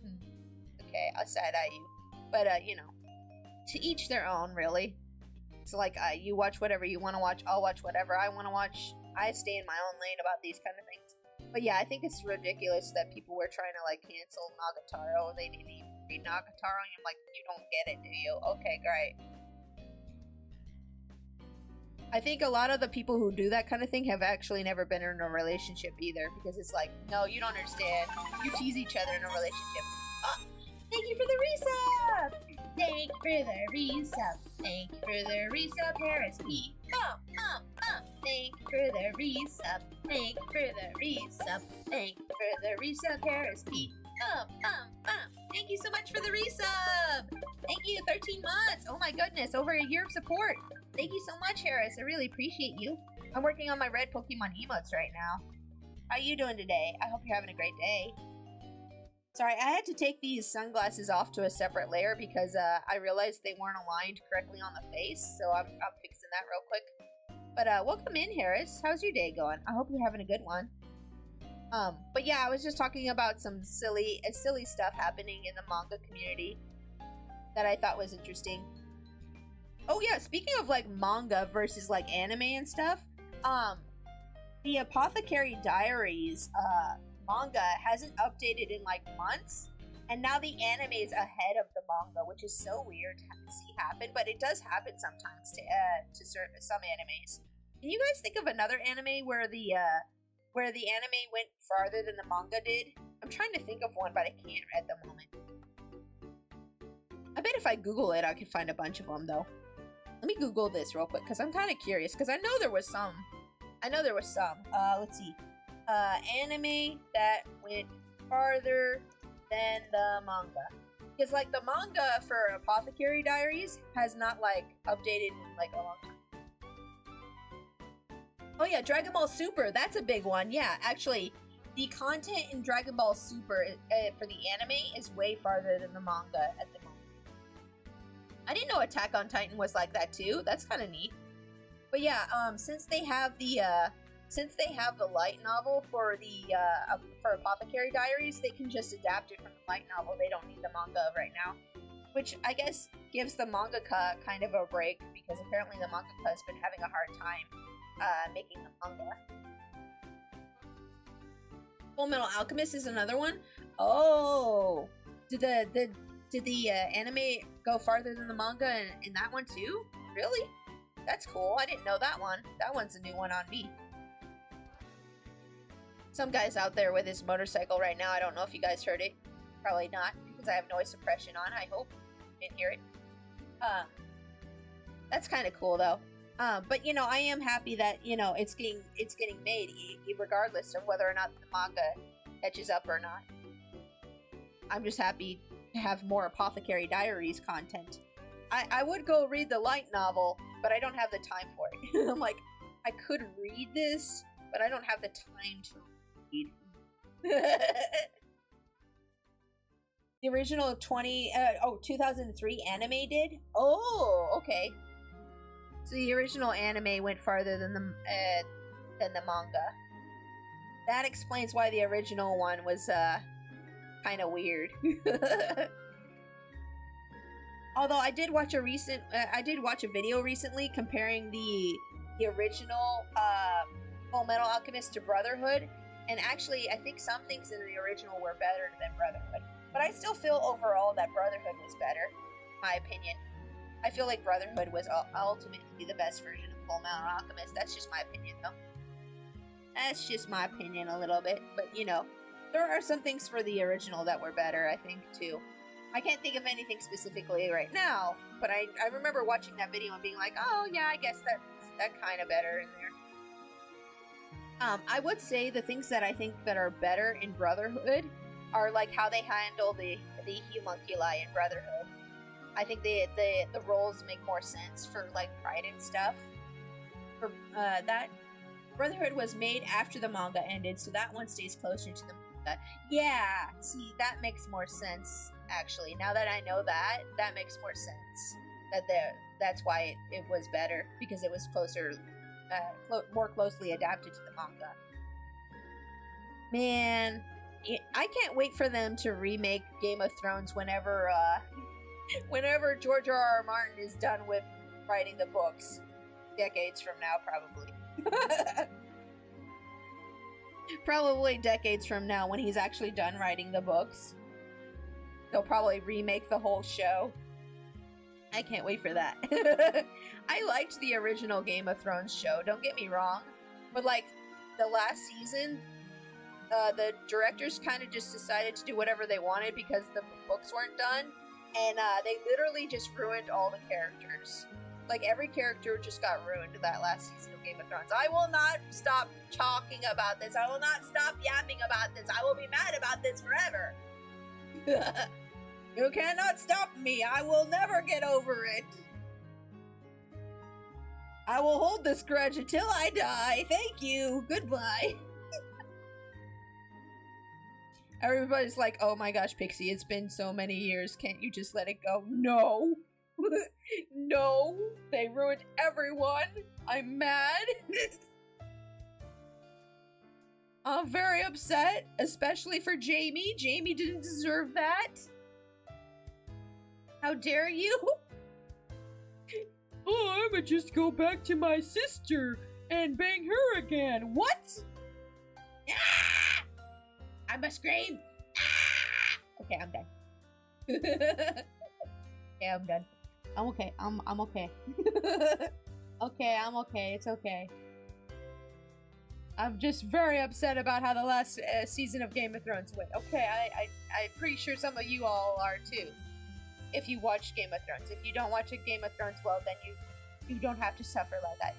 okay, I'll side-eye you. But, you know, to each their own, really. It's like, you watch whatever you want to watch, I'll watch whatever I want to watch. I stay in my own lane about these kind of things. But yeah, I think it's ridiculous that people were trying to like cancel Nagatoro. They didn't even read Nagatoro, and I'm like, you don't get it, do you? Okay, great. I think a lot of the people who do that kind of thing have actually never been in a relationship either, because it's like, no, you don't understand. You tease each other in a relationship. Oh, thank you for the resub! Thank you for the resub. Thank you for the resub, Harris P. Thank you for the resub. Thank you for the resub. Thank you for the resub, Harris P. Thank you so much for the resub. Thank you, 13 months. Oh my goodness, over a year of support. Thank you so much, Harris. I really appreciate you. I'm working on my red Pokemon emotes right now. How you doing today? I hope you're having a great day. Sorry, I had to take these sunglasses off to a separate layer because I realized they weren't aligned correctly on the face, so I'm fixing that real quick. But welcome in, Harris. How's your day going? I hope you're having a good one. But yeah, I was just talking about some silly stuff happening in the manga community that I thought was interesting. Oh yeah, speaking of like manga versus like anime and stuff, the Apothecary Diaries manga hasn't updated in like months, and now the anime is ahead of the manga, which is so weird to see happen, but it does happen sometimes to some animes. Can you guys think of another anime where the anime went farther than the manga did? I'm trying to think of one, but I can't at the moment. I bet if I Google it, I could find a bunch of them though. Let me Google this real quick because I'm kind of curious because I know there was some. Let's see. Anime that went farther than the manga. Because like the manga for Apothecary Diaries has not like updated in like a long time. Oh yeah, Dragon Ball Super, that's a big one. Yeah, actually, the content in Dragon Ball Super for the anime is way farther than the manga at the moment. I didn't know Attack on Titan was like that too. That's kind of neat. But yeah, since they have the light novel for for Apothecary Diaries, they can just adapt it from the light novel. They don't need the manga right now, which I guess gives the mangaka kind of a break because apparently the mangaka has been having a hard time making the manga. Full Metal Alchemist is another one. Oh, did the anime go farther than the manga in that one too? Really? That's cool. I didn't know that one. That one's a new one on me. Some guy's out there with his motorcycle right now. I don't know if you guys heard it. Probably not, because I have noise suppression on. I hope you didn't hear it. That's kind of cool though. But you know, I am happy that it's getting made, regardless of whether or not the manga catches up or not. I'm just happy to have more Apothecary Diaries content. I would go read the light novel, but I don't have the time for it. I'm like, I could read this, but I don't have the time to read. The original 2003 anime did? Oh, okay. So the original anime went farther than the manga. That explains why the original one was kind of weird. Although I did watch a video recently comparing the original Full Metal Alchemist to Brotherhood, and actually I think some things in the original were better than Brotherhood. But I still feel overall that Brotherhood was better, in my opinion. I feel like Brotherhood was ultimately the best version of Full Metal Alchemist. That's just my opinion, though. That's just my opinion a little bit, but there are some things for the original that were better, I think, too. I can't think of anything specifically right now, but I remember watching that video and being like, oh yeah, I guess that kind of better in there. I would say the things that I think that are better in Brotherhood are like how they handle the homunculi in Brotherhood. I think the roles make more sense for like Pride and stuff. For that Brotherhood was made after the manga ended, so that one stays closer to the manga. Yeah, see, that makes more sense. Actually, now that I know that makes more sense. That's why it was better, because it was closer, more closely adapted to the manga. Man, I can't wait for them to remake Game of Thrones whenever George R.R. Martin is done with writing the books. Decades from now, probably. Probably decades from now when he's actually done writing the books. They'll probably remake the whole show. I can't wait for that. I liked the original Game of Thrones show, don't get me wrong. But like the last season, the directors kind of just decided to do whatever they wanted because the books weren't done. And they literally just ruined all the characters. Like every character just got ruined that last season of Game of Thrones. I will not stop talking about this. I will not stop yapping about this. I will be mad about this forever. You cannot stop me. I will never get over it. I will hold this grudge until I die. Thank you. Goodbye. Everybody's like, oh my gosh, Pixie, it's been so many years. Can't you just let it go? No. No. They ruined everyone. I'm mad. I'm very upset, especially for Jamie. Jamie didn't deserve that. How dare you? Oh, I'ma just go back to my sister and bang her again. What? Ah! I must scream. Ah! Okay, I'm done. Okay, I'm done. I'm okay. I'm okay. Okay, I'm okay. It's okay. I'm just very upset about how the last season of Game of Thrones went. Okay, I'm pretty sure some of you all are too. If you watch Game of Thrones. If you don't watch a Game of Thrones, well, then you don't have to suffer like that.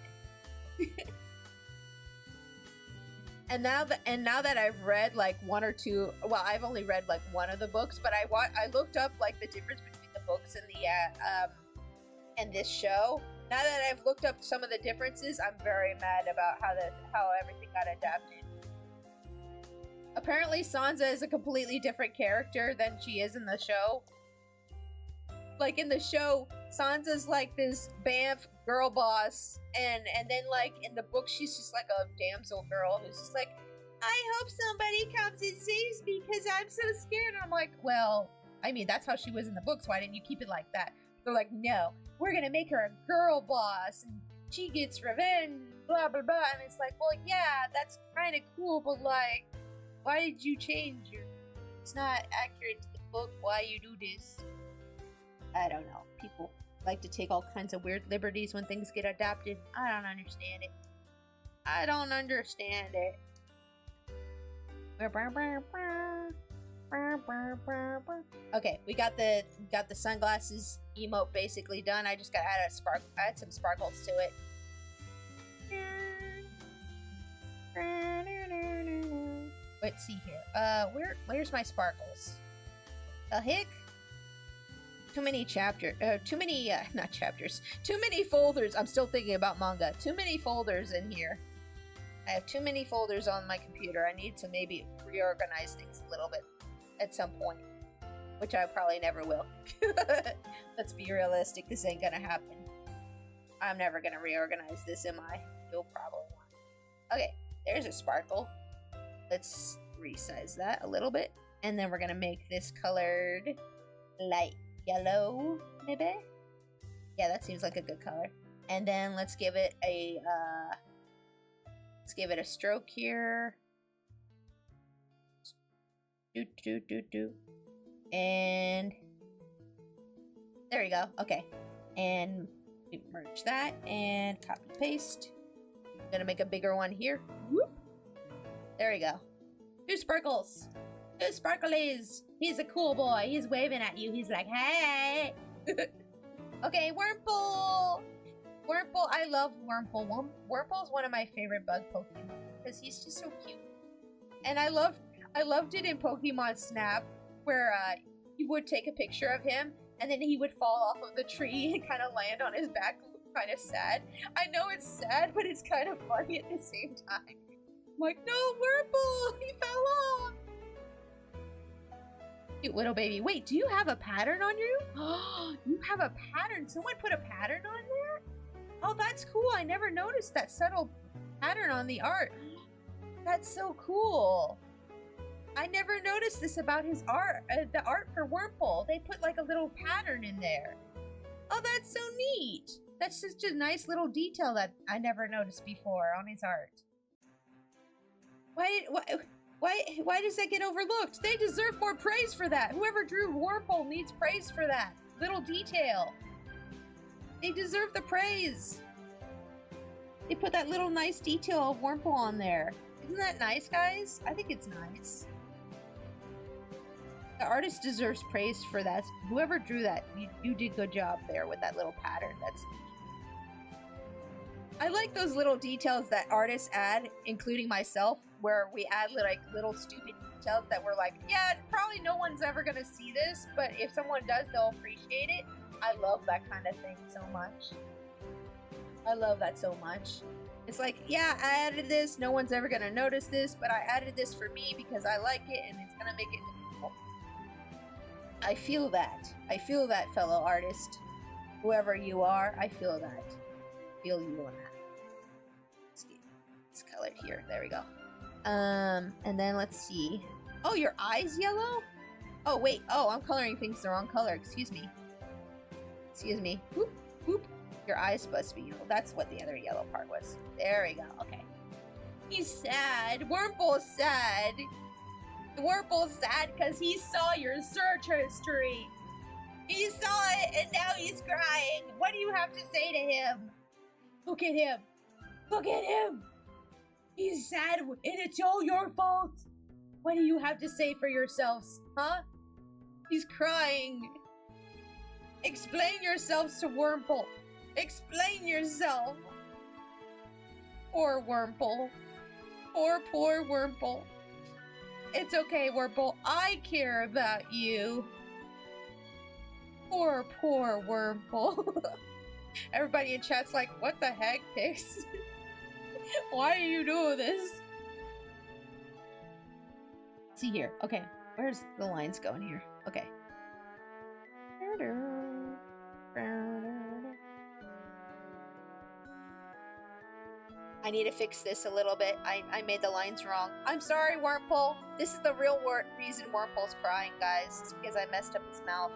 And now that I've read like one or two, well, I've only read like one of the books, but I looked up like the difference between the books and the and this show. Now that I've looked up some of the differences, I'm very mad about how everything got adapted. Apparently, Sansa is a completely different character than she is in the show. Like in the show, Sansa's like this Banff girl boss, and then like in the book, she's just like a damsel girl who's just like, I hope somebody comes and saves me because I'm so scared. And I'm like, well, I mean, that's how she was in the books. Why didn't you keep it like that? They're like, no, we're gonna make her a girl boss, and she gets revenge, blah blah blah. And it's like, well, yeah, that's kind of cool, but like, why did you change your? It's not accurate to the book. Why you do this? I don't know. People like to take all kinds of weird liberties when things get adapted. I don't understand it. I don't understand it. Okay, we got the sunglasses emote basically done. I just gotta add some sparkles to it. Let's see here. Where's my sparkles? The heck? Too many not chapters. Too many folders. I'm still thinking about manga. Too many folders in here. I have too many folders on my computer. I need to maybe reorganize things a little bit at some point, which I probably never will. Let's be realistic. This ain't gonna happen. I'm never gonna reorganize this, am I? You'll probably want. Okay, there's a sparkle. Let's resize that a little bit, and then we're gonna make this colored light yellow, maybe? Yeah, that seems like a good color. And then let's give it a stroke here. And there you go. Okay. And we merge that and copy paste. I'm gonna make a bigger one here. Whoop. There we go. 2 sparkles. 2 sparklies. He's a cool boy. He's waving at you. He's like, hey. Okay, Wurmple. Wurmple, I love Wurmple. Wurmple's one of my favorite bug Pokemon because he's just so cute. And I loved it in Pokemon Snap where you would take a picture of him and then he would fall off of the tree and kind of land on his back, kind of sad. I know it's sad, but it's kind of funny at the same time. I'm like, no, Wurmple, he fell off. Cute little baby. Wait, do you have a pattern on you? Oh, you have a pattern. Someone put a pattern on there? Oh, that's cool. I never noticed that subtle pattern on the art. That's so cool. I never noticed this about his art, the art for Wurmple. They put like a little pattern in there. Oh, that's so neat. That's just a nice little detail that I never noticed before on his art. Why does that get overlooked? They deserve more praise for that. Whoever drew Warple needs praise for that little detail. They deserve the praise. They put that little nice detail of Warple on there. Isn't that nice, guys? I think it's nice. The artist deserves praise for that. Whoever drew that, you did a good job there with that little pattern. That's neat. I like those little details that artists add, including myself, where we add like little stupid details that we're like, yeah, probably no one's ever gonna see this, but if someone does, they'll appreciate it. I love that kind of thing so much. I love that so much. It's like, yeah, I added this, no one's ever gonna notice this, but I added this for me because I like it and it's gonna make it cool. I feel that. I feel that, fellow artist. Whoever you are, I feel that. Feel you on that. Let's get it's colored here. There we go. And then let's see. Oh, your eye's yellow? Oh, wait. Oh, I'm coloring things the wrong color. Excuse me. Excuse me. Whoop, whoop. Your eye's supposed to be yellow. That's what the other yellow part was. There we go. Okay. He's sad. Wurmple's sad. Wurmple's sad because he saw your search history. He saw it and now he's crying. What do you have to say to him? Look at him. Look at him. He's sad and it's all your fault. What do you have to say for yourselves, huh? He's crying. Explain yourselves to Wurmple. Explain yourself. Poor Wurmple. Poor Wurmple. It's okay, Wurmple. I care about you. Poor Wurmple. Everybody in chat's like, what the heck, Pix? Why do you do this? Let's see here. Okay, where's the lines going here? Okay. I need to fix this a little bit. I made the lines wrong. I'm sorry, Wurmple. This is the real reason Wurmple's crying, guys. It's because I messed up his mouth.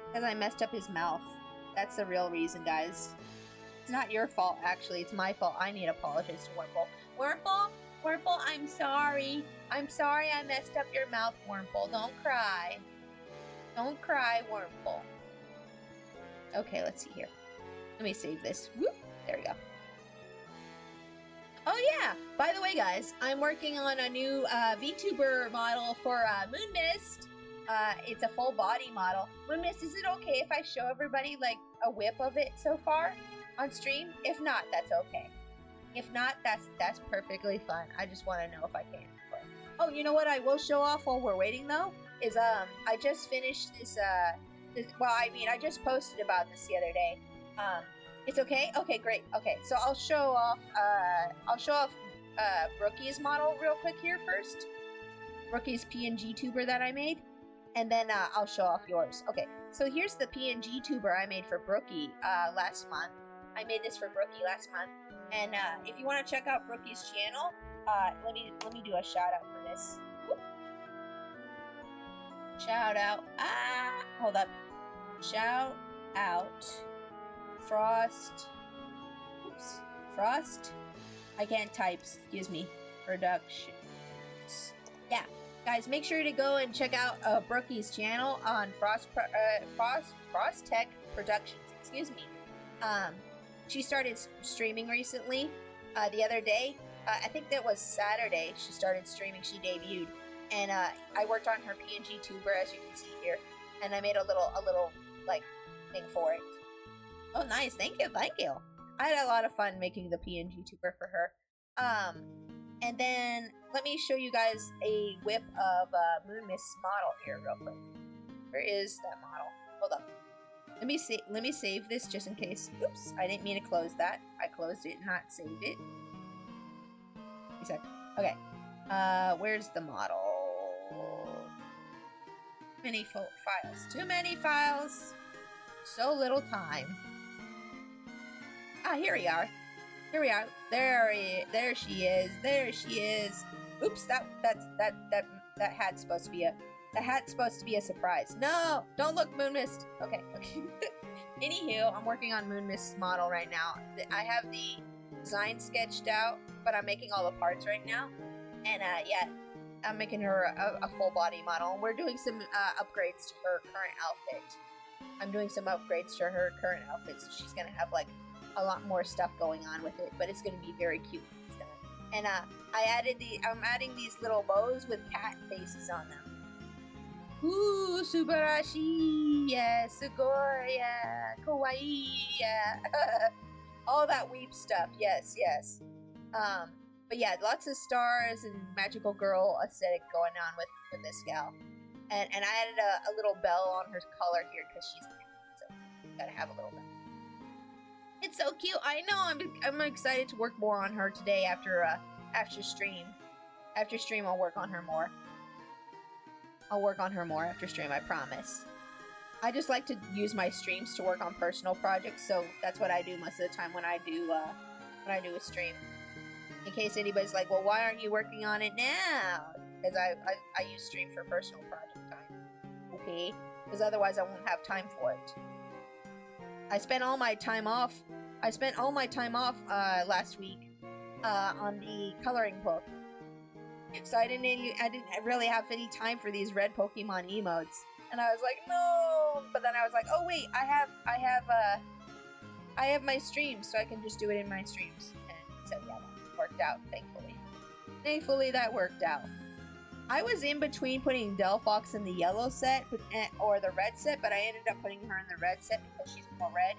Because I messed up his mouth. That's the real reason, guys. It's not your fault, actually. It's my fault. I need to apologize to Wurmple. Wurmple, I'm sorry. I'm sorry I messed up your mouth, Wurmple. Don't cry. Don't cry, Wurmple. Okay, let's see here. Let me save this. Whoop. There we go. Oh yeah! By the way, guys, I'm working on a new VTuber model for Moon Mist. It's a full body model. Moon Mist, is it okay if I show everybody like a whip of it so far on stream? If not, that's okay. If not, that's perfectly fine. I just want to know if I can. Oh, you know what I will show off while we're waiting though is I just finished this well, I mean, I just posted about this the other day. It's okay? Okay, great. Okay, so I'll show off Brookie's model real quick here first. Brookie's PNG tuber that I made. And then I'll show off yours. Okay, so here's the PNG tuber I made for Brookie last month. I made this for Brookie last month. And if you want to check out Brookie's channel, let me do a shout out for this. Whoop. Shout out. Hold up. Shout out. Frost. Oops. Frost. I can't type. Excuse me. Productions. Yeah, guys, make sure to go and check out Brookie's channel on Frost Tech Productions. Excuse me. She started streaming recently. The other day, I think that was Saturday. She started streaming. She debuted, and I worked on her PNG tuber, as you can see here, and I made a little like thing for it. Oh, nice. Thank you. Thank you. I had a lot of fun making the PNG tuber for her. And then let me show you guys a whip of Moon Mist's model here real quick. Where is that model? Hold up. Let me save this just in case. Oops, I didn't mean to close that. I closed it, not saved it. Okay. Where's the model? Too many files. Too many files. So little time. Ah, here we are. Here we are. There she is. There she is. Oops, that hat's supposed to be a surprise. No, don't look, Moon Mist. Okay. Anywho, I'm working on Moon Mist's model right now. I have the design sketched out, but I'm making all the parts right now. And yeah, I'm making her a full body model. And we're doing some upgrades to her current outfit. I'm doing some upgrades to her current outfit, so she's gonna have like a lot more stuff going on with it, but it's gonna be very cute when it's done. And I'm adding these little bows with cat faces on them. Ooh, subarashi, yeah, sugoi, yeah, kawaii, yeah. All that weep stuff, yes. But yeah, lots of stars and magical girl aesthetic going on with this gal. And I added a little bell on her collar here because she's cute, so gotta have a little bell. It's so cute. I know. I'm excited to work more on her today after stream. After stream, I'll work on her more. I'll work on her more after stream, I promise. I just like to use my streams to work on personal projects, so that's what I do most of the time when I do a stream. In case anybody's like, well, why aren't you working on it now? Because I use stream for personal project time. Okay? Because otherwise I won't have time for it. I spent all my time off last week on the coloring book. So I didn't really have any time for these red Pokemon emotes. And I was like, no. But then I was like, oh wait, I have my streams, so I can just do it in my streams. And so yeah, that worked out, thankfully. Thankfully that worked out. I was in between putting Delphox in the yellow set or the red set, but I ended up putting her in the red set because she's more red.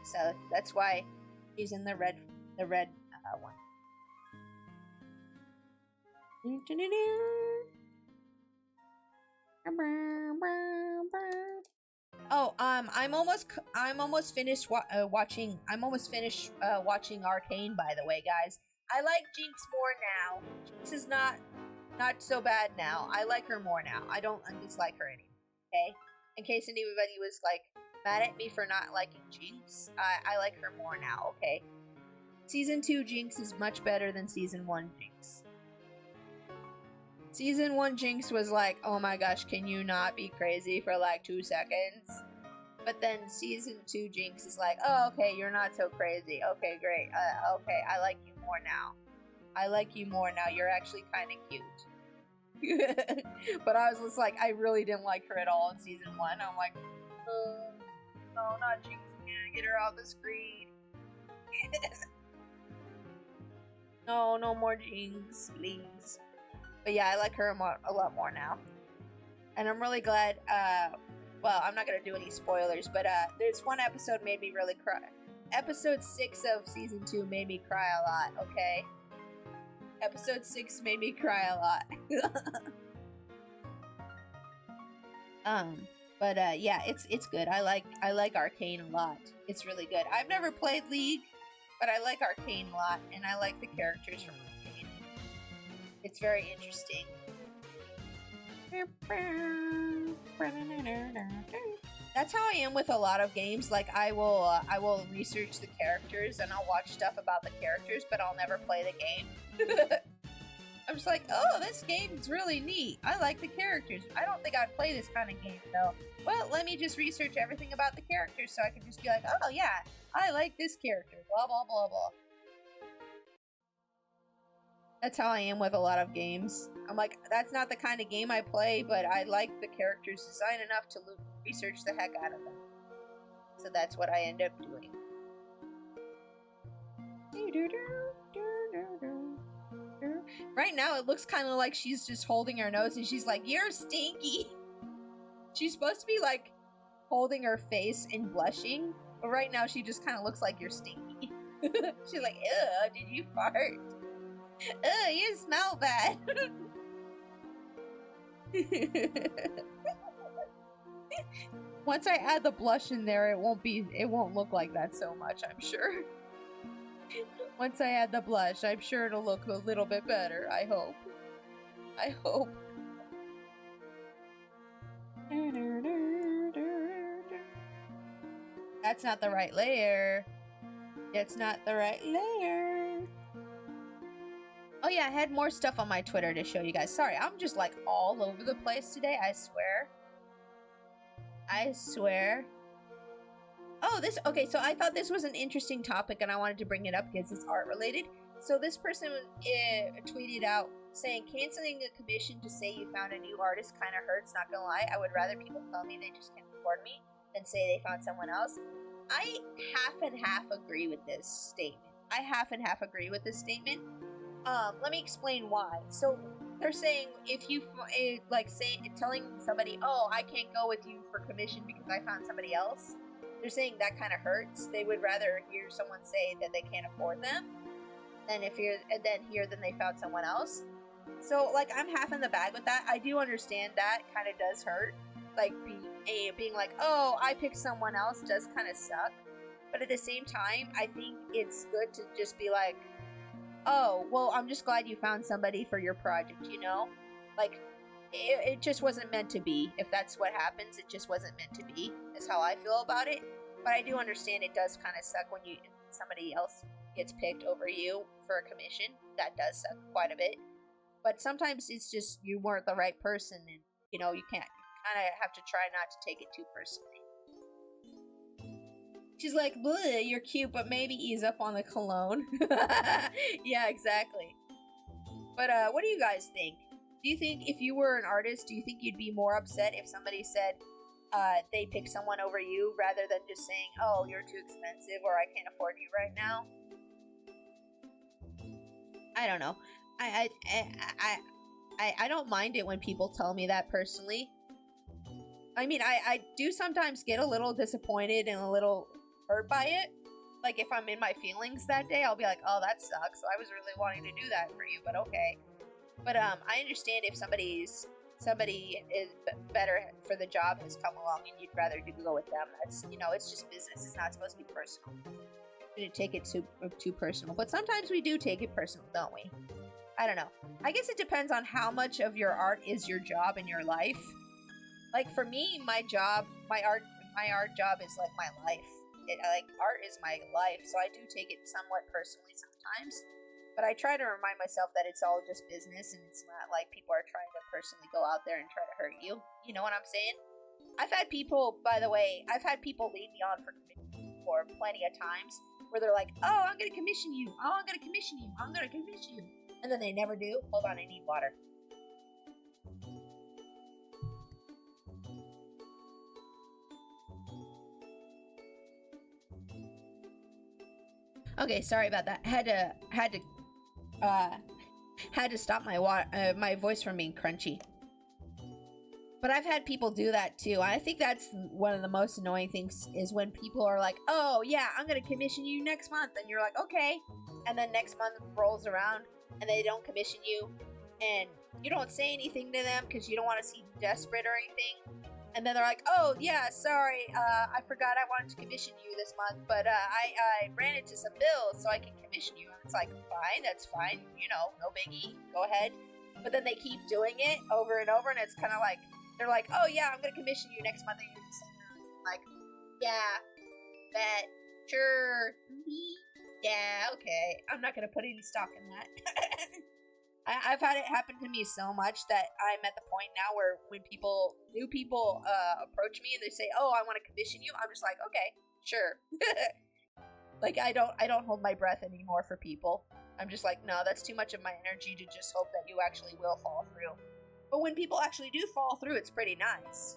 So that's why she's in the red one. Oh, I'm almost finished watching. I'm almost finished watching Arcane. By the way, guys, I like Jinx more now. Jinx is not so bad now. I like her more now. I don't dislike her anymore. Okay, in case anybody was like mad at me for not liking Jinx, I like her more now. Okay, Season 2 Jinx is much better than Season 1 Jinx. Season 1 Jinx was like, oh my gosh, can you not be crazy for like 2 seconds? But then Season 2 Jinx is like, oh, okay, you're not so crazy. Okay, great. Okay, I like you more now. I like you more now. You're actually kind of cute. But I was just like, I really didn't like her at all in Season 1. I'm like, oh, no, not Jinx. Get her off the screen. No more Jinx, please. But yeah, I like her a lot more now. And I'm really glad, well, I'm not going to do any spoilers, but there's one episode made me really cry. Episode 6 of Season 2 made me cry a lot, okay? Episode 6 made me cry a lot. But yeah, it's good. I like Arcane a lot. It's really good. I've never played League, but I like Arcane a lot, and I like the characters from Arcane. It's very interesting. That's how I am with a lot of games. Like I will research the characters and I'll watch stuff about the characters, but I'll never play the game. I'm just like, oh, this game's really neat. I like the characters. I don't think I'd play this kind of game though. Well, let me just research everything about the characters so I can just be like, oh yeah, I like this character. Blah blah blah blah. That's how I am with a lot of games. I'm like, that's not the kind of game I play, but I like the characters' design enough to research the heck out of them. So that's what I end up doing. Right now, it looks kind of like she's just holding her nose and she's like, you're stinky. She's supposed to be like holding her face and blushing, but right now she just kind of looks like you're stinky. She's like, ew, did you fart? Ugh, you smell bad. Once I add the blush in there, it won't look like that so much, I'm sure. Once I add the blush, I'm sure it'll look a little bit better, I hope. I hope. That's not the right layer. It's not the right layer. Oh yeah, I had more stuff on my Twitter to show you guys. Sorry, I'm just like all over the place today, I swear. I swear. Okay, so I thought this was an interesting topic and I wanted to bring it up because it's art related. So this person tweeted out saying, canceling a commission to say you found a new artist kind of hurts, not gonna lie. I would rather people tell me they just can't afford me than say they found someone else. I half and half agree with this statement. Let me explain why. So they're saying if you telling somebody, oh, I can't go with you for commission because I found somebody else. They're saying that kind of hurts. They would rather hear someone say that they can't afford them than hear they found someone else. So like I'm half in the bag with that. I do understand that kind of does hurt. Like being like, oh, I picked someone else does kind of suck. But at the same time, I think it's good to just be like, oh, well, I'm just glad you found somebody for your project, you know? Like, it just wasn't meant to be. If that's what happens, it just wasn't meant to be, is how I feel about it. But I do understand it does kind of suck when somebody else gets picked over you for a commission. That does suck quite a bit. But sometimes it's just you weren't the right person, and, you know, you kind of have to try not to take it too personally. She's like, you're cute, but maybe ease up on the cologne. Yeah, exactly. But what do you guys think? Do you think if you were an artist, do you think you'd be more upset if somebody said they picked someone over you rather than just saying, oh, you're too expensive or I can't afford you right now? I don't know. I don't mind it when people tell me that personally. I mean, I do sometimes get a little disappointed and a little hurt by it. Like if I'm in my feelings that day, I'll be like, oh, that sucks. I was really wanting to do that for you, but okay. But I understand if somebody is better for the job has come along and you'd rather go with them. That's, you know, it's just business. It's not supposed to be personal. We didn't take it too personal, but sometimes we do take it personal, don't we? I don't know. I guess it depends on how much of your art is your job in your life. Like for me, my art job is like my life. Art is my life, so I do take it somewhat personally sometimes. But I try to remind myself that it's all just business, and it's not like people are trying to personally go out there and try to hurt you. You know what I'm saying? I've had people, by the way, lead me on for commission for plenty of times where they're like, oh, I'm going to commission you. Oh, I'm going to commission you. I'm going to commission you. And then they never do. Hold on, I need water. Okay, sorry about that. Had to stop my voice from being crunchy. But I've had people do that too. I think that's one of the most annoying things is when people are like, "Oh yeah, I'm gonna commission you next month," and you're like, "Okay," and then next month rolls around and they don't commission you, and you don't say anything to them because you don't want to seem desperate or anything. And then they're like, oh, yeah, sorry, I forgot I wanted to commission you this month, but I ran into some bills, so I can commission you. And it's like, fine, that's fine, you know, no biggie, go ahead. But then they keep doing it over and over, and it's kind of like, they're like, oh, yeah, I'm going to commission you next month. And you're just like, yeah, bet, sure, yeah, okay. I'm not going to put any stock in that. I've had it happen to me so much that I'm at the point now where when new people approach me and they say, "Oh, I want to commission you," I'm just like, "Okay, sure." Like I don't hold my breath anymore for people. I'm just like, no, that's too much of my energy to just hope that you actually will fall through. But when people actually do fall through, it's pretty nice.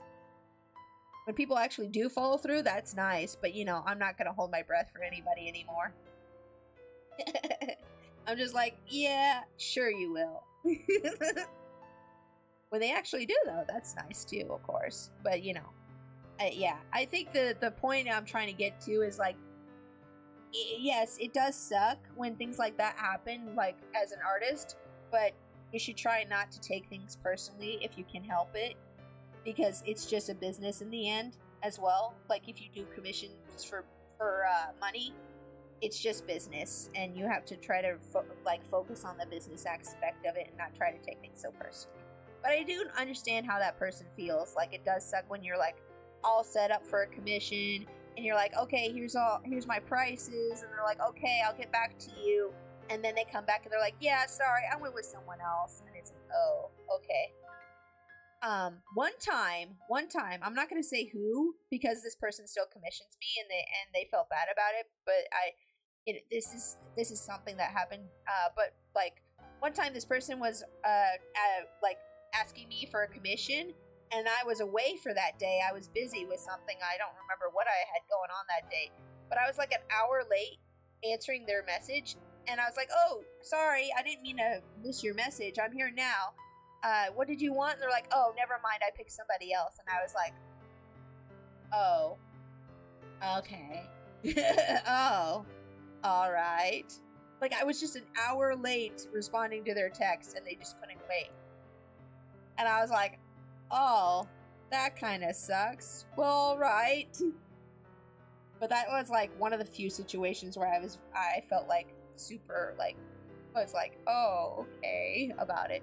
When people actually do follow through, that's nice. But you know, I'm not gonna hold my breath for anybody anymore. I'm just like, yeah, sure you will. When they actually do, though, that's nice too, of course. But, you know, yeah, I think the point I'm trying to get to is like, yes, it does suck when things like that happen, like as an artist, but you should try not to take things personally if you can help it, because it's just a business in the end as well. Like if you do commissions for money, it's just business, and you have to try to focus on the business aspect of it and not try to take things so personally. But I do understand how that person feels. Like it does suck when you're like all set up for a commission and you're like, okay, here's my prices, and they're like, okay, I'll get back to you, and then they come back and they're like, yeah, sorry, I went with someone else, and it's like, oh, okay. One time, I'm not gonna say who because this person still commissions me and they felt bad about it, but this is something that happened. But like one time, this person was like asking me for a commission, and I was away for that day. I was busy with something. I don't remember what I had going on that day, but I was like an hour late answering their message, and I was like, "Oh, sorry, I didn't mean to miss your message. I'm here now. What did you want?" And they're like, "Oh, never mind. I picked somebody else." And I was like, "Oh, okay. Oh, all right." Like I was just an hour late responding to their text, and they just couldn't wait. And I was like, "Oh, that kind of sucks." Well, all right. But that was like one of the few situations where I felt like super like I was like, "Oh, okay," about it.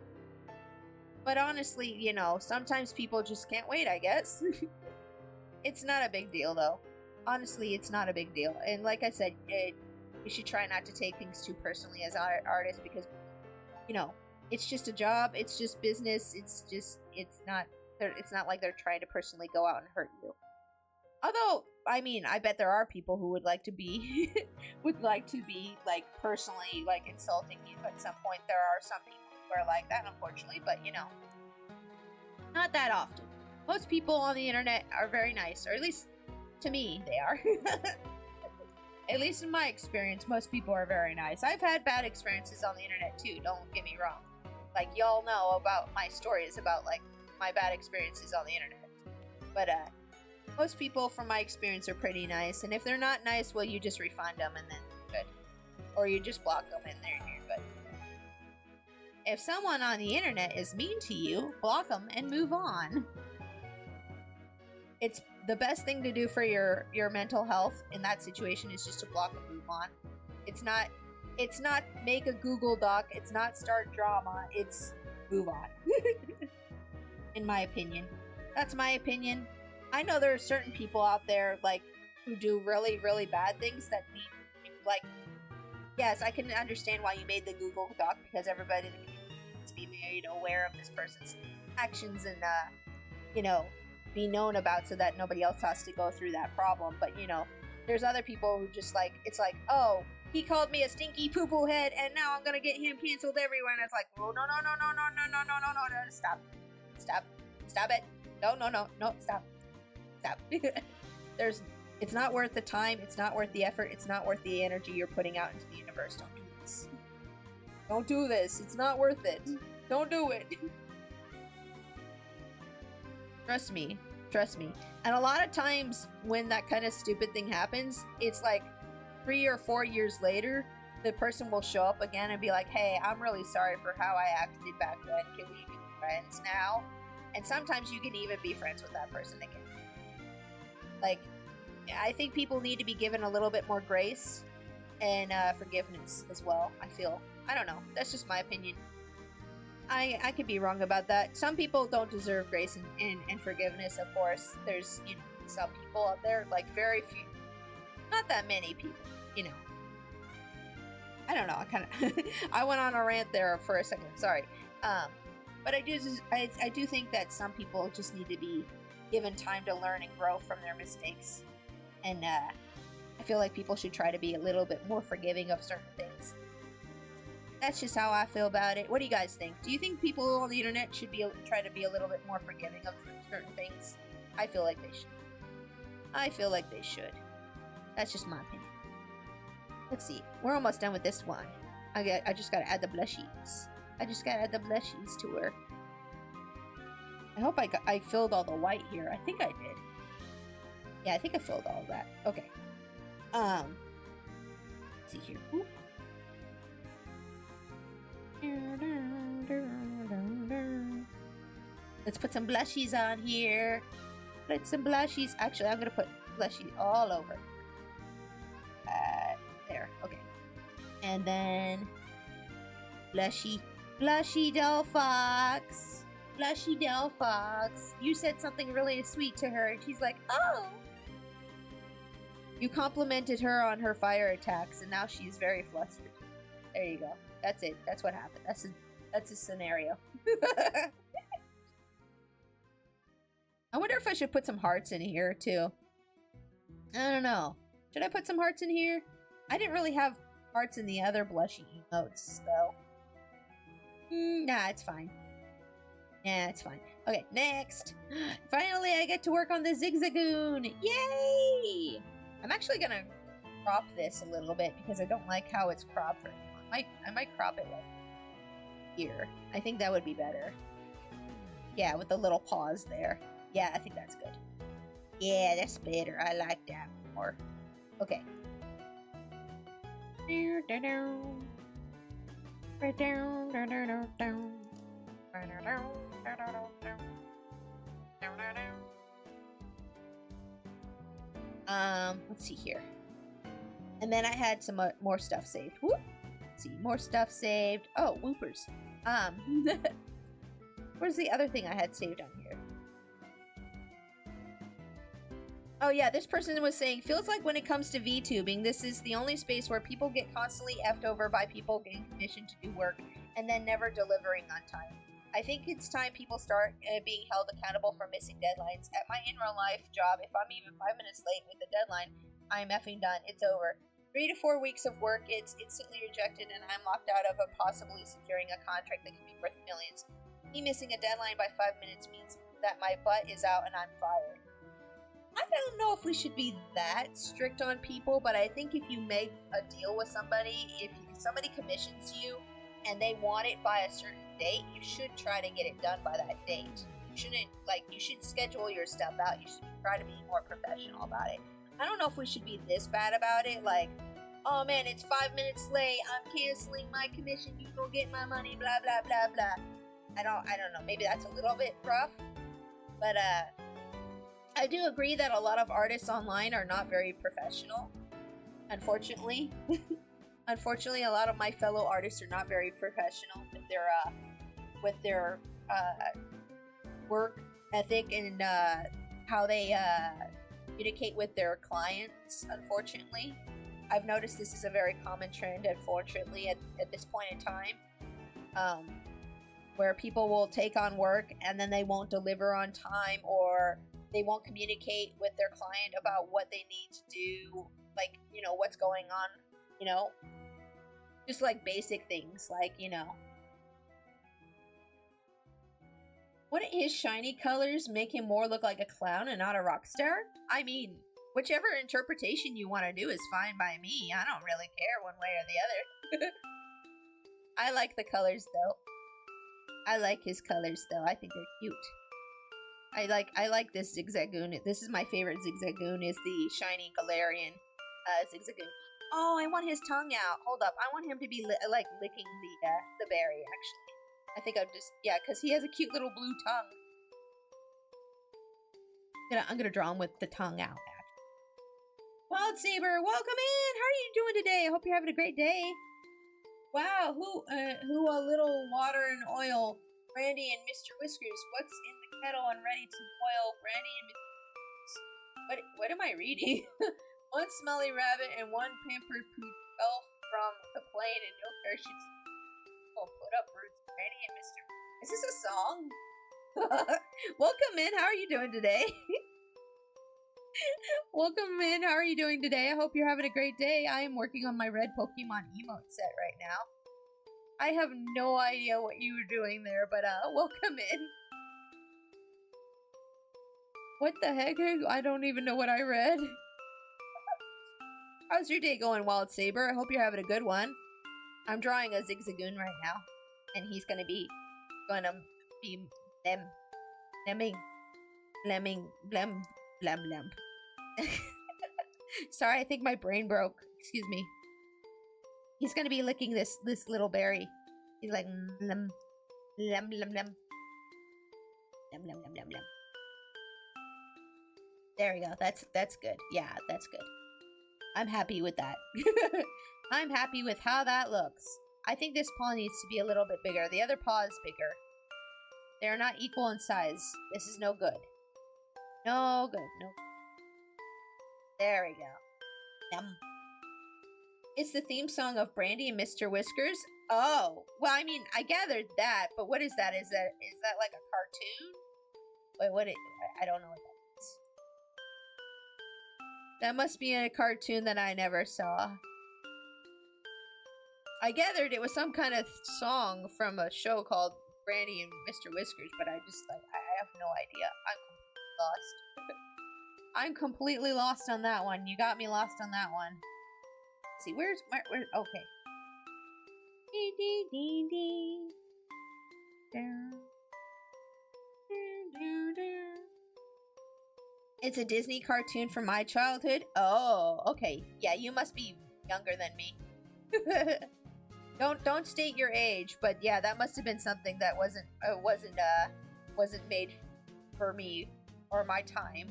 But honestly, sometimes people just can't wait, I guess. It's not a big deal, though. Honestly, it's not a big deal. And like I said, you should try not to take things too personally as artists because, it's just a job. It's just business. It's not like they're trying to personally go out and hurt you. Although, I mean, I bet there are people who would like to be, like, personally, like, insulting you at some point. There are some people who are like that, unfortunately, but, not that often. Most people on the internet are very nice, or at least to me, they are. At least in my experience, most people are very nice. I've had bad experiences on the internet too, don't get me wrong. Like, y'all know about my stories about, like, my bad experiences on the internet. But, most people from my experience are pretty nice, and if they're not nice, well, you just refund them and then you're good. Or you just block them and you're good. If someone on the internet is mean to you, block them and move on. It's the best thing to do for your mental health in that situation is just to block and move on. It's not make a Google Doc, it's not start drama, it's move on. In my opinion. That's my opinion. I know there are certain people out there like who do really, really bad things that need like yes, I can understand why you made the Google Doc because everybody needs to be made aware of this person's actions and be known about so that nobody else has to go through that problem. But there's other people who just like it's like, oh, he called me a stinky poo poo head and now I'm gonna get him canceled everywhere. And it's like, oh no, stop it. No, stop. It's not worth the time, it's not worth the effort, it's not worth the energy you're putting out into the universe. Don't do this. Don't do this. It's not worth it. Don't do it. Trust me. And a lot of times when that kind of stupid thing happens, it's like 3 or 4 years later, the person will show up again and be like, "Hey, I'm really sorry for how I acted back then. Can we be friends now?" And sometimes you can even be friends with that person again. Like, I think people need to be given a little bit more grace and forgiveness as well, I feel. I don't know. That's just my opinion. I could be wrong about that. Some people don't deserve grace and forgiveness, of course. There's, some people out there, like very few, not that many people, I don't know, I went on a rant there for a second, sorry. But I do think that some people just need to be given time to learn and grow from their mistakes. And I feel like people should try to be a little bit more forgiving of certain things. That's just how I feel about it. What do you guys think? Do you think people on the internet should try to be a little bit more forgiving of certain things? I feel like they should. That's just my opinion. Let's see. We're almost done with this one. I just gotta add the blushies. To her. I hope I filled all the white here. I think I did. Yeah, I think I filled all of that. Okay. Let's see here. Oop. Let's put some blushies on here. Actually, I'm gonna put blushies all over. There. Okay. And then Blushy Del Fox. You said something really sweet to her, and she's like, "Oh." You complimented her on her fire attacks, and now she's very flustered. There you go. That's it. That's what happened. That's a scenario. I wonder if I should put some hearts in here too. I don't know. Should I put some hearts in here? I didn't really have hearts in the other blushy emotes, though. Nah, it's fine. Yeah, it's fine. Okay, next. Finally, I get to work on the zigzagoon. Yay! I'm actually gonna crop this a little bit because I don't like how it's cropped right now. I might crop it like here. I think that would be better. Yeah, with the little pause there. Yeah, I think that's good. Yeah, that's better. I like that more. Okay. Let's see here. And then I had some more stuff saved. Whoop. Let's see, more stuff saved. Oh, whoopers. Where's the other thing I had saved on here? Oh yeah, this person was saying, feels like when it comes to VTubing, this is the only space where people get constantly effed over by people getting commissioned to do work and then never delivering on time. I think it's time people start being held accountable for missing deadlines. At my in real life job, if I'm even 5 minutes late with the deadline, I'm effing done. It's over. 3 to 4 weeks of work, it's instantly rejected, and I'm locked out of possibly securing a contract that could be worth millions. Me missing a deadline by 5 minutes means that my butt is out and I'm fired. I don't know if we should be that strict on people, but I think if you make a deal with somebody, if somebody commissions you and they want it by a certain date, you should try to get it done by that date. You should schedule your stuff out. You should try to be more professional about it. I don't know if we should be this bad about it, like, oh man, it's 5 minutes late, I'm canceling my commission, you don't get my money, blah, blah, blah, blah. I don't know, maybe that's a little bit rough, but, I do agree that a lot of artists online are not very professional, unfortunately. Unfortunately, a lot of my fellow artists are not very professional with their work ethic and how they communicate with their clients. Unfortunately, I've noticed this is a very common trend. Unfortunately, at this point in time, where people will take on work and then they won't deliver on time, or they won't communicate with their client about what they need to do, like, what's going on, just like basic things, like, what his shiny colors make him more look like a clown and not a rock star? I mean, whichever interpretation you want to do is fine by me. I don't really care one way or the other. I like the colors though. I like his colors though. I think they're cute. I like this zigzagoon. This is my favorite zigzagoon, is the shiny Galarian zigzagoon. Oh, I want his tongue out. Hold up. I want him to be like licking the berry, actually. I think because he has a cute little blue tongue. I'm gonna draw him with the tongue out. Wild Saber, welcome in. How are you doing today? I hope you're having a great day. Wow, who a little water and oil. Brandy and Mr. Whiskers, what's in the kettle and ready to boil? Brandy and Mr. Whiskers. What am I reading? One smelly rabbit and one pampered pooch fell from the plane and no parachutes. Oh, put up roots. Brandy and Mr. Is this a song? Welcome in. How are you doing today? Welcome in. How are you doing today? I hope you're having a great day. I am working on my red Pokemon emote set right now. I have no idea what you were doing there, but welcome in. What the heck? I don't even know what I read. How's your day going, Wild Saber? I hope you're having a good one. I'm drawing a zigzagoon right now, and he's gonna be lemming, blem. Sorry, I think my brain broke. Excuse me. He's gonna be licking this little berry. He's like lem. There we go. That's good. Yeah, that's good. I'm happy with that. I'm happy with how that looks. I think this paw needs to be a little bit bigger. The other paw is bigger. They're not equal in size. This is no good. No good. No. There we go. It's the theme song of Brandy and Mr. Whiskers. Oh, well, I mean, I gathered that, but what is that? Is that like a cartoon? Wait, what? I don't know what that is. That must be a cartoon that I never saw. I gathered it was some kind of song from a show called Brandy and Mr. Whiskers, but I just like I have no idea. I'm lost. I'm completely lost on that one. You got me lost on that one. Let's see, where? Okay. It's a Disney cartoon from my childhood. Oh, okay. Yeah, you must be younger than me. Don't state your age, but yeah, that must have been something that wasn't made for me or my time.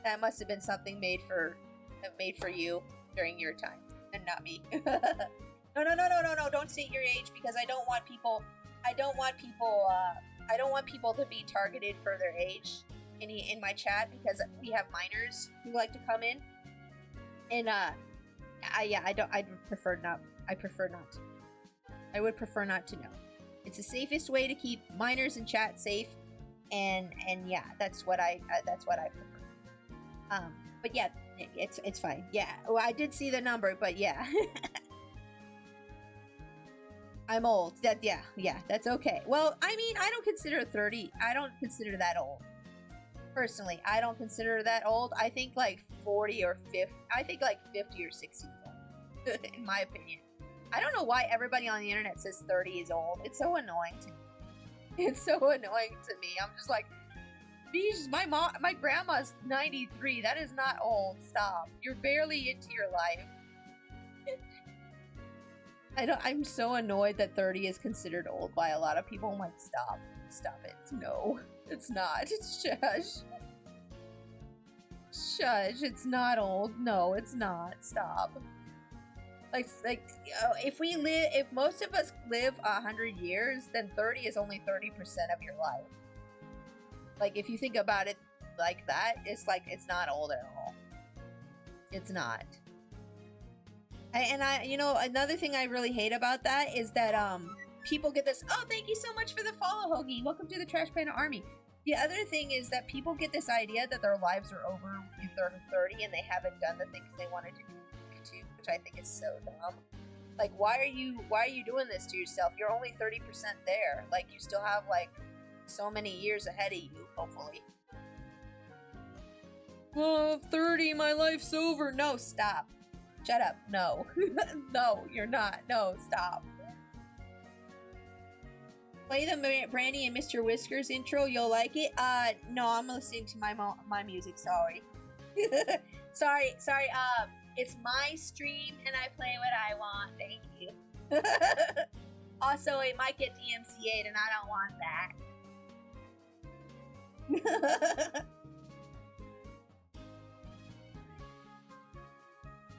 That must have been something made for you during your time and not me. No, don't state your age because I don't want people to be targeted for their age in my chat because we have minors who like to come in. And I prefer not to. I would prefer not to know. It's the safest way to keep minors in chat safe, and yeah, that's what I prefer. But yeah, it's fine. Yeah, well, I did see the number, but yeah, I'm old. Yeah, that's okay. Well, I mean, I don't consider 30. I don't consider that old. Personally, I don't consider that old. I think like 40 or 50. I think like 50 or 60 is old, in my opinion. I don't know why everybody on the internet says 30 is old. It's so annoying to me. It's so annoying to me. I'm just like, geez, my grandma's 93. That is not old. Stop. You're barely into your life. I'm so annoyed that 30 is considered old by a lot of people. I'm like, stop it. No, it's not. Shush. It's not old. No, it's not. Stop. Like if most of us live 100 years, then 30 is only 30% of your life. Like, if you think about it like that, it's like, it's not old at all. It's not. Another thing I really hate about that is that, people get this, oh, thank you so much for the follow, Hoagie. Welcome to the Trash Panda Army. The other thing is that people get this idea that their lives are over if they're 30 and they haven't done the things they wanted to do, which I think is so dumb. Like, why are you doing this to yourself? You're only 30% there. Like, you still have, like, so many years ahead of you, hopefully. Oh, 30, my life's over. No, stop. Shut up. No. No, you're not. No, stop. Play the Brandy and Mr. Whiskers intro. You'll like it. No, I'm listening to my music. Sorry. sorry. It's my stream and I play what I want. Thank you. Also, it might get DMCA'd and I don't want that.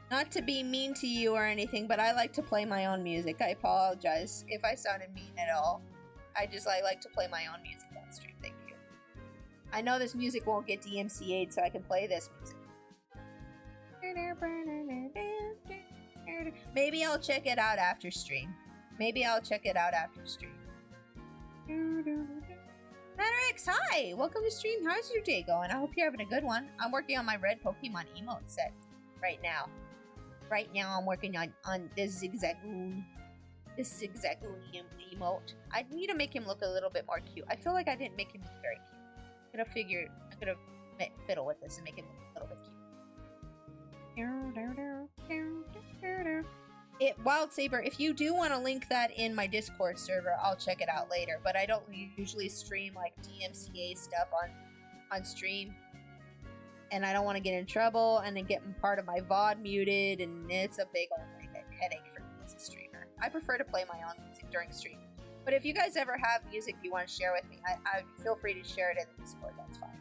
Not to be mean to you or anything, but I like to play my own music. I apologize if I sounded mean at all. I just like to play my own music on stream. Thank you. I know this music won't get DMCA'd, so I can play this music. Maybe I'll check it out after stream. Matrix, hi! Welcome to stream. How's your day going? I hope you're having a good one. I'm working on my red Pokemon emote set right now. I'm working on this zigzagoon emote. I need to make him look a little bit more cute. I feel like I didn't make him look very cute. I'm gonna fiddle with this and make him look a little bit cute. Wild Saber, if you do want to link that in my Discord server, I'll check it out later. But I don't usually stream like DMCA stuff on stream. And I don't want to get in trouble and then get part of my VOD muted, and it's a big old headache for me as a streamer. I prefer to play my own music during stream. But if you guys ever have music you want to share with me, I feel free to share it in the Discord, that's fine.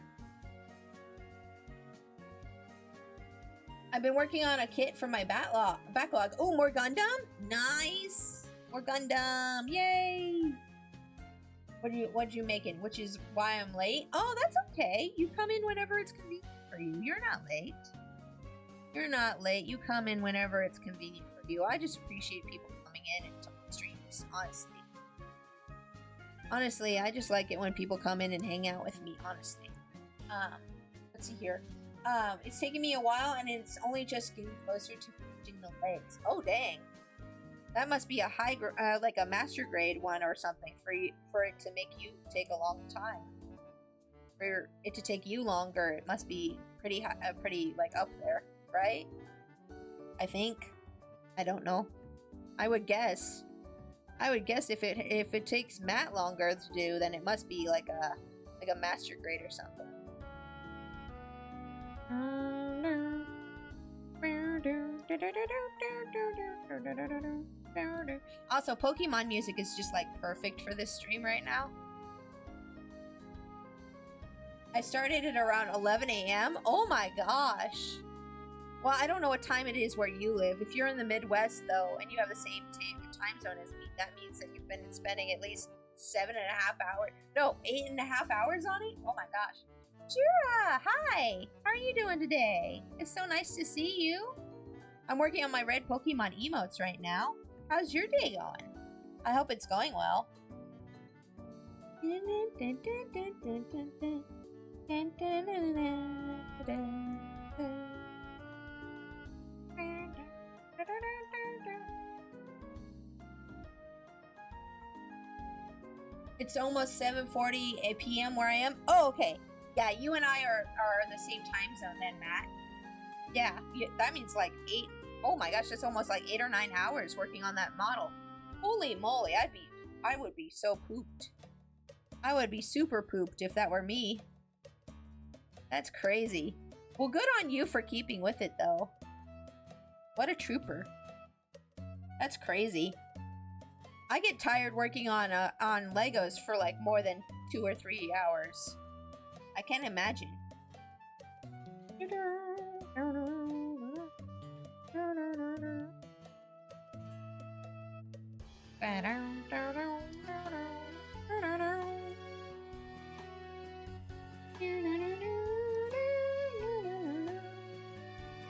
I've been working on a kit for my backlog. Oh, more Gundam? Nice! More Gundam! Yay! What you making? Which is why I'm late? Oh, that's okay. You come in whenever it's convenient for you. You're not late. You come in whenever it's convenient for you. I just appreciate people coming in and talking streams, honestly. Honestly, I just like it when people come in and hang out with me, honestly. Let's see here. It's taken me a while, and it's only just getting closer to finishing the legs. Oh, dang. That must be a like a master grade one or something for it to make you take a long time. For it to take you longer, it must be pretty high, pretty like up there, right? I think. I don't know. I would guess. If it takes Matt longer to do, then it must be like a master grade or something. Also, Pokemon music is just like perfect for this stream right now. I started at around 11 a.m. Oh my gosh. Well, I don't know what time it is where you live. If you're in the Midwest, though, and you have the same time zone as me, that means that you've been spending at least 7.5 hours. No, 8.5 hours on it? Oh my gosh. Jira, hi! How are you doing today? It's so nice to see you. I'm working on my red Pokemon emotes right now. How's your day going? I hope it's going well. It's almost 7:40 p.m. where I am. Oh, okay. Yeah, you and I are the same time zone then, Matt. Yeah, that means like 8. Oh my gosh, that's almost like 8 or 9 hours working on that model. Holy moly, I would be so pooped. I would be super pooped if that were me. That's crazy. Well, good on you for keeping with it, though. What a trooper. That's crazy. I get tired working on Legos for like more than 2 or 3 hours. I can't imagine.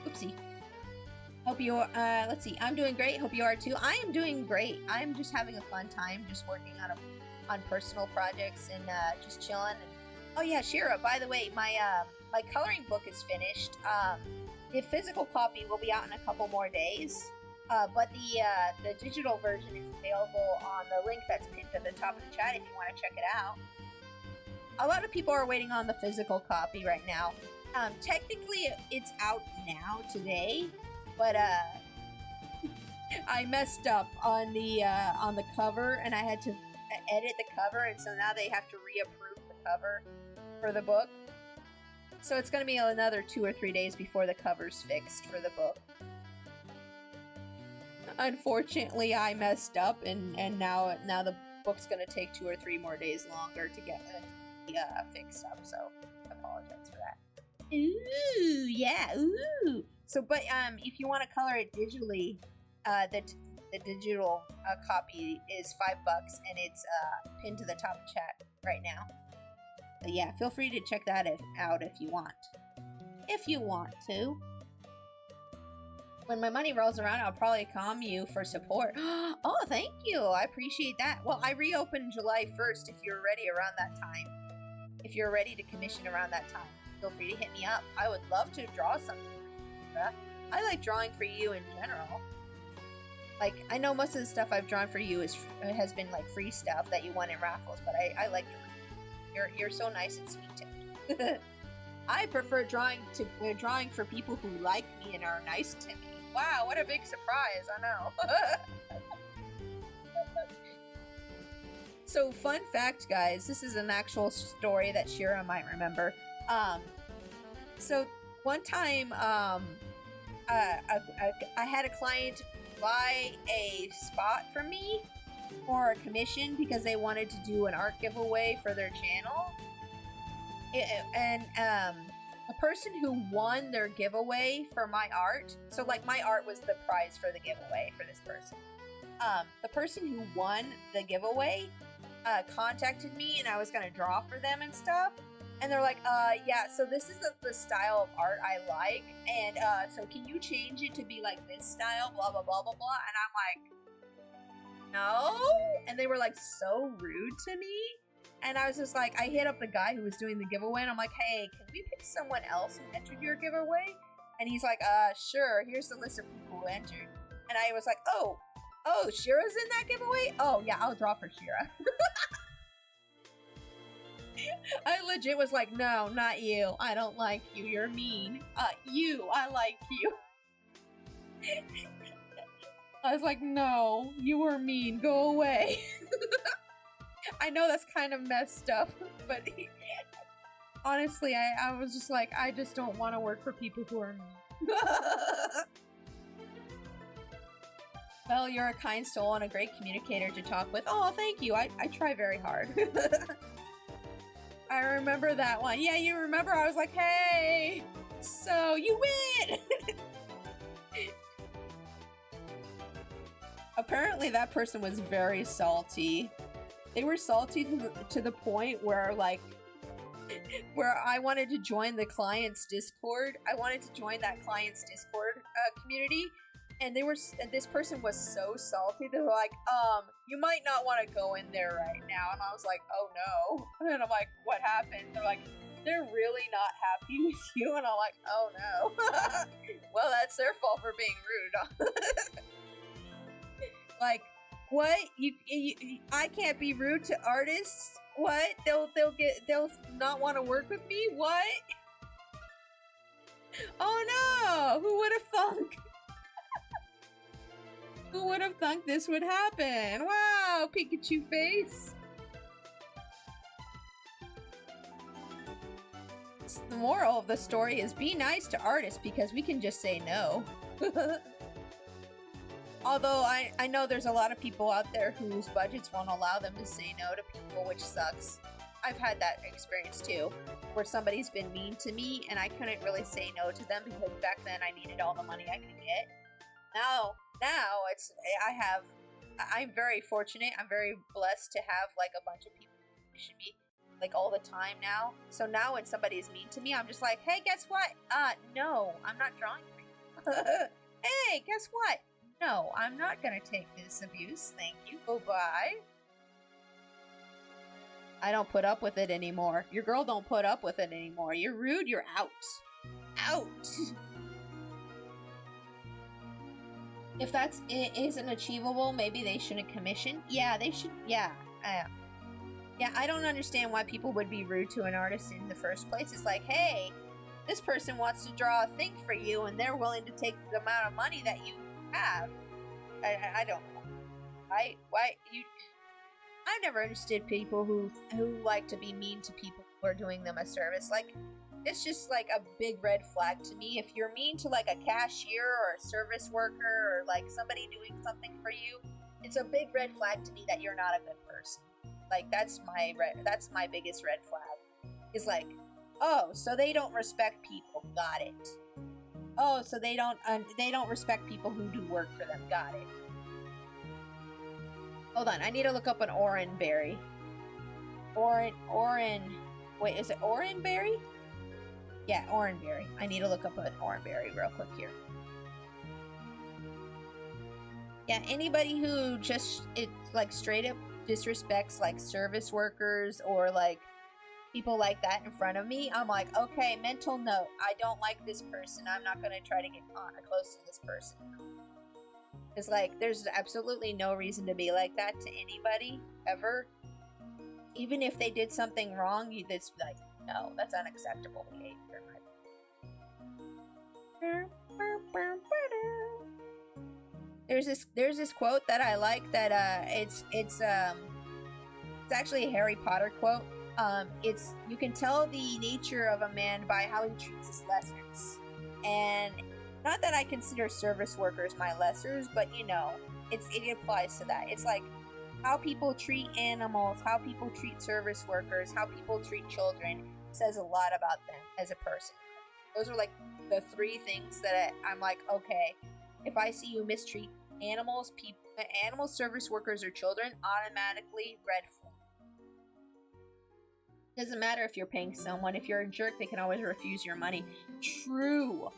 Oopsie. Hope you are, let's see, I'm doing great. Hope you are too. I am doing great. I'm just having a fun time, just working on personal projects and just chilling. And, oh yeah, Shira, by the way, my coloring book is finished. The physical copy will be out in a couple more days, but the digital version is available on the link that's pinned at the top of the chat if you want to check it out. A lot of people are waiting on the physical copy right now. Technically, it's out now today, but I messed up on the cover, and I had to edit the cover, and so now they have to reapprove the cover for the book. So it's going to be another 2 or 3 days before the cover's fixed for the book. Unfortunately, I messed up, and now the book's going to take 2 or 3 more days longer to get fixed up. So I apologize for that. Ooh, yeah, ooh. So, but if you want to color it digitally, the digital copy is $5, and it's pinned to the top of chat right now. But yeah, feel free to check that out if you want. If you want to. When my money rolls around, I'll probably call you for support. Oh, thank you. I appreciate that. Well, I reopen July 1st if you're ready around that time. If you're ready to commission around that time, feel free to hit me up. I would love to draw something for you. I like drawing for you in general. Like, I know most of the stuff I've drawn for you has been like free stuff that you won in raffles, but I like drawing. You're so nice and sweet to me. I prefer drawing for people who like me and are nice to me. Wow, what a big surprise! I know. So, fun fact, guys, this is an actual story that Shira might remember. So one time, I had a client buy a spot from me for a commission because they wanted to do an art giveaway for their channel. And the person who won their giveaway for my art, so like my art was the prize for the giveaway for this person. The person who won the giveaway contacted me, and I was gonna draw for them and stuff. And they're like, yeah, so this is the style of art I like, and so can you change it to be like this style, blah, blah, blah, blah, blah. And I'm like, no. And they were like so rude to me. And I was just like, I hit up the guy who was doing the giveaway and I'm like, hey, can we pick someone else who entered your giveaway? And he's like, sure, here's the list of people who entered. And I was like, oh, Shira's in that giveaway? Oh, yeah, I'll draw for Shira. I legit was like, no, not you. I don't like you. You're mean. I like you. I was like, no, you were mean. Go away. I know that's kind of messed up, but honestly, I was just like, I just don't want to work for people who are mean. Well, you're a kind soul and a great communicator to talk with. Oh, thank you. I try very hard. I remember that one. Yeah, you remember? I was like, hey, so you win! Apparently that person was very salty. They were salty to the point where, like, where I wanted to join the client's Discord. I wanted to join that client's Discord community. And this person was so salty. They were like, you might not want to go in there right now. And I was like, oh no. And I'm like, what happened? They're like, they're really not happy with you. And I'm like, oh no. Well, that's their fault for being rude. Like, what? I can't be rude to artists? What? They'll not want to work with me? What? Oh no! Who would have thunk? Who would have thunk this would happen? Wow, Pikachu face. The moral of the story is be nice to artists because we can just say no. Although I know there's a lot of people out there whose budgets won't allow them to say no to people, which sucks. I've had that experience too, where somebody's been mean to me and I couldn't really say no to them because back then I needed all the money I could get. Now I'm very fortunate. I'm very blessed to have like a bunch of people who should be like all the time now. So now when somebody is mean to me, I'm just like, hey, guess what? No, I'm not drawing for you. Hey, guess what? No, I'm not gonna take this abuse. Thank you. Bye-bye. I don't put up with it anymore. Your girl don't put up with it anymore. You're rude, you're out. Out. If that's isn't achievable, maybe they shouldn't commission. Yeah, they should. Yeah, yeah. I don't understand why people would be rude to an artist in the first place. It's like, hey, this person wants to draw a thing for you, and they're willing to take the amount of money that you have. I don't know. I've never understood people who like to be mean to people who are doing them a service. Like, it's just like a big red flag to me. If you're mean to like a cashier or a service worker or like somebody doing something for you, it's a big red flag to me that you're not a good person. Like, that's my biggest red flag. Is like, oh, so they don't respect people. Got it. Oh, so they don't respect people who do work for them. Got it. Hold on, I need to look up an orange berry. Wait, is it orange berry? Yeah, orange berry. I need to look up an orange berry real quick here. Yeah, anybody who just like straight up disrespects like service workers or like people like that in front of me, I'm like, okay, mental note. I don't like this person. I'm not gonna try to get close to this person. Because, like, there's absolutely no reason to be like that to anybody, ever. Even if they did something wrong, that's like, no, that's unacceptable behavior. There's this quote that I like that, it's actually a Harry Potter quote. It's, you can tell the nature of a man by how he treats his lessons. And not that I consider service workers my lessers, but you know, it applies to that. It's like how people treat animals, how people treat service workers, how people treat children says a lot about them as a person. Those are like the three things that I'm like, okay, if I see you mistreat animals, service workers, or children, automatically red flag. Doesn't matter if you're paying someone. If you're a jerk, they can always refuse your money. True.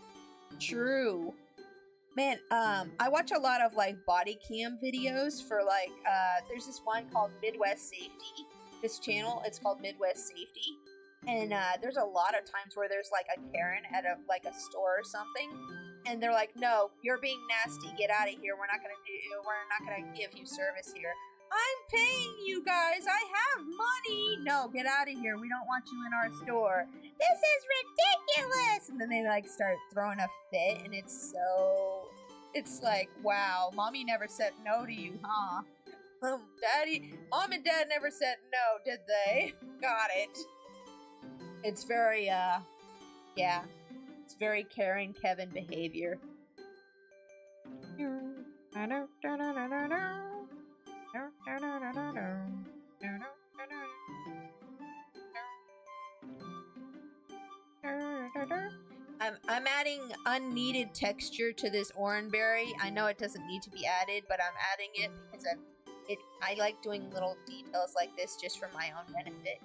Man, I watch a lot of like body cam videos for like there's this one called Midwest Safety. This channel, it's called Midwest Safety. And there's a lot of times where there's like a Karen at a like a store or something, and they're like, "No, you're being nasty. Get out of here. We're not gonna give you service here. I'm paying you guys. I have money. No, get out of here. We don't want you in our store. This is ridiculous." And then they like start throwing a fit, and it's like, wow, mommy never said no to you, huh? Mom and dad never said no, did they? Got it. It's very, yeah, it's very Karen Kevin behavior. I'm adding unneeded texture to this orangeberry. I know it doesn't need to be added, but I'm adding it because I like doing little details like this just for my own benefit.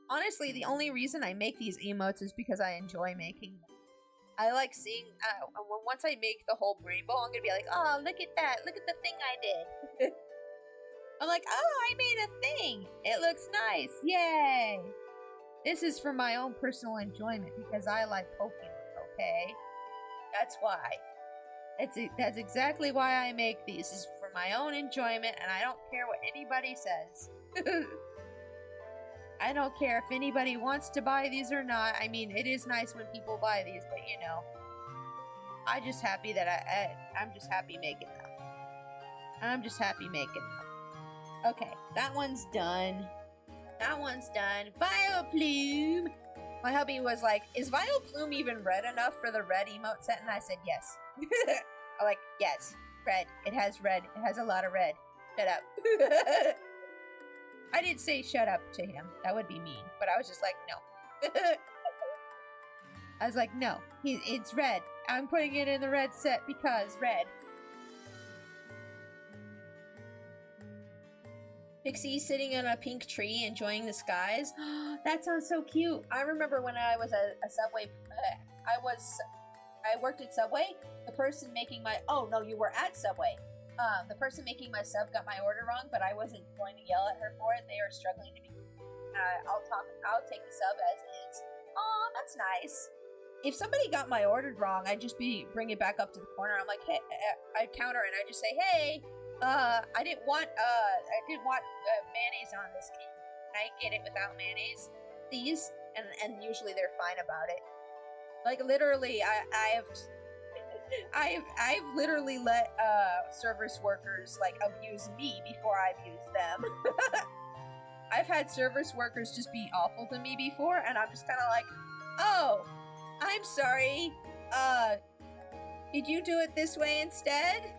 Honestly, the only reason I make these emotes is because I enjoy making them. I like seeing, once I make the whole rainbow, I'm gonna be like, oh, look at that, look at the thing I did. I'm like, oh, I made a thing. It looks nice, yay. This is for my own personal enjoyment because I like Pokemon, okay? That's why. That's exactly why I make these. This is for my own enjoyment, and I don't care what anybody says. I don't care if anybody wants to buy these or not. I mean, it is nice when people buy these, but you know, I'm just happy that I'm just happy making them. I'm just happy making them. Okay, that one's done. That one's done. Vileplume! My hubby was like, is Vileplume even red enough for the red emote set? And I said, yes. I'm like, yes, red. It has red. It has a lot of red. Shut up. I didn't say shut up to him. That would be mean. But I was just like, no. I was like, no. It's red. I'm putting it in the red set because red. Pixie sitting on a pink tree enjoying the skies. That sounds so cute. I remember when I was a Subway, I worked at Subway. The person making my, oh no, you were at Subway. The person making my sub got my order wrong, but I wasn't going to yell at her for it. They are struggling to be. I'll take the sub as is. Aw, that's nice. If somebody got my order wrong, I'd just bring it back up to the corner. I'm like, hey, I'd counter and I'd just say, hey, I didn't want mayonnaise on this cake. Can I get it without mayonnaise, please? And usually they're fine about it. Like literally, I've literally let service workers like abuse me before I abuse them. I've had service workers just be awful to me before, and I'm just kind of like, oh, I'm sorry. Did you do it this way instead?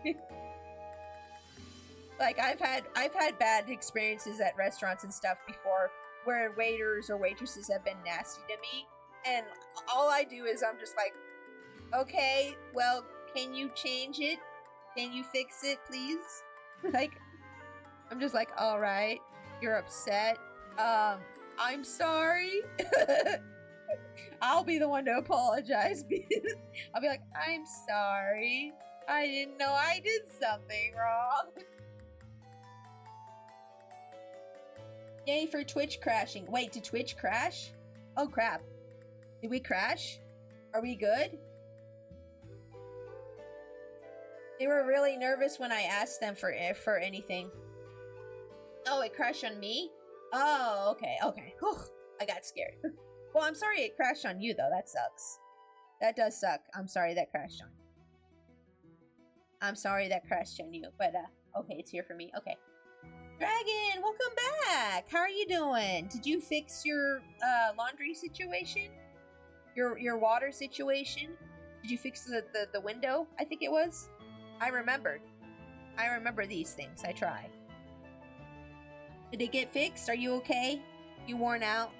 Like I've had bad experiences at restaurants and stuff before where waiters or waitresses have been nasty to me, and all I do is I'm just like, okay, well, can you change it? Can you fix it, please? Like, I'm just like, all right, you're upset. I'm sorry. I'll be the one to apologize. I'll be like, I'm sorry. I didn't know I did something wrong. Yay for Twitch crashing. Wait, did Twitch crash? Oh crap. Did we crash? Are we good? They were really nervous when I asked them for anything. Oh, it crashed on me? Oh, okay. Whew, I got scared. Well, I'm sorry it crashed on you, though. That sucks. That does suck. I'm sorry that crashed on you. I'm sorry that crashed on you. But, okay, it's here for me. Okay. Dragon, welcome back! How are you doing? Did you fix your, laundry situation? Your water situation? Did you fix the window, I think it was? I remembered. I remember these things. I try. Did it get fixed? Are you okay? You worn out?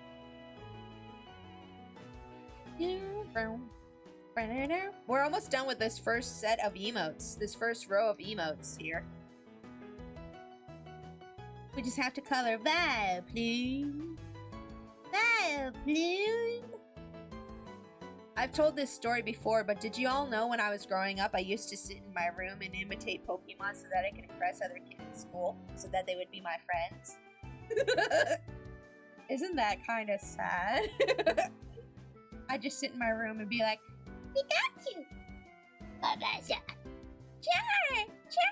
We're almost done with this first set of emotes. This first row of emotes here. We just have to color Vileplume. Vileplume. I've told this story before, but did you all know when I was growing up, I used to sit in my room and imitate Pokemon so that I could impress other kids in school, so that they would be my friends? Isn't that kind of sad? I just sit in my room and be like, Pikachu!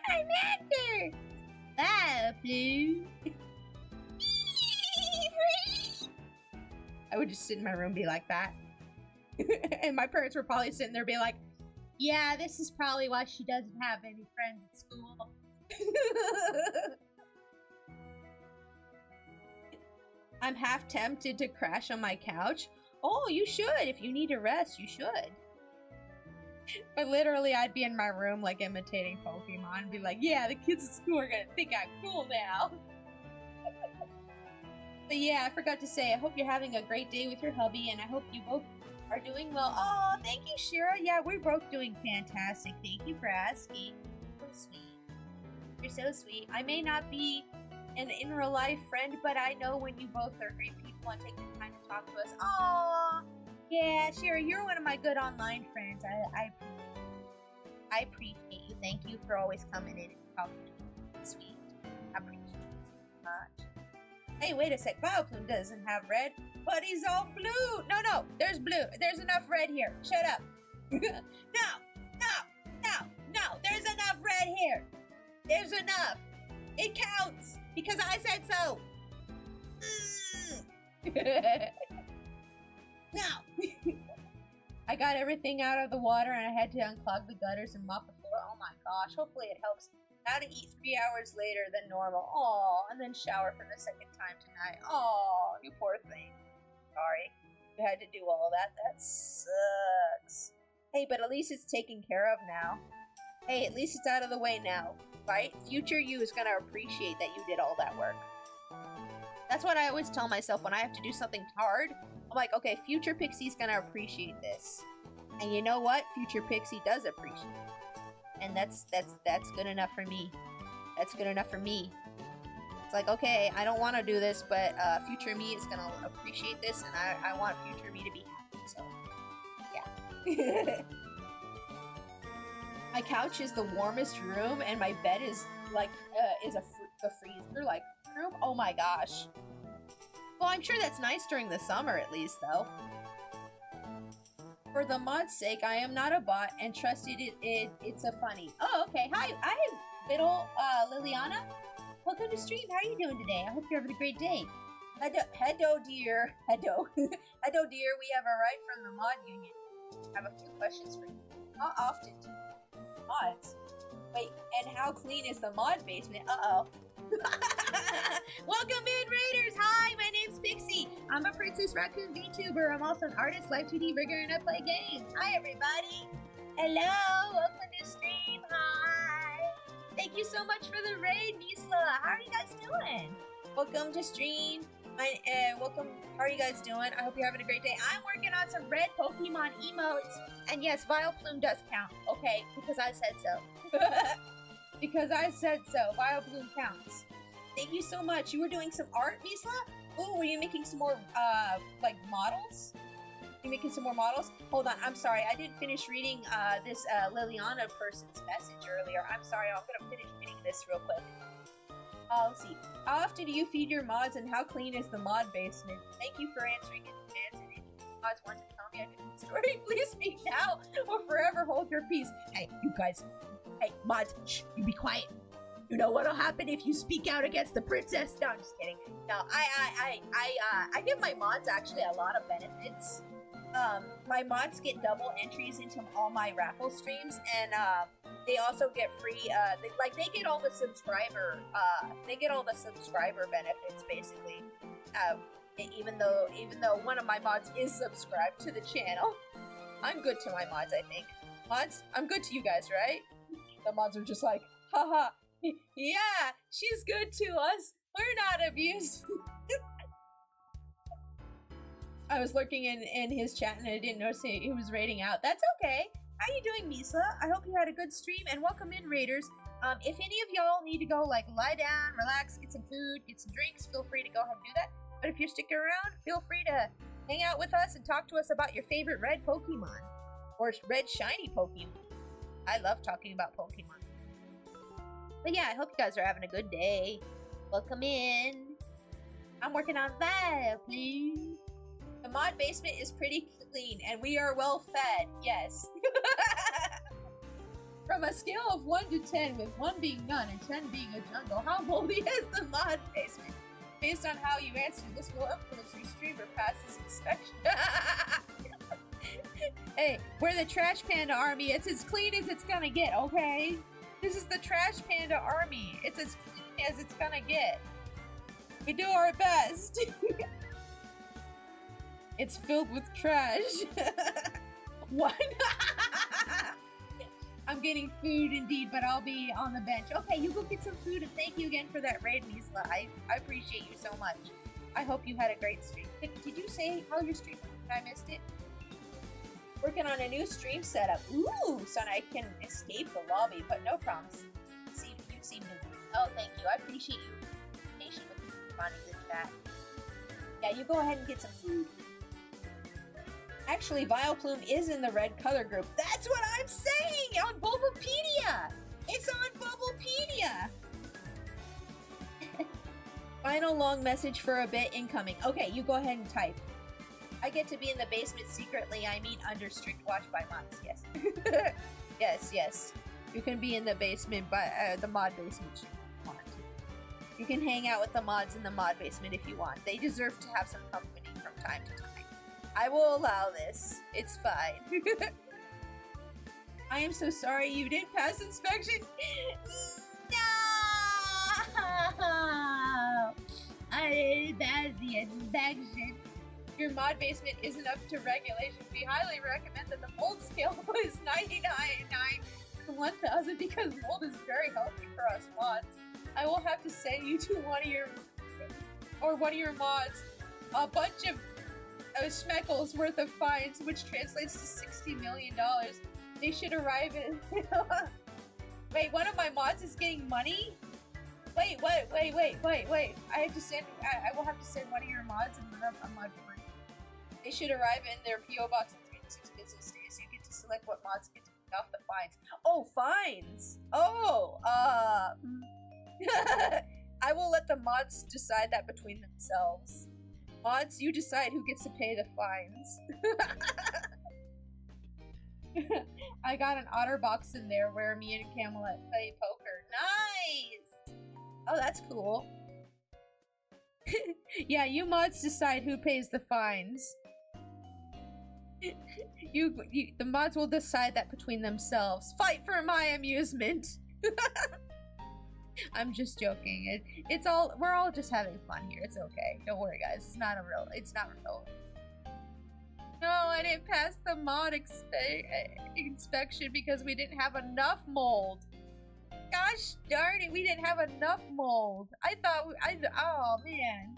Charmander! Vileplume! I would just sit in my room and be like that. And my parents were probably sitting there being like, yeah, this is probably why she doesn't have any friends at school. I'm half tempted to crash on my couch. Oh, you should. If you need to rest, you should. But literally, I'd be in my room, like, imitating Pokemon and be like, yeah, the kids at school are gonna think I'm cool now. But yeah, I forgot to say, I hope you're having a great day with your hubby, and I hope you both are doing well. Oh, thank you, Shira. Yeah, we're both doing fantastic. Thank you for asking. So sweet. You're so sweet. I may not be an in real life friend, but I know when you both are great people and take the time to talk to us. Oh, yeah, Shira, you're one of my good online friends. I appreciate you. Thank you for always coming in and talking to me. Sweet. I appreciate you so much. Hey, wait a sec. Vileplume doesn't have red, but he's all blue. No, there's blue. There's enough red here. Shut up. No. There's enough red here. There's enough. It counts because I said so. No. I got everything out of the water and I had to unclog the gutters and mop the floor. Oh my gosh. Hopefully it helps. Now to eat 3 hours later than normal. Aw, and then shower for the second time tonight. Aw, you poor thing. Sorry. You had to do all that. That sucks. Hey, but at least it's taken care of now. Hey, at least it's out of the way now, right? Future you is gonna appreciate that you did all that work. That's what I always tell myself when I have to do something hard. I'm like, okay, future Pixie's gonna appreciate this. And you know what? Future Pixie does appreciate it. And that's good enough for me. That's good enough for me. It's like, okay, I don't want to do this, but future me is gonna appreciate this, and I want future me to be happy. So, yeah. My couch is the warmest room, and my bed is like the freezer like room. Oh my gosh. Well, I'm sure that's nice during the summer, at least, though. For the mod's sake, I am not a bot and trusted it's a funny. Oh, okay. Hi, Biddle, Liliana. Welcome to stream. How are you doing today? I hope you're having a great day. Hello, dear. Hello. Hello, dear. We have arrived from the mod union. I have a few questions for you. How often do you mods? Wait, and how clean is the mod basement? Uh-oh. Welcome in, Raiders! Hi, my name's Pixie. I'm a Princess Raccoon VTuber. I'm also an artist, live 2D rigger, and I play games. Hi, everybody. Hello, welcome to stream. Hi. Thank you so much for the raid, Misla. How are you guys doing? Welcome to stream. Welcome. How are you guys doing? I hope you're having a great day. I'm working on some red Pokemon emotes. And yes, Vileplume does count. Okay, because I said so. Because I said so. Vileplume counts. Thank you so much. You were doing some art, Misla? Oh, were you making some more, like, models? You making some more models? Hold on, I'm sorry. I didn't finish reading, this, Liliana person's message earlier. I'm sorry. I'm gonna finish reading this real quick. Let's see. How often do you feed your mods, and how clean is the mod basement? Thank you for answering in advance. And if you mods want to tell me a different story, please speak now or forever hold your peace. Hey, you guys. Hey, mods, shh, you be quiet. You know what'll happen if you speak out against the princess? No, I'm just kidding. No, I give my mods actually a lot of benefits. My mods get double entries into all my raffle streams, and they also get free. They get all the subscriber. They get all the subscriber benefits basically. Even though one of my mods is subscribed to the channel, I'm good to my mods. I think mods, I'm good to you guys, right? The mods are just like, haha, yeah, she's good to us. We're not abused. I was lurking in his chat and I didn't notice he was raiding out. That's okay. How you doing, Misa? I hope you had a good stream, and welcome in, Raiders. If any of y'all need to go, like, lie down, relax, get some food, get some drinks, feel free to go ahead and do that. But if you're sticking around, feel free to Hang out with us and talk to us about your favorite red Pokemon. Or red shiny Pokemon. I love talking about Pokemon. But yeah, I hope you guys are having a good day. Welcome in. I'm working on that, please. The mod basement is pretty clean and we are well fed. Yes. From a scale of 1 to 10, with 1 being none and 10 being a jungle, how moldy is the mod basement? Based on how you answer, this will influence your stream or pass this inspection. Hey, we're the Trash Panda Army. It's as clean as it's gonna get, okay? This is the Trash Panda Army. It's as clean as it's gonna get. We do our best. It's filled with trash. What? I'm getting food indeed, but I'll be on the bench. Okay, you go get some food, and thank you again for that raid, Misla. I appreciate you so much. I hope you had a great stream. Did you say how your stream went? I missed it. Working on a new stream setup. Ooh, so I can escape the lobby, but no promise. You seem busy. Oh, thank you. I appreciate you. Patient with me responding to that. Yeah, you go ahead and get some food. Actually, Vileplume is in the red color group. That's what I'm saying on Bulbapedia! It's on Bulbapedia! Final long message for a bit incoming. Okay, you go ahead and type. I get to be in the basement secretly. I mean under strict watch by mods. Yes. Yes. You can be in the basement by the mod basement if you want. You can hang out with the mods in the mod basement if you want. They deserve to have some company from time to time. I will allow this. It's fine. I am so sorry you didn't pass inspection. No! I didn't pass the inspection. Your mod basement isn't up to regulations. We highly recommend that the mold scale is 99.9 to 1,000 because mold is very healthy for us mods. I will have to send you to one of your mods a bunch of schmeckles worth of fines, which translates to $60 million. They should arrive in. Wait, one of my mods is getting money? Wait. I have to send. I will have to send one of your mods and a mod for it. They should arrive in their PO box in 3 to 6 business days. You get to select what mods get to pay off the fines. Oh, fines. Oh, I will let the mods decide that between themselves. Mods, you decide who gets to pay the fines. I got an otter box in there where me and Camelot play poker. Nice! Oh, that's cool. Yeah, you mods decide who pays the fines. The mods will decide that between themselves. Fight for my amusement! I'm just joking. We're all just having fun here. It's okay. Don't worry, guys. It's not real. No, I didn't pass the mod inspection because we didn't have enough mold. Gosh darn it, we didn't have enough mold. Oh man.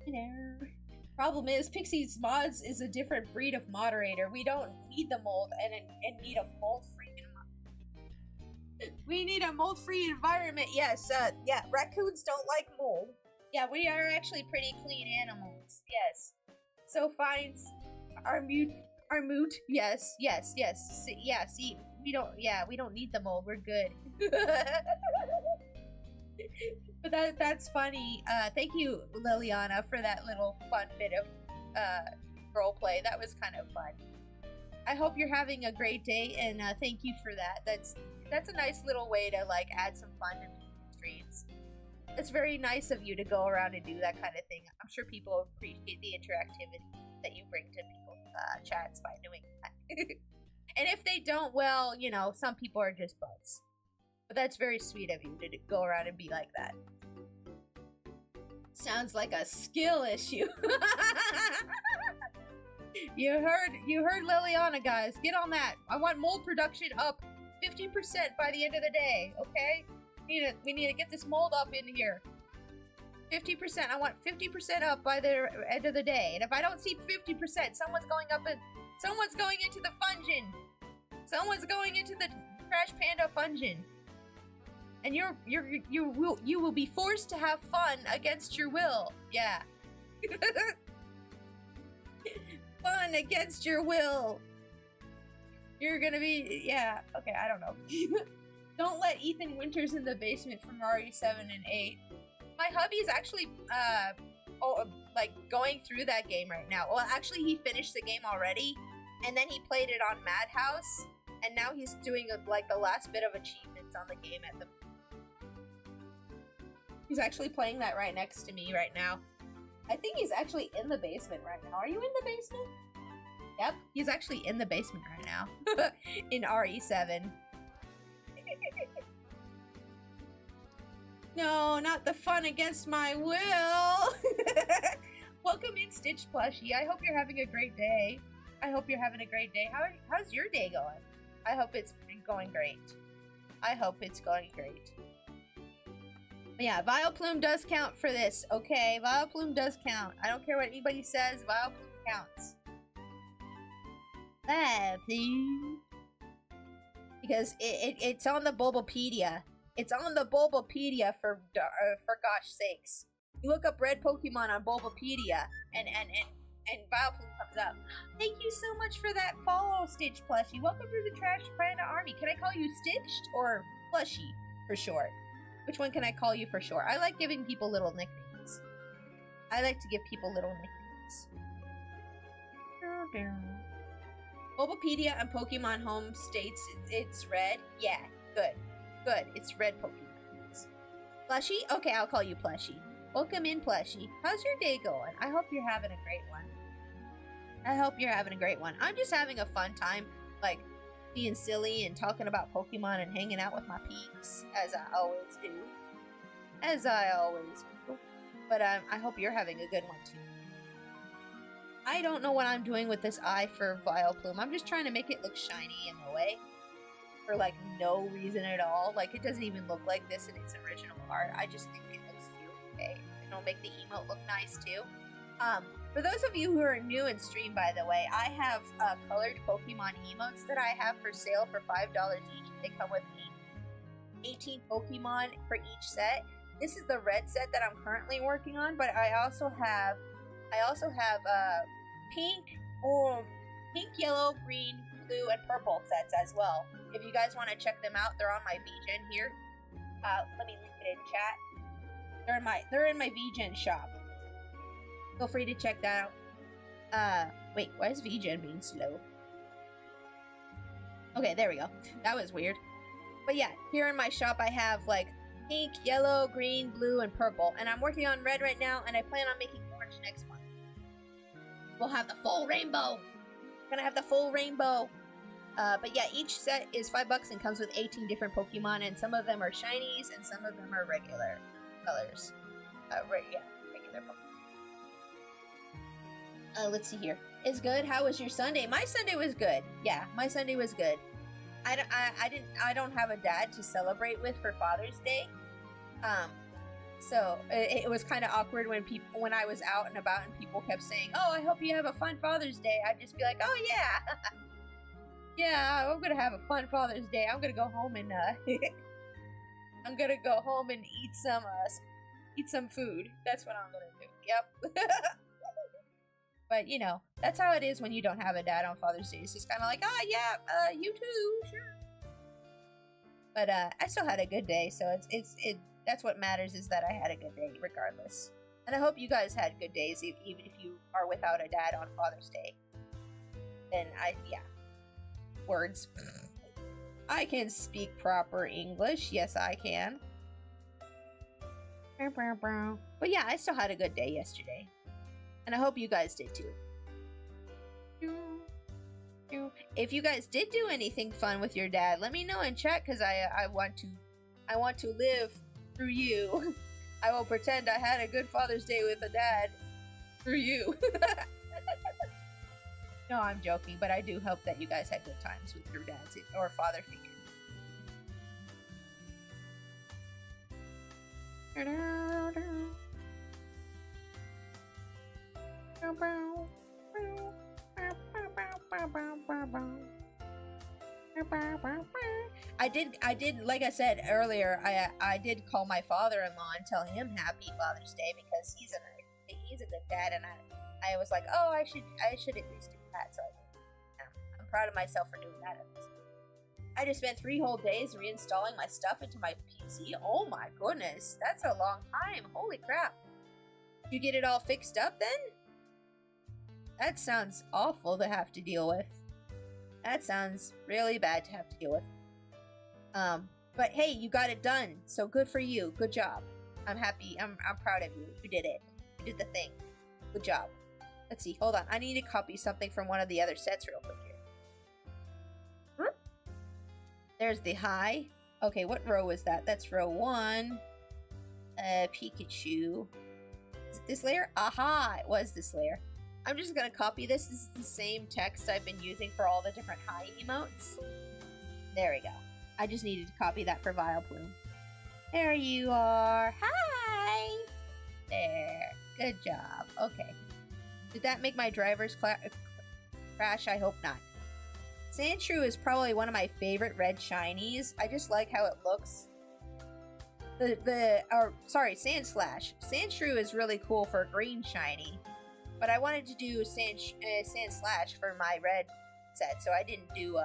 You know. Problem is, Pixie's mods is a different breed of moderator. We don't need the mold and need a mold-free environment. We need a mold-free environment. Yes, yeah, raccoons don't like mold. Yeah, we are actually pretty clean animals. Yes. So fines are moot. Yes. See, we don't need the mold. We're good. But that's funny. Thank you, Liliana, for that little fun bit of roleplay. That was kind of fun. I hope you're having a great day, and thank you for that. That's a nice little way to like add some fun to streams. It's very nice of you to go around and do that kind of thing. I'm sure people appreciate the interactivity that you bring to people's chats by doing that. And if they don't, well, you know, some people are just butts. But that's very sweet of you to go around and be like that. Sounds like a skill issue. You heard Liliana, guys. Get on that. I want mold production up 50% by the end of the day, okay? We need to get this mold up in here. 50%. I want 50% up by the end of the day. And if I don't see 50%, someone's going into the fungin. Someone's going into the Trash Panda fungin. And you will be forced to have fun against your will. Yeah. Fun against your will. You're gonna be, yeah, okay, I don't know. Don't let Ethan Winters in the basement from RE7 and 8. My hubby's actually, like, going through that game right now. Well, actually, he finished the game already, and then he played it on Madhouse, and now he's doing, like, the last bit of achievements on the game at the... He's actually playing that right next to me right now. I think he's actually in the basement right now. Are you in the basement? Yep, he's actually in the basement right now. In RE7. No, not the fun against my will. Welcome in, Stitch Plushie. I hope you're having a great day. I hope you're having a great day. How's your day going? I hope it's going great. I hope it's going great. Yeah, Vileplume does count for this, okay? Vileplume does count. I don't care what anybody says, Vileplume counts. Vileplume. Because it's on the Bulbapedia. It's on the Bulbapedia for gosh sakes. You look up red Pokemon on Bulbapedia, and Vileplume comes up. Thank you so much for that follow, Stitch Plushie. Welcome to the Trash Panda Army. Can I call you Stitched or Plushie for short? Which one can I call you for short? I like giving people little nicknames. I like to give people little nicknames. Bulbapedia and Pokemon Home states it's red. Yeah, good. Good, it's red Pokemon. Plushie? Okay, I'll call you Plushie. Welcome in, Plushie. How's your day going? I hope you're having a great one. I hope you're having a great one. I'm just having a fun time, like, being silly and talking about Pokemon and hanging out with my peeps, as I always do. As I always do. But I hope you're having a good one, too. I don't know what I'm doing with this eye for Vileplume. I'm just trying to make it look shiny in a way. For, like, no reason at all. Like, it doesn't even look like this in its original art. I just think it looks cute, okay? It'll make the emote look nice, too. For those of you who are new in stream, by the way, I have colored Pokemon emotes that I have for sale for $5 each. They come with 18 Pokemon for each set. This is the red set that I'm currently working on, but I also have pink, yellow, green, blue, and purple sets as well. If you guys want to check them out, they're on my VGen here. Let me link it in chat. They're in my VGen shop. Feel free to check that out. Wait, why is VGen being slow? Okay, there we go. That was weird. But yeah, here in my shop I have like pink, yellow, green, blue, and purple. And I'm working on red right now, and I plan on making orange next month. We'll have the full rainbow. We're gonna have the full rainbow. But yeah, each set is $5 and comes with 18 different Pokemon, and some of them are shinies, and some of them are regular colors. Regular Pokemon. Let's see here. It's good. How was your Sunday? My Sunday was good. Yeah, my Sunday was good. I don't have a dad to celebrate with for Father's Day. So it was kind of awkward when I was out and about and people kept saying, "Oh, I hope you have a fun Father's Day." I'd just be like, "Oh yeah, yeah, I'm gonna have a fun Father's Day. I'm gonna go home and I'm gonna go home and eat some food. That's what I'm gonna do." Yep. But you know, that's how it is when you don't have a dad on Father's Day. It's just kind of like, "Oh yeah, you too, sure." But I still had a good day, so that's what matters, is that I had a good day regardless. And I hope you guys had good days, even if you are without a dad on Father's Day. And yeah. Words. I can speak proper English. Yes, I can. But yeah, I still had a good day yesterday. And I hope you guys did too. If you guys did do anything fun with your dad, let me know in chat, because I want to live through you. I will pretend I had a good Father's Day with a dad through you. No, I'm joking, but I do hope that you guys had good times with your dads or father figure. I did, like I said earlier, I did call my father-in-law and tell him Happy Father's Day, because he's he's a good dad, and I was like, oh, I should at least do that. So I'm proud of myself for doing that. I just spent 3 whole days reinstalling my stuff into my PC. Oh my goodness, that's a long time. Holy crap. Did you get it all fixed up then? That sounds awful to have to deal with. That sounds really bad to have to deal with. But hey, you got it done, so good for you. Good job. I'm happy. I'm proud of you. You did it. You did the thing. Good job. Let's see. Hold on. I need to copy something from one of the other sets real quick here. There's the high. Okay, what row is that? That's row 1. Pikachu. Is it this layer? Aha! It was this layer. I'm just gonna copy this. This is the same text I've been using for all the different high emotes. There we go. I just needed to copy that for Vileplume. There you are. Hi! There. Good job. Okay. Did that make my driver's crash? I hope not. Sandshrew is probably one of my favorite red shinies. I just like how it looks. Sandslash. Sandshrew is really cool for a green shiny. But I wanted to do Sandslash for my red set, so I didn't do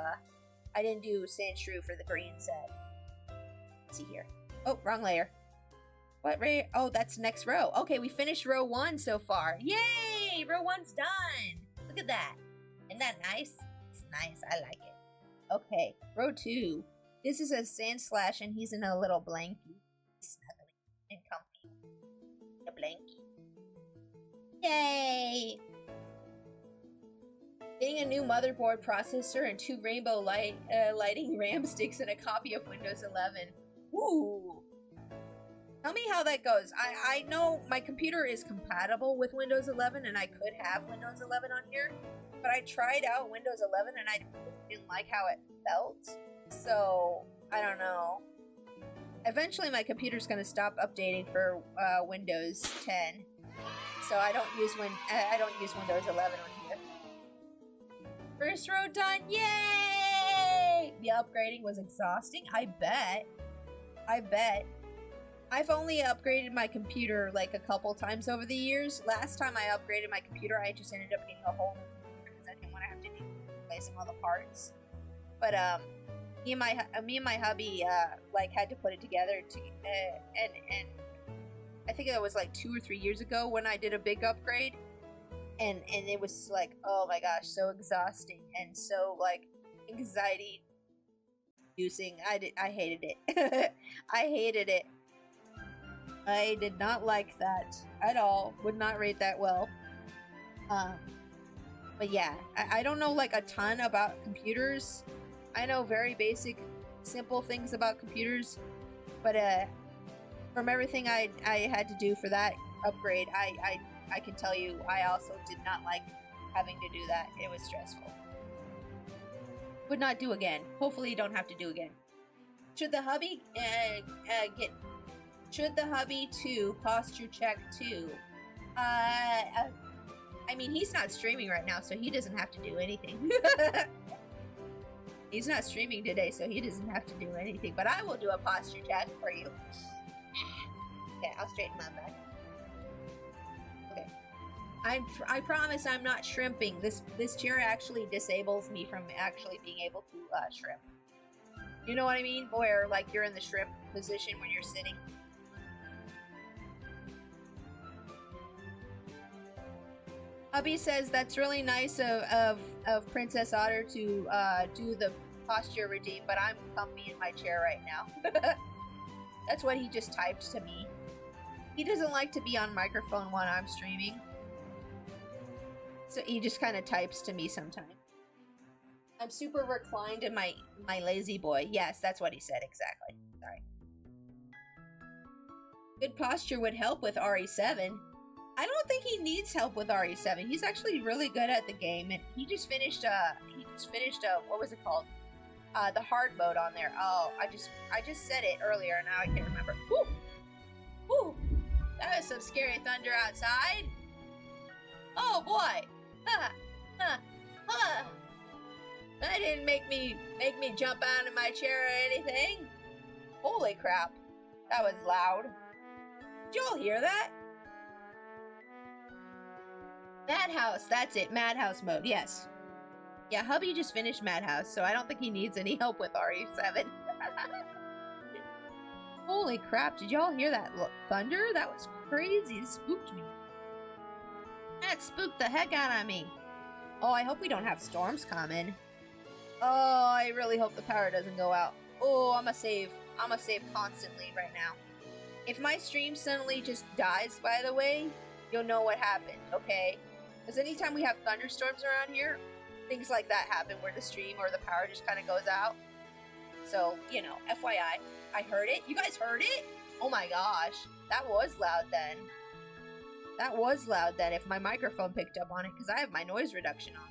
Sandshrew for the green set. Let's see here. Oh, wrong layer. What layer? Oh, that's next row. Okay, we finished row 1 so far. Yay! Row 1's done. Look at that. Isn't that nice? It's nice. I like it. Okay, row 2. This is a Sandslash, and he's in a little blankie. Snuggly and comfy. A blankie. Yay! Getting a new motherboard, processor, and 2 rainbow lighting RAM sticks and a copy of Windows 11. Ooh! Tell me how that goes. I know my computer is compatible with Windows 11, and I could have Windows 11 on here, but I tried out Windows 11 and I didn't like how it felt. So I don't know. Eventually, my computer's gonna stop updating for Windows 10, so I don't use Windows 11 on here. First row done! Yay! The upgrading was exhausting. I bet. I've only upgraded my computer like a couple times over the years. Last time I upgraded my computer, I just ended up getting a whole new computer because I didn't want to have to do replacing all the parts. But me and my hubby like had to put it together and I think it was like 2 or 3 years ago when I did a big upgrade, and it was like, oh my gosh, so exhausting and so like anxiety inducing. I hated it. I hated it. I did not like that at all. Would not rate that well. But yeah, I don't know like a ton about computers. I know very basic, simple things about computers, but from everything I had to do for that upgrade, I can tell you I also did not like having to do that. It was stressful. Would not do again. Hopefully you don't have to do again. Should the hubby Should the hubby too posture check too? I mean, he's not streaming right now, so he doesn't have to do anything. He's not streaming today, so he doesn't have to do anything. But I will do a posture check for you. Okay, I'll straighten my back. Okay, I promise I'm not shrimping. This chair actually disables me from actually being able to shrimp. You know what I mean? Where like you're in the shrimp position when you're sitting. Hubby says that's really nice of Princess Otter to do the posture routine, but I'm comfy in my chair right now. That's what he just typed to me. He doesn't like to be on microphone when I'm streaming, so he just kind of types to me sometimes. I'm super reclined in my lazy boy. Yes, that's what he said exactly. Sorry. Good posture would help with RE7. I don't think he needs help with RE7. He's actually really good at the game, and he just finished what was it called? The hard mode on there. Oh, I just said it earlier, and now I can't remember. Woo! Woo! That was some scary thunder outside. Oh boy! That didn't make me jump out of my chair or anything. Holy crap! That was loud. Did y'all hear that? Madhouse, that's it. Madhouse mode, yes. Yeah, hubby just finished Madhouse, so I don't think he needs any help with RE7. Holy crap, did y'all hear that thunder? That was crazy. It spooked me. That spooked the heck out of me. Oh, I hope we don't have storms coming. Oh, I really hope the power doesn't go out. Oh, I'm a save constantly right now. If my stream suddenly just dies, by the way, you'll know what happened, okay? Because anytime we have thunderstorms around here, things like that happen where the stream or the power just kind of goes out. So, you know, FYI. I heard it. You guys heard it? Oh my gosh. That was loud then. That was loud then if my microphone picked up on it because I have my noise reduction on.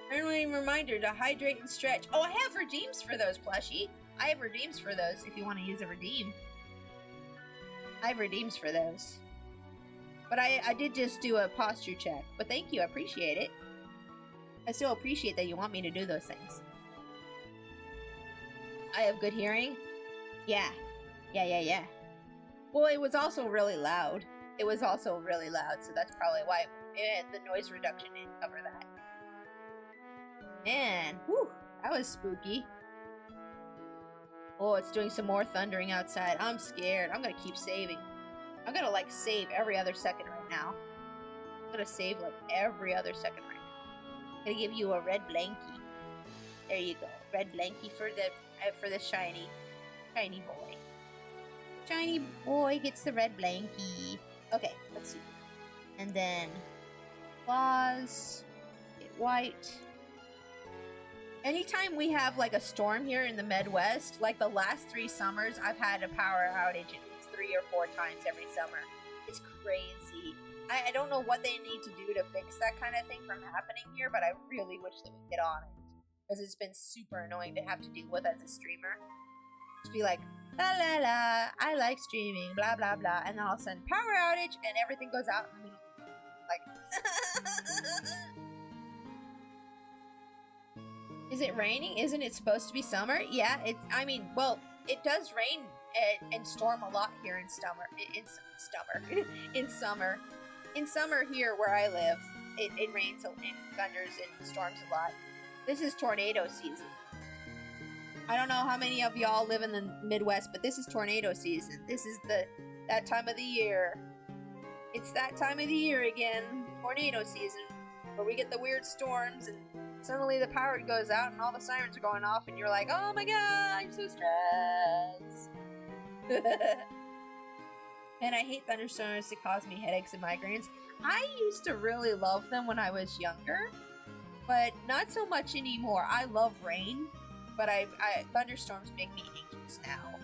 Friendly reminder to hydrate and stretch. Oh, I have redeems for those, plushie. I have redeems for those if you want to use a redeem. I have redeems for those. But I did just do a posture check. But thank you, I appreciate it. I still appreciate that you want me to do those things. I have good hearing? Yeah. Yeah. Well, it was also really loud. So that's probably why the noise reduction didn't cover that. Man, whew, that was spooky. Oh, it's doing some more thundering outside. I'm scared. I'm gonna keep saving. I'm gonna, like, save every other second right now. I'm gonna save, like, every other second right now. I'm gonna give you a red blankie. There you go. Red blankie for the shiny boy. Shiny boy gets the red blankie. Okay, let's see. And then claws, get white. Anytime we have like a storm here in the Midwest, like the last 3 summers, I've had a power outage at least 3 or 4 times every summer. It's crazy. I don't know what they need to do to fix that kind of thing from happening here, but I really wish that we'd get on it. Because it's been super annoying to have to deal with as a streamer. Just be like, la la la, I like streaming, blah blah blah, and then all of a sudden power outage and everything goes out in the middle. Like, is it raining? Isn't it supposed to be summer? Yeah, well, it does rain and storm a lot here in summer. In summer here where I live, it rains and thunders and storms a lot. This is tornado season. I don't know how many of y'all live in the Midwest, but this is tornado season. This is that time of the year. It's that time of the year again, tornado season, where we get the weird storms and suddenly the power goes out and all the sirens are going off and you're like, oh my god, I'm so stressed. And I hate thunderstorms to cause me headaches and migraines. I used to really love them when I was younger, but not so much anymore. I love rain, but thunderstorms make me anxious now.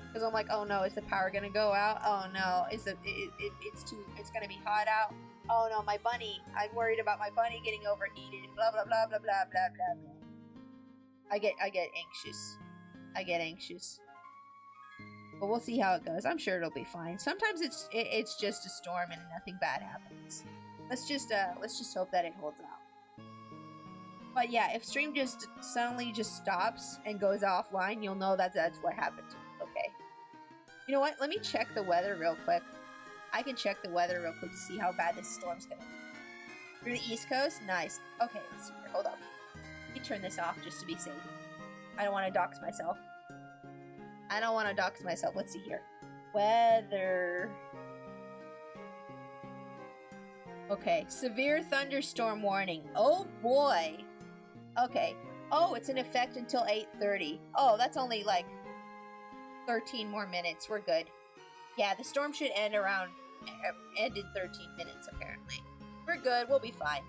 Because I'm like, oh no, is the power gonna go out? Oh no, it's gonna be hot out. Oh no, my bunny. I'm worried about my bunny getting overheated. Blah blah blah blah blah blah blah blah. I get anxious. But we'll see how it goes. I'm sure it'll be fine. Sometimes it's just a storm and nothing bad happens. Let's just hope that it holds out. But yeah, if stream just suddenly just stops and goes offline, you'll know that that's what happened to me. Okay. You know what? Let me check the weather real quick. I can check the weather real quick to see how bad this storm's gonna be. Through the East Coast? Nice. Okay, let's see here. Hold up. Let me turn this off just to be safe. I don't want to dox myself. Let's see here. Weather. Okay, severe thunderstorm warning. Oh boy. Okay. Oh, it's in effect until 8:30. Oh, that's only like 13 more minutes. We're good. Yeah, the storm should end in 13 minutes, apparently. We're good. We'll be fine.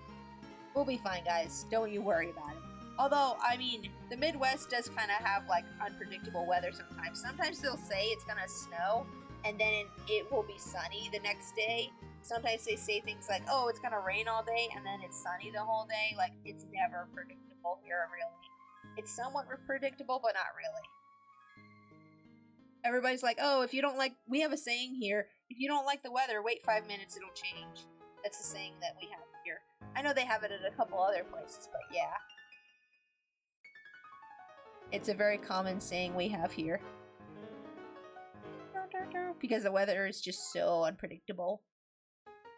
We'll be fine, guys. Don't you worry about it. Although, I mean, the Midwest does kind of have, like, unpredictable weather sometimes. Sometimes they'll say it's gonna snow, and then it will be sunny the next day. Sometimes they say things like, oh, it's gonna rain all day, and then it's sunny the whole day. Like, it's never predictable here, really. It's somewhat predictable, but not really. Everybody's like, oh, if you don't like, we have a saying here, if you don't like the weather, wait 5 minutes, it'll change. That's the saying that we have here. I know they have it at a couple other places, but yeah. It's a very common saying we have here. Because the weather is just so unpredictable.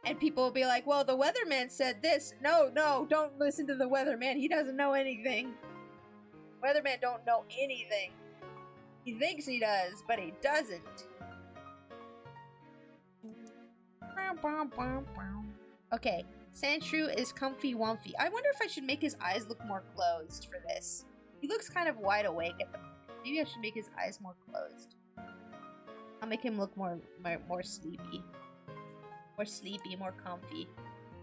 And people will be like, well, the weatherman said this. No, don't listen to the weatherman. He doesn't know anything. Weatherman don't know anything. He thinks he does, but he doesn't. Okay, Sandshrew is comfy wumpy. I wonder if I should make his eyes look more closed for this. He looks kind of wide awake at the moment. Maybe I should make his eyes more closed. I'll make him look more sleepy. More sleepy, more comfy.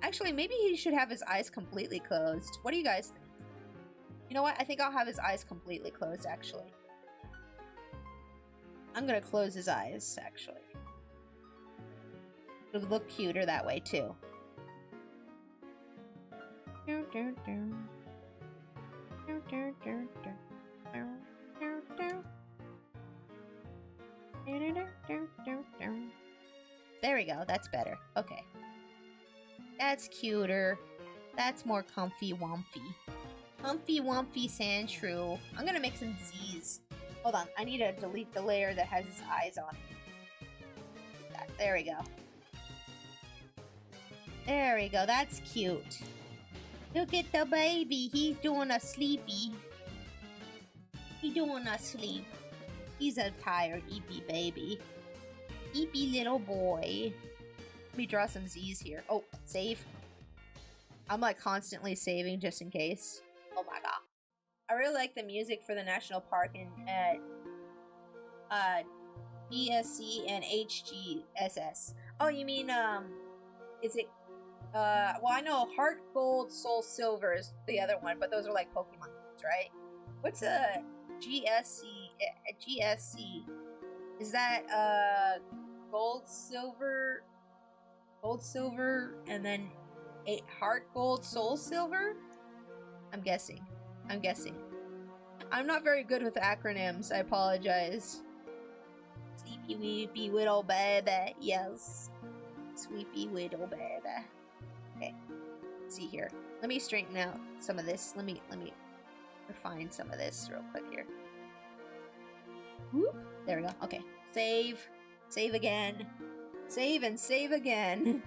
Actually, maybe he should have his eyes completely closed. What do you guys think? You know what? I think I'll have his eyes completely closed, actually. I'm gonna close his eyes, actually. It would look cuter that way, too. There we go. That's better. Okay. That's cuter. That's more comfy wumpy. Comfy wumpy Sandshrew. I'm gonna make some Z's. Hold on. I need to delete the layer that has his eyes on it. There we go. There we go. That's cute. Look at the baby. He's doing a sleepy. He's doing a sleep. He's a tired, eepy baby. Eepy little boy. Let me draw some Z's here. Oh, save. I'm like constantly saving just in case. Oh my god. I really like the music for the national park in GSC and HGSS. Oh, you mean is it well, I know Heart Gold, Soul Silver is the other one, but those are like Pokemon games, right? What's a GSC? GSC. Is that Gold, Silver, and then Heart Gold, Soul Silver? I'm guessing. I'm not very good with acronyms. I apologize. Sleepy weepy little baby. Yes. Sweepy little baby. Okay. Let's see here. Let me straighten out some of this. Let me refine some of this real quick here. Whoop. There we go. Okay. Save. Save again. Save and save again.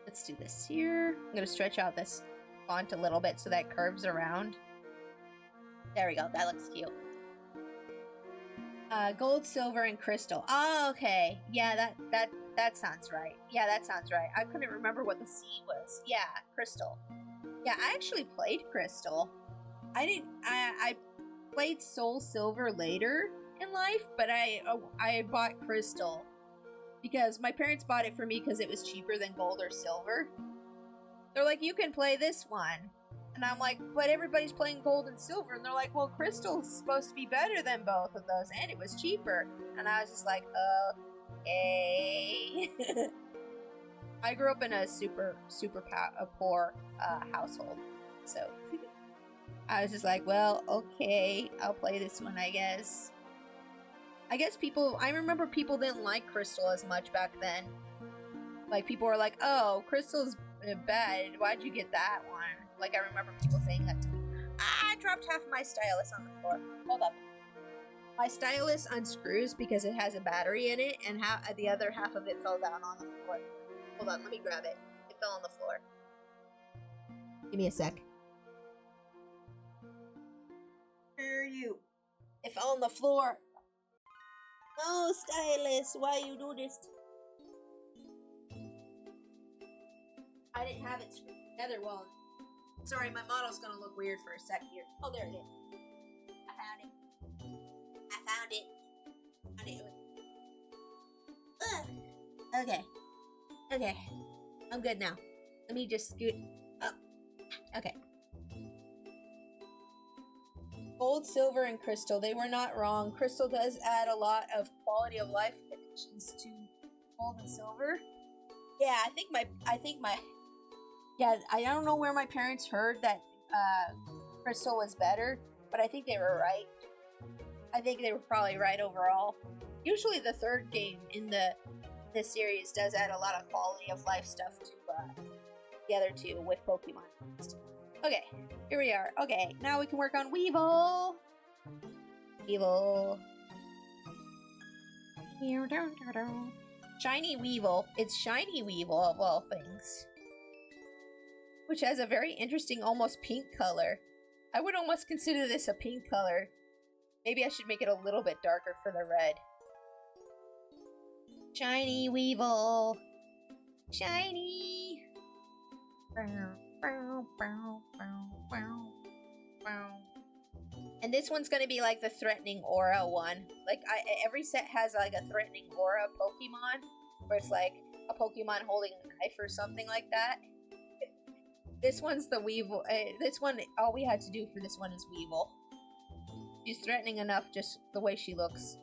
Let's do this here. I'm gonna stretch out this font a little bit so that it curves around. There we go. That looks cute. Gold, silver, and crystal. Oh, okay. Yeah, that sounds right. Yeah, that sounds right. I couldn't remember what the C was. Yeah, crystal. Yeah, I actually played crystal. I played Soul Silver later in life, but I bought crystal because my parents bought it for me because it was cheaper than gold or silver. They're like, you can play this one. And I'm like, but everybody's playing gold and silver. And they're like, well, crystal's supposed to be better than both of those. And it was cheaper. And I was just like, okay. I grew up in a super poor household. So I was just like, well, okay, I'll play this one, I guess. I remember people didn't like crystal as much back then. Like, people were like, oh, crystal's bad. Why'd you get that one? Like, I remember people saying that to me. I dropped half my stylus on the floor. Hold up. My stylus unscrews because it has a battery in it, and the other half of it fell down on the floor. Hold on, let me grab it. It fell on the floor. Give me a sec. Where are you? It fell on the floor. No, stylus, why you do this? I didn't have it screwed together well. Sorry, my model's gonna look weird for a sec here. Oh, there it is. I found it. Ugh. Okay. I'm good now. Let me just scoot up. Okay. Gold, silver, and crystal. They were not wrong. Crystal does add a lot of quality of life additions to gold and silver. Yeah, I think my yeah, I don't know where my parents heard that crystal was better, but I think they were right. I think they were probably right overall. Usually the third game in this series does add a lot of quality of life stuff to the other two with Pokemon. Okay, here we are. Okay, now we can work on Weevil. Shiny Weevil. It's Shiny Weevil of all things. Which has a very interesting, almost pink color. I would almost consider this a pink color. Maybe I should make it a little bit darker for the red. Shiny Weevil. Shiny. And this one's gonna be like the threatening aura one. Like every set has like a threatening aura Pokemon, where it's like a Pokemon holding a knife or something like that. This one's the Weevil. This one, all we had to do for this one is Weevil. She's threatening enough just the way she looks.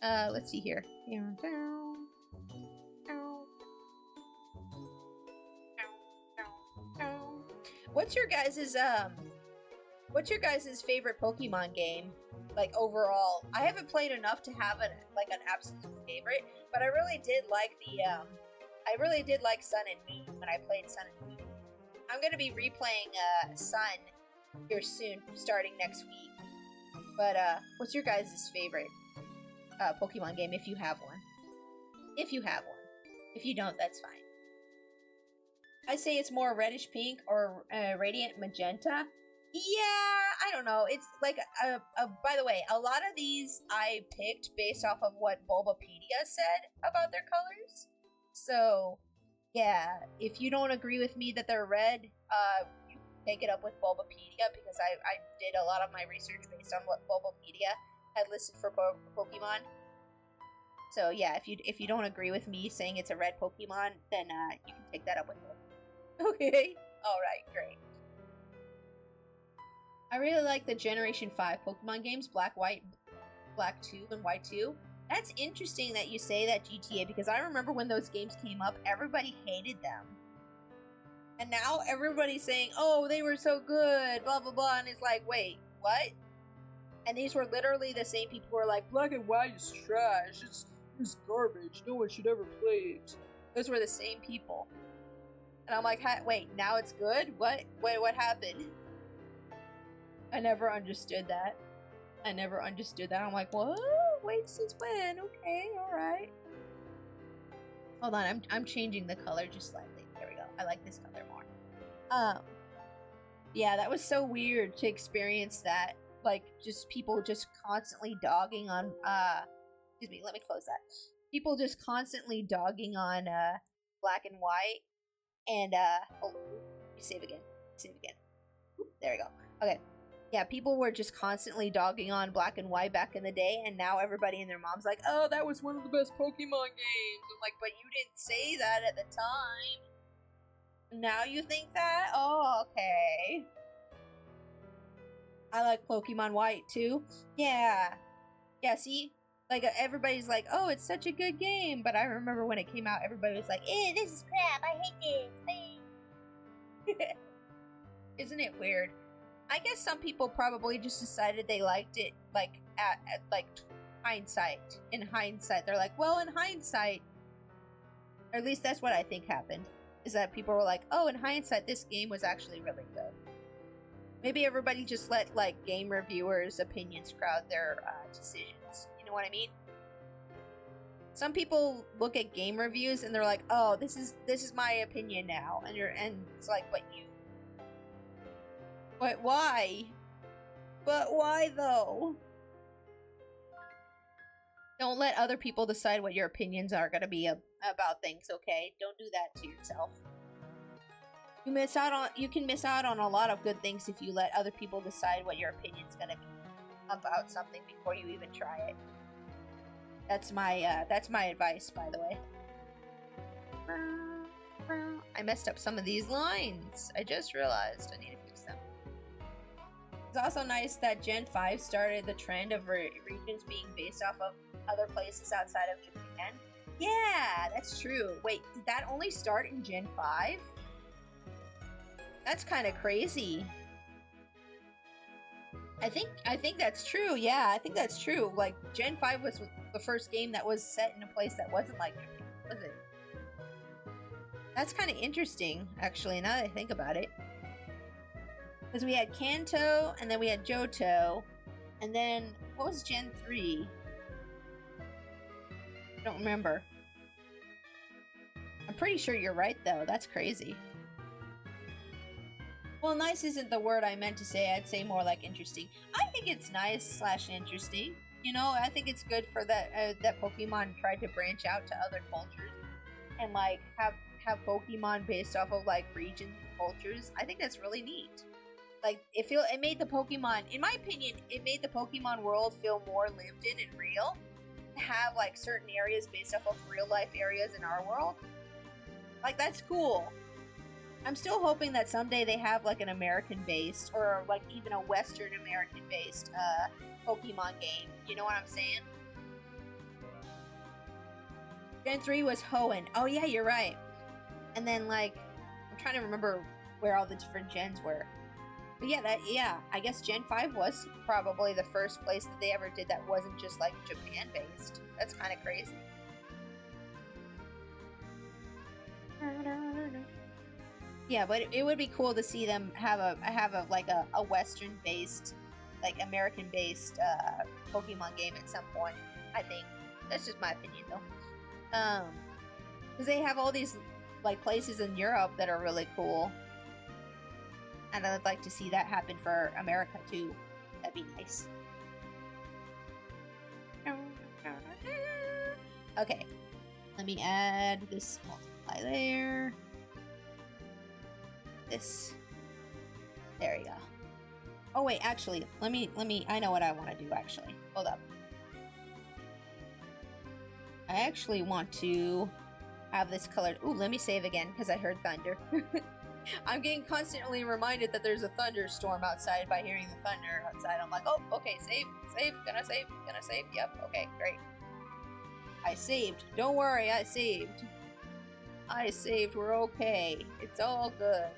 Let's see here. What's your guys' favorite Pokemon game? Like overall, I haven't played enough to have an absolute favorite, but I really did like Sun and Moon when I played Sun and Moon. I'm gonna be replaying Sun here soon, starting next week. But what's your guys' favorite Pokemon game if you have one? If you have one. If you don't, that's fine. I say it's more reddish pink or radiant magenta. Yeah, I don't know. It's like, by the way, a lot of these I picked based off of what Bulbapedia said about their colors. So, yeah, if you don't agree with me that they're red, you can take it up with Bulbapedia, because I did a lot of my research based on what Bulbapedia had listed for Pokemon. So, yeah, if you don't agree with me saying it's a red Pokemon, then you can take that up with them. Okay? Alright, great. I really like the Generation 5 Pokemon games, Black 2, and White 2. That's interesting that you say that, GTA, because I remember when those games came up, everybody hated them. And now everybody's saying, oh, they were so good, blah, blah, blah, and it's like, wait, what? And these were literally the same people who were like, Black and White is trash, it's garbage, no one should ever play it. Those were the same people. And I'm like, wait, now it's good? What? Wait, what happened? I never understood that. I'm like, what? Wait, since when? Okay, alright. Hold on, I'm changing the color just slightly. There we go. I like this color more. Yeah, that was so weird to experience that. Like, just people just constantly dogging on, excuse me, let me close that. People just constantly dogging on, Black and White. And, oh, let me save again. Oop, there we go. Okay. Yeah, people were just constantly dogging on Black and White back in the day, and now everybody and their mom's like, oh, that was one of the best Pokemon games. I'm like, but you didn't say that at the time. Now you think that? Oh, okay. I like Pokemon White, too. Yeah. Yeah, see? Like, everybody's like, oh, it's such a good game. But I remember when it came out, everybody was like, this is crap. I hate this. Isn't it weird? I guess some people probably just decided they liked it, like, at hindsight. In hindsight. They're like, well, in hindsight. Or at least that's what I think happened. Is that people were like, oh, in hindsight, this game was actually really good. Maybe everybody just let, like, game reviewers' opinions crowd their decisions. You know what I mean? Some people look at game reviews and they're like, oh, this is my opinion now. And it's like, but why? But why, though? Don't let other people decide what your opinions are gonna be about things, okay? Don't do that to yourself. You can miss out on a lot of good things if you let other people decide what your opinion's gonna be about something before you even try it. That's my advice, by the way. I messed up some of these lines. I just realized I need to fix them. It's also nice that Gen 5 started the trend of regions being based off of other places outside of Japan. Yeah, that's true. Wait, did that only start in Gen 5? That's kind of crazy. I think that's true. Yeah, I think that's true. Like, Gen 5 was the first game that was set in a place that wasn't like Japan, was it? That's kind of interesting, actually, now that I think about it. Because we had Kanto, and then we had Johto, and then, what was Gen 3? Don't remember. I'm pretty sure you're right, though. That's crazy. Well, nice isn't the word I meant to say. I'd say more like interesting. I think it's nice / interesting. You know, I think it's good for that Pokemon tried to branch out to other cultures and like have Pokemon based off of like regions and cultures. I think that's really neat. Like it made the Pokemon, in my opinion, it made the Pokemon world feel more lived in and real. Have like certain areas based off of real life areas in our world. Like that's cool. I'm still hoping that someday they have like an American-based or like even a Western American-based Pokemon game. You know what I'm saying? Gen 3 was Hoenn. Oh yeah, you're right. And then like I'm trying to remember where all the different gens were. But yeah, I guess Gen 5 was probably the first place that they ever did that wasn't just like Japan-based. That's kind of crazy. Yeah, but it would be cool to see them have a like a Western based, like American based Pokemon game at some point. I think that's just my opinion though. Because they have all these like places in Europe that are really cool, and I'd like to see that happen for America too. That'd be nice. Okay, let me add this multiply there. This. There you go. Oh wait, actually, let me I know what I want to do actually. Hold up. I actually want to have this colored. Ooh, let me save again because I heard thunder. I'm getting constantly reminded that there's a thunderstorm outside by hearing the thunder outside. I'm like, oh, okay, save, gonna save. Yep, okay, great. I saved. Don't worry, I saved. We're okay. It's all good.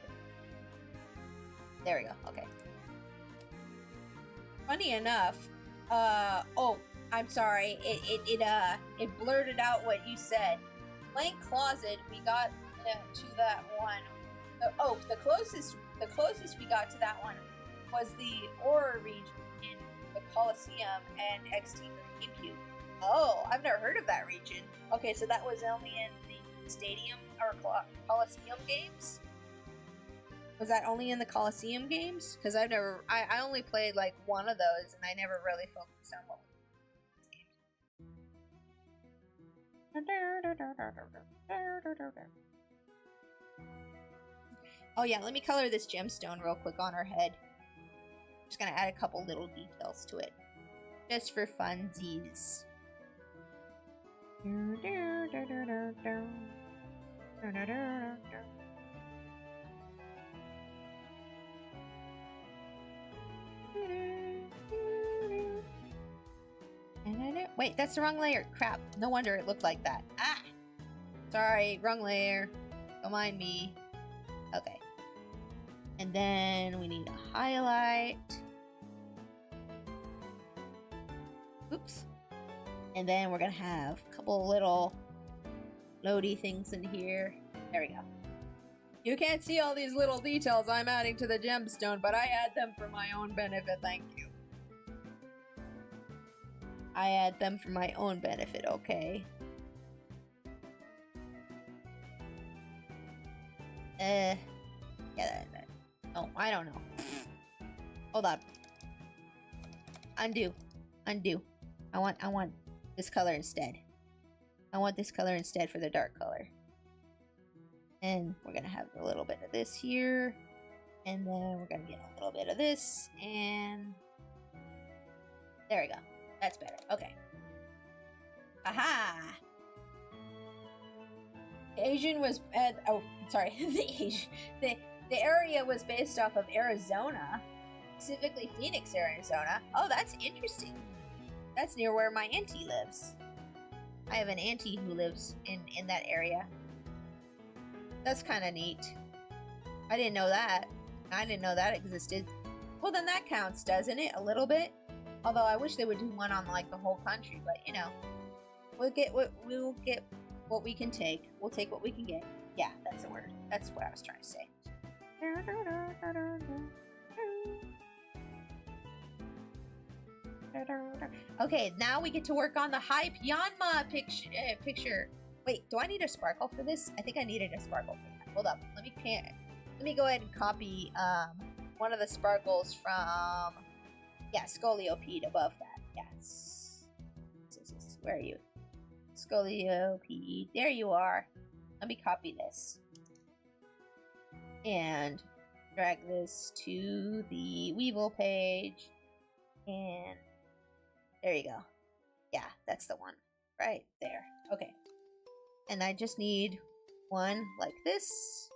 There we go. Okay. Funny enough, oh, I'm sorry. It blurted out what you said. Blank Closet. We got to that one. The closest we got to that one was the Aura region in the Coliseum and XT for GameCube. Oh, I've never heard of that region. Okay, so that was only in the Stadium or Coliseum games. Was that only in the Coliseum games? Because I only played like one of those, and I never really focused on what was games. Oh yeah, let me color this gemstone real quick on her head. Just gonna add a couple little details to it, just for funsies. Wait, that's the wrong layer. Crap. No wonder it looked like that. Ah! Sorry, wrong layer. Don't mind me. Okay. And then we need a highlight. Oops. And then we're gonna have a couple little floaty things in here. There we go. You can't see all these little details I'm adding to the gemstone, but I add them for my own benefit, thank you. I add them for my own benefit, okay? Yeah, oh, I don't know. Hold up. Undo. I want this color instead. I want this color instead for the dark color. And we're gonna have a little bit of this here. And then we're gonna get a little bit of this. And there we go. That's better. Okay. Aha! The Asian was the area was based off of Arizona, specifically Phoenix, Arizona. Oh, that's interesting. That's near where my auntie lives. I have an auntie who lives in that area. That's kind of neat. I didn't know that. I didn't know that existed. Well, then that counts, doesn't it? A little bit. Although I wish they would do one on like the whole country, but you know, we'll get what we can take. We'll take what we can get. Yeah, that's the word. That's what I was trying to say. Okay, now we get to work on the hype Yanma picture. Wait, do I need a sparkle for this? I think I needed a sparkle for that. Hold up, let me go ahead and copy one of the sparkles from Scoliopede above that. Yes. Where are you? Scoliopede. There you are. Let me copy this. And drag this to the Weevil page. And there you go. Yeah, that's the one. Right there. Okay. And I just need one like this.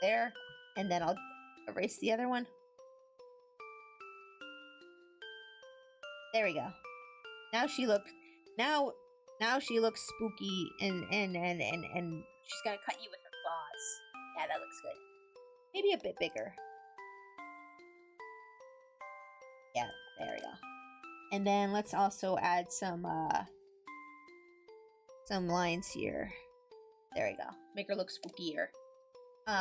There. And then I'll erase the other one. There we go. Now she looks spooky and she's gonna cut you with her claws. Yeah, that looks good. Maybe a bit bigger. Yeah, there we go. And then let's also add some lines here. There we go. Make her look spookier.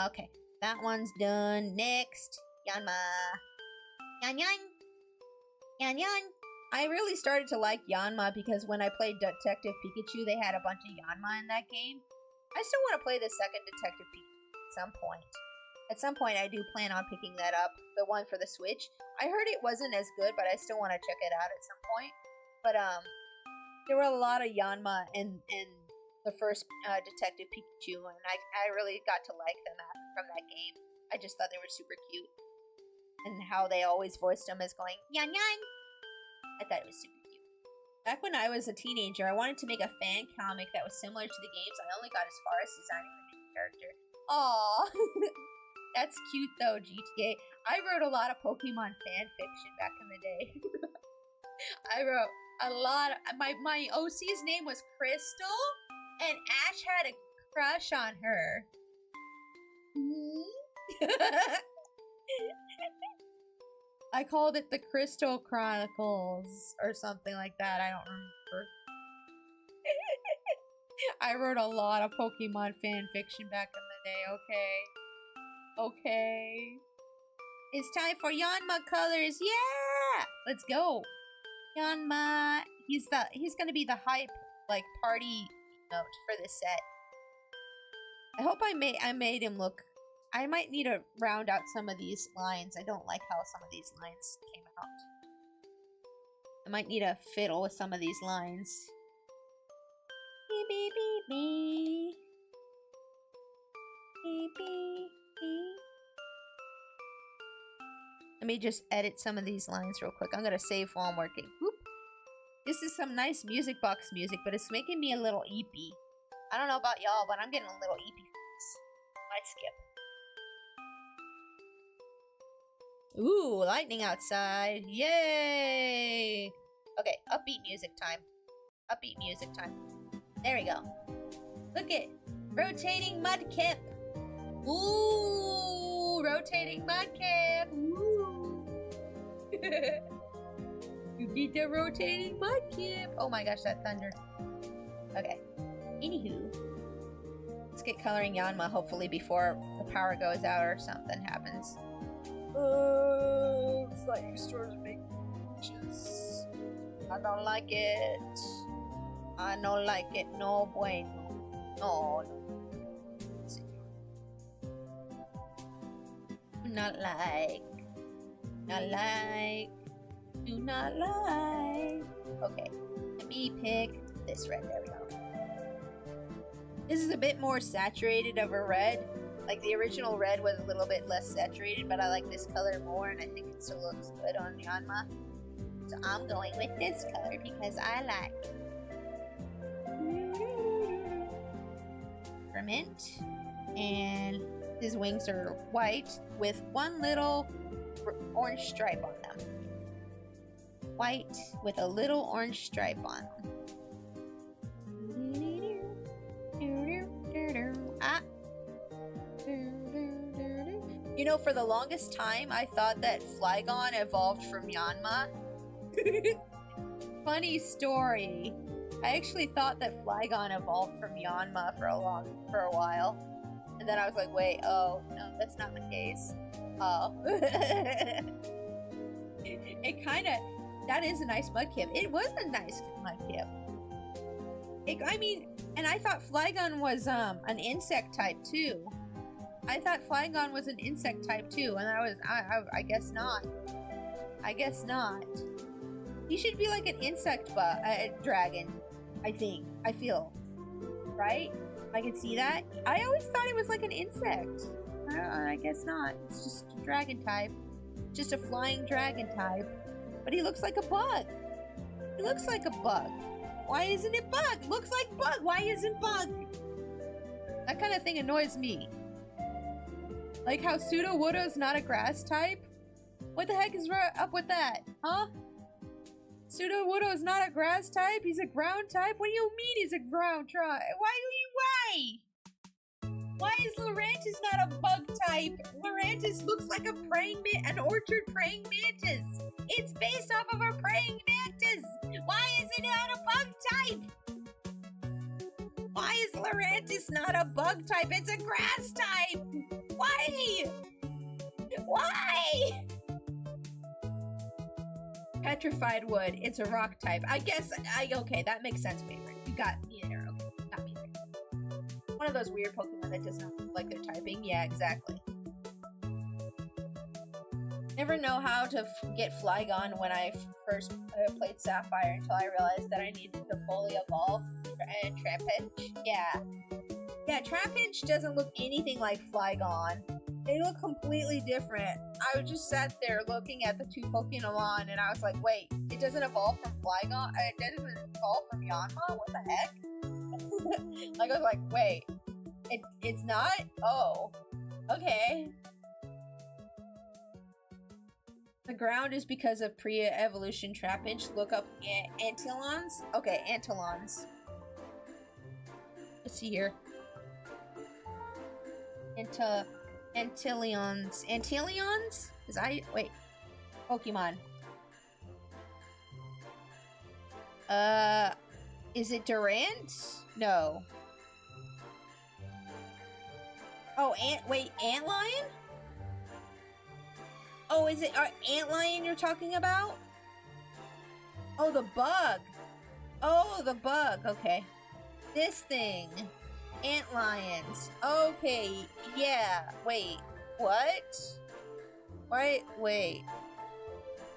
Okay. That one's done. Next. Yanma. Yan yan. Yan yan. I really started to like Yanma because when I played Detective Pikachu, they had a bunch of Yanma in that game. I still want to play the second Detective Pikachu at some point. At some point, I do plan on picking that up, the one for the Switch. I heard it wasn't as good, but I still want to check it out at some point. But there were a lot of Yanma in the first Detective Pikachu, and I really got to like them from that game. I just thought they were super cute, and how they always voiced them as going yan yan. I thought it was super cute. Back when I was a teenager, I wanted to make a fan comic that was similar to the games. I only got as far as designing the main character. Aww. That's cute though, GTA. I wrote a lot of Pokemon fan fiction back in the day. I wrote a lot. My OC's name was Crystal, and Ash had a crush on her. I called it the Crystal Chronicles or something like that. I don't remember. I wrote a lot of Pokemon fan fiction back in the day. Okay. It's time for Yanma colors. Yeah! Let's go. Yanma. He's gonna be the hype, like, party emote for this set. I hope I made him look. I might need to round out some of these lines. I don't like how some of these lines came out. I might need to fiddle with some of these lines. Beep, beep, beep, beep. Beep, beep, beep. Let me just edit some of these lines real quick. I'm gonna save while I'm working. Whoop. This is some nice music box music, but it's making me a little eepy. I don't know about y'all, but I'm getting a little eepy from this. Might skip. Ooh, lightning outside. Yay! Okay, upbeat music time. Upbeat music time. There we go. Look it. Rotating Mudkip. Ooh, rotating Mudkip. Ooh. You get the rotating Mudkip. Oh my gosh, that thunder. Okay. Anywho. Let's get coloring Yanma hopefully before the power goes out or something happens. Flying stars make bitches. I don't like it. I don't like it. No bueno. No. Do not like. Do not like. Okay. Let me pick this red. There we go. This is a bit more saturated of a red. Like the original red was a little bit less saturated, but I like this color more, and I think it still looks good on Yanma. So I'm going with this color because I like it. Mint, and his wings are white with one little orange stripe on them. White with a little orange stripe on them. Ah. You know, for the longest time, I thought that Flygon evolved from Yanma. Funny story. I actually thought that Flygon evolved from Yanma for a while. And then I was like, wait, oh, no, that's not the case. Oh. It That is a nice mudkip. It was a nice mudkip. I mean, and I thought Flygon was an insect type too. I thought Flygon was an insect type too, and I guess not. I guess not. He should be like an insect dragon, I think. I feel. Right? I can see that. I always thought it was like an insect. I guess not. It's just a dragon type. Just a flying dragon type. But he looks like a bug. He looks like a bug. Why isn't it bug? Looks like bug. Why isn't bug? That kind of thing annoys me. Like how Sudowoodo is not a grass type? What the heck is up with that? Huh? Sudowoodo is not a grass type? He's a ground type? What do you mean he's a ground type? Why is Lurantis not a bug type? Lurantis looks like an orchard praying mantis. It's based off of a praying mantis. Why is it not a bug type? Why is Lurantis not a bug type? It's a grass type. Why? Why? Petrified wood. It's a rock type. I guess. Okay, that makes sense, favorite. You got me there. Okay, got me there. One of those weird Pokemon that does not look like they're typing. Yeah, exactly. Never know how to get Flygon when I first played Sapphire until I realized that I needed to fully evolve and Trapinch. Yeah. Yeah, Trapinch doesn't look anything like Flygon. They look completely different. I just sat there looking at the two Pokemon and I was like, wait, it doesn't evolve from Flygon? It doesn't evolve from Yanma? What the heck? Like, I was like, wait, it's not? Oh, okay. The ground is because of pre-evolution Trapinch. Look up Antillons. Okay, Antillons. Let's see here. Antillions. Antillions? Wait. Pokemon. Is it Durant? No. Oh, Antlion? Oh, is it Antlion you're talking about? Oh, the bug. Oh, the bug. Okay. This thing. Antlions. Okay. Yeah. Wait. What? Wait.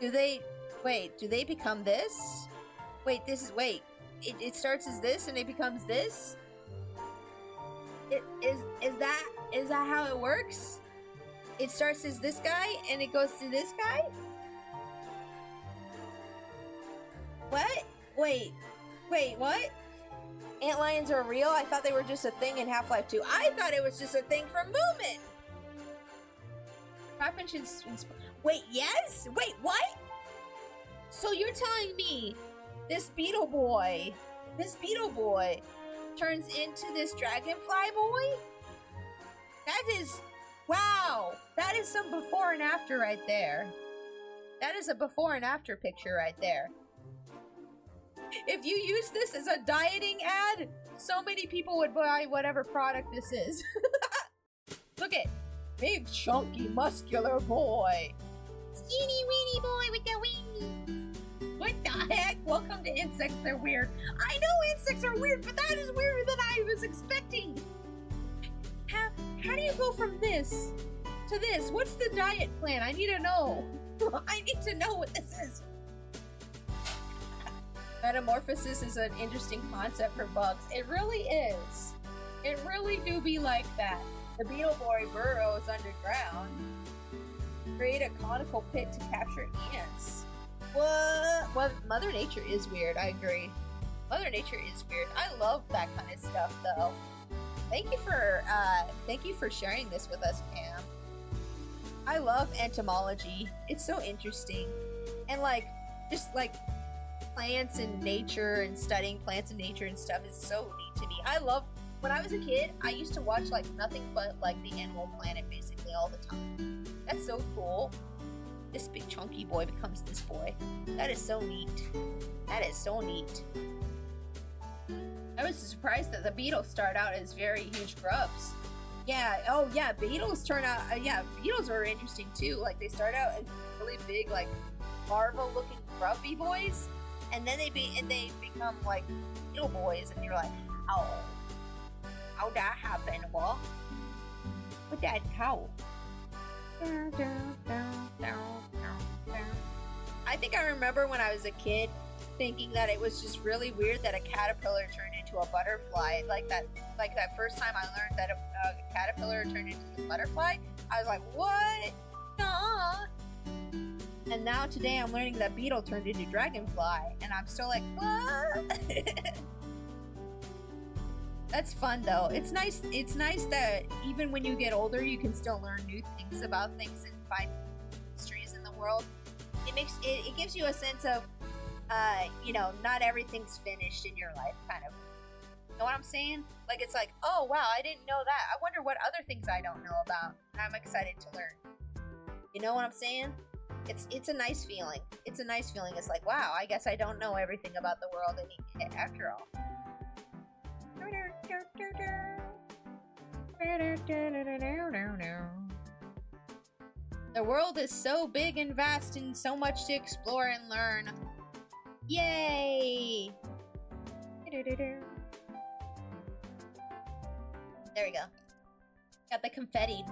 Do they become this? Wait, it starts as this and it becomes this? Is that how it works? It starts as this guy and it goes to this guy? What? Wait, what? Antlions are real? I thought they were just a thing in Half-Life 2. I thought it was just a thing from Moomin! Wait, yes? Wait, what? So you're telling me this Beetle Boy turns into this Dragonfly boy? That is... Wow! That is some before and after right there. That is a before and after picture right there. If you use this as a dieting ad, so many people would buy whatever product this is. Look at big, chunky, muscular boy. Skinny, weeny boy with the wings. What the heck? Welcome to Insects Are Weird. I know insects are weird, but that is weirder than I was expecting. How do you go from this to this? What's the diet plan? I need to know. I need to know what this is. Metamorphosis is an interesting concept for bugs. It really is. It really do be like that. The Beetle Boy burrows underground. Create a conical pit to capture ants. What? Well, Mother Nature is weird. I agree. Mother Nature is weird. I love that kind of stuff, though. Thank you for sharing this with us, Cam. I love entomology. It's so interesting. And just plants and nature and studying plants and nature and stuff is so neat to me. When I was a kid, I used to watch nothing but the Animal Planet basically all the time. That's so cool. This big chunky boy becomes this boy. That is so neat. That is so neat. I was surprised that the beetles start out as very huge grubs. Yeah. Oh, yeah. Beetles turn out. Yeah, beetles are interesting too. Like they start out as really big, like larva-looking grubby boys, and then they become like beetle boys, and you're like, how that happen? What? With that cow? I think I remember when I was a kid thinking that it was just really weird that a caterpillar turned into a butterfly. Like that first time I learned that a caterpillar turned into a butterfly, I was like, what? Nah. And now today I'm learning that beetle turned into dragonfly, and I'm still like, what? That's fun though. It's nice that even when you get older you can still learn new things about things and find mysteries in the world. It gives you a sense of not everything's finished in your life, kind of. You know what I'm saying? Like it's like, oh wow, I didn't know that. I wonder what other things I don't know about. I'm excited to learn. You know what I'm saying? It's a nice feeling. It's a nice feeling. It's like, wow, I guess I don't know everything about the world after all. The world is so big and vast and so much to explore and learn. Yay! There we go. Got the confetti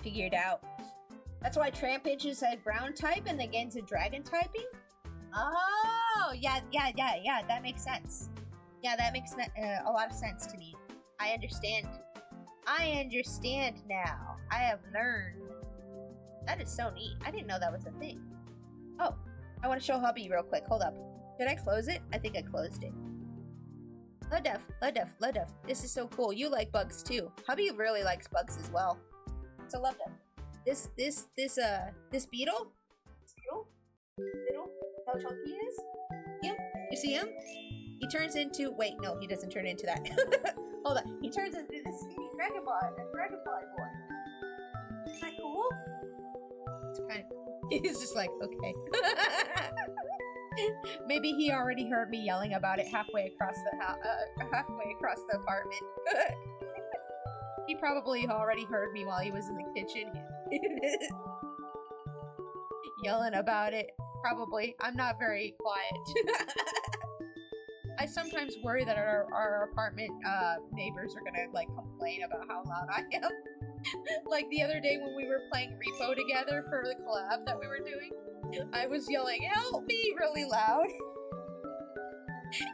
figured out. That's why Trampage is a brown type and the Gen's a dragon typing? Oh, yeah, that makes sense. Yeah, that makes a lot of sense to me. I understand. I understand now. I have learned. That is so neat. I didn't know that was a thing. Oh, I want to show hubby real quick. Hold up. Did I close it? I think I closed it. Ludduff. This is so cool. You like bugs too. Hubby really likes bugs as well. So Ludduff. This beetle? Beetle? How chunky it is? Him? You see him? He turns into, wait, no, he doesn't turn into that. Hold on. He turns into this skinny dragonfly boy. Isn't that cool? It's kind of cool. He's just like, okay. Maybe he already heard me yelling about it halfway across the apartment. He probably already heard me while he was in the kitchen. Yelling about it. Probably. I'm not very quiet. I sometimes worry that our apartment neighbors are gonna like complain about how loud I am. Like the other day when we were playing Repo together for the collab that we were doing, I was yelling, "Help me!" really loud.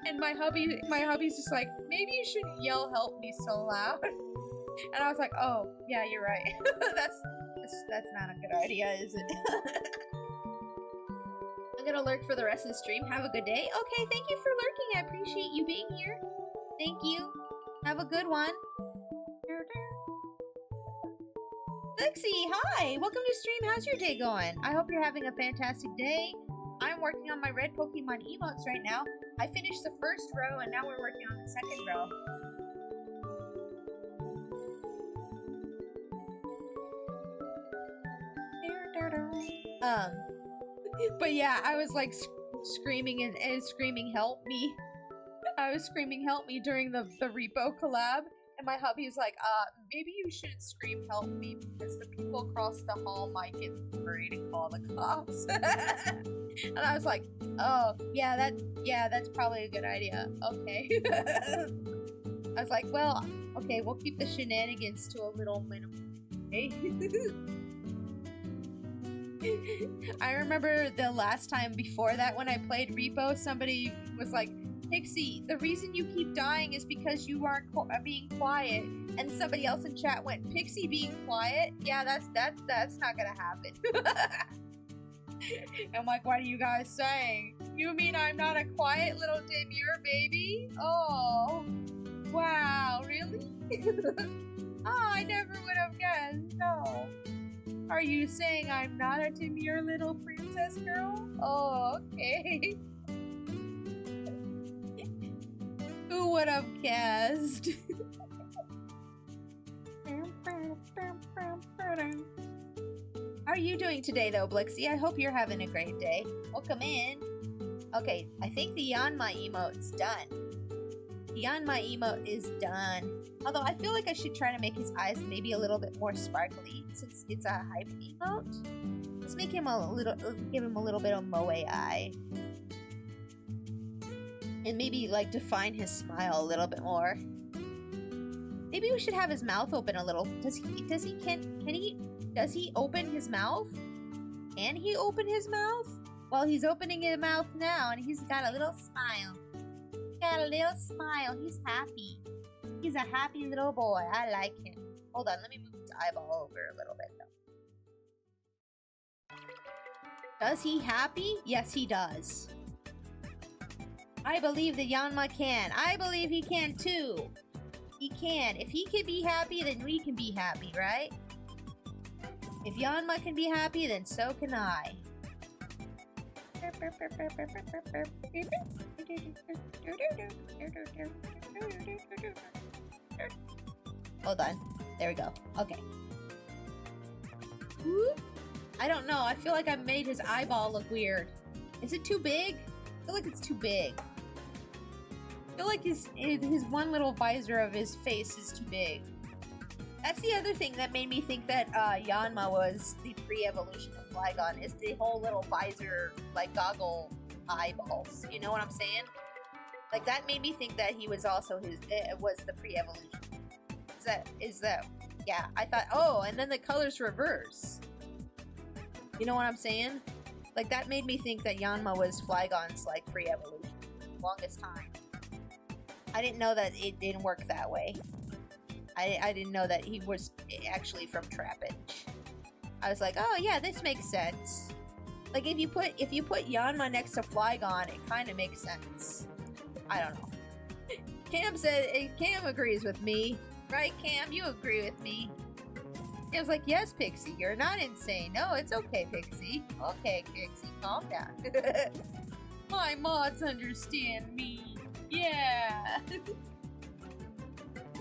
And my hubby's just like, maybe you shouldn't yell "help me" so loud. And I was like, oh yeah, you're right. that's not a good idea, is it? I'm gonna lurk for the rest of the stream. Have a good day. Okay, thank you for lurking. I appreciate you being here. Thank you. Have a good one. Lexi, hi! Welcome to stream. How's your day going? I hope you're having a fantastic day. I'm working on my red Pokemon emotes right now. I finished the first row and now we're working on the second row. But yeah, I was like screaming and screaming help me. I was screaming help me during the Repo collab, and my hubby's like, maybe you shouldn't scream help me because the people across the hall might get worried and call the cops. And I was like, oh, yeah, that's probably a good idea. Okay. I was like, well, okay, we'll keep the shenanigans to a little minimum. Okay? I remember the last time before that when I played Repo, somebody was like, Pixie, the reason you keep dying is because you aren't being quiet. And somebody else in chat went, Pixie being quiet? Yeah, that's not gonna happen. I'm like, what are you guys saying? You mean I'm not a quiet little demure baby? Oh, wow, really? Oh, I never would have guessed, no. Are you saying I'm not a demure little princess girl? Oh, okay. Who would have guessed? How are you doing today, though, Blixie? I hope you're having a great day. Welcome in. Okay, I think the Yanma emote's done. Yanma emote is done. Although I feel like I should try to make his eyes maybe a little bit more sparkly since it's a hype emote. Let's make him give him a little bit of moe eye. And maybe like define his smile a little bit more. Maybe we should have his mouth open a little. Does he open his mouth? Can he open his mouth? Well, he's opening his mouth now and he's got a little smile. Got a little smile. He's happy. He's a happy little boy. I like him. Hold on, let me move his eyeball over a little bit though. Does he happy? Yes, he does. I believe that Yanma can. I believe he can too. He can. If he can be happy, then we can be happy, right? If Yanma can be happy, then so can I. Hold on. There we go. Okay. Whoop. I don't know. I feel like I made his eyeball look weird. Is it too big? I feel like it's too big. I feel like his one little visor of his face is too big. That's the other thing that made me think that Yanma was the pre-evolution of Flygon, is the whole little visor, like goggle eyeballs. You know what I'm saying? Like that made me think that he was also was the pre-evolution. Is that? Yeah, I thought. Oh, and then the colors reverse. You know what I'm saying? Like that made me think that Yanma was Flygon's like pre-evolution. Longest time. I didn't know that it didn't work that way. I didn't know that he was actually from Trapinch. I was like, oh yeah, this makes sense. Like if you put Yanma next to Flygon, it kind of makes sense. I don't know. Cam agrees with me, right? Cam, you agree with me? It was like, yes, Pixie, you're not insane. No, it's okay, Pixie. Okay, Pixie, calm down. My mods understand me. Yeah.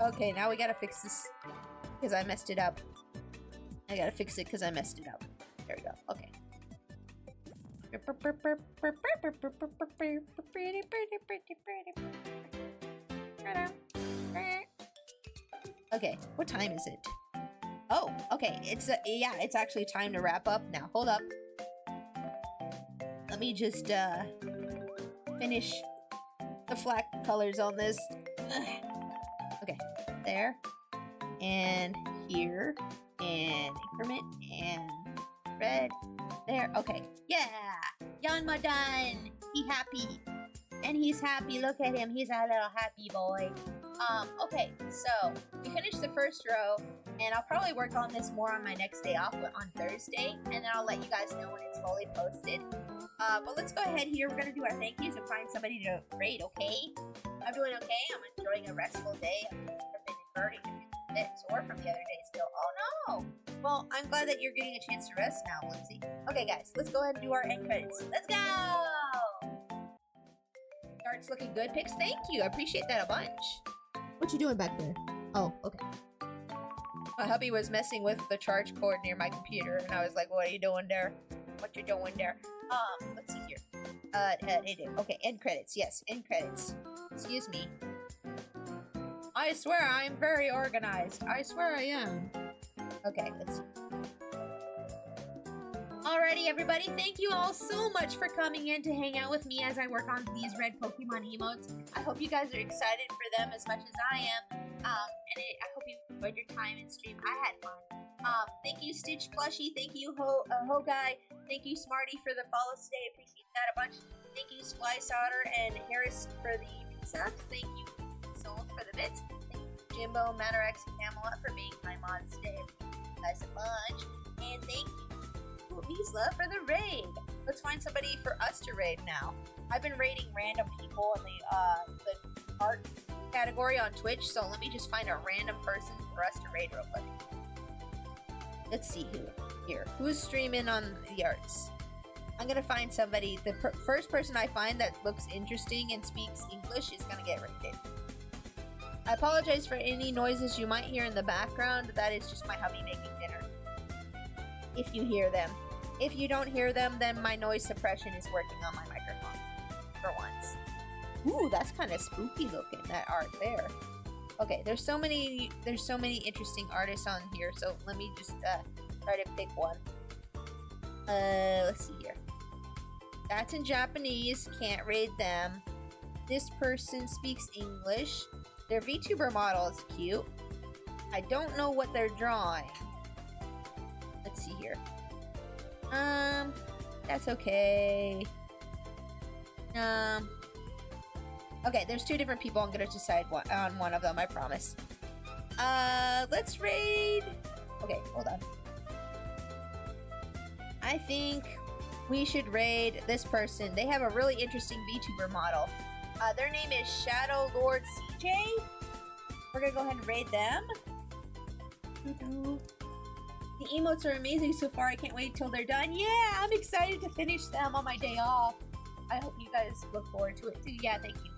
Okay, now we gotta fix this because I messed it up. I gotta fix it because I messed it up. There we go. Okay. Okay, what time is it? Oh, okay. It's actually time to wrap up now. Hold up. Let me just finish the flat colors on this. Okay, there, and here, and increment, and red, there. Okay, yeah, Yanma done. He happy, and he's happy. Look at him. He's a little happy boy. Okay, so we finished the first row, and I'll probably work on this more on my next day off on Thursday, and then I'll let you guys know when it's fully posted. But let's go ahead here. We're gonna do our thank yous and find somebody to rate, okay? I'm doing okay. I'm enjoying a restful day. I've been inverting a bit sore from the other day still. Oh no! Well, I'm glad that you're getting a chance to rest now, Lindsay. Okay, guys, let's go ahead and do our end credits. Let's go! Start's looking good, Pix. Thank you. I appreciate that a bunch. What you doing back there? Oh, okay. My hubby was messing with the charge cord near my computer, and I was like, what are you doing there? What you doing there? Let's see here. Okay, end credits. Yes, end credits. Excuse me. I swear I'm very organized. I swear I am. Okay, let's see. Alrighty, everybody, thank you all so much for coming in to hang out with me as I work on these red Pokemon emotes. I hope you guys are excited for them as much as I am. I hope you enjoyed your time in stream. I had fun. Thank you, Stitch Plushie. Thank you, Ho Guy. Thank you, Smarty, for the follow today. Appreciate that a bunch. Thank you, Splice Otter and Harris for the subs. Thank you, Soul, for the bits. Thank you, Jimbo, Matarex, and Camelot for being my mods today. Thank you guys a bunch. And thank you, Isla, for the raid. Let's find somebody for us to raid now. I've been raiding random people in the art category on Twitch, so let me just find a random person for us to raid real quick. Let's see who's streaming on the arts. I'm gonna find somebody. The first person I find that looks interesting and speaks English is gonna get raided. I apologize for any noises you might hear in the background. That is just my hubby making dinner. If you hear them. If you don't hear them, then my noise suppression is working on my microphone. For once. Ooh, that's kind of spooky looking, that art there. Okay, there's so many interesting artists on here, so let me just try to pick one. Let's see here. That's in Japanese, can't read them. This person speaks English. Their VTuber model is cute. I don't know what they're drawing. Let's see here. That's okay. Okay, there's two different people. I'm gonna decide on one of them, I promise. Let's raid. Okay, hold on. I think we should raid this person. They have a really interesting VTuber model. Their name is Shadow Lord CJ. We're gonna go ahead and raid them. The emotes are amazing so far. I can't wait till they're done. Yeah, I'm excited to finish them on my day off. I hope you guys look forward to it too. Yeah, thank you.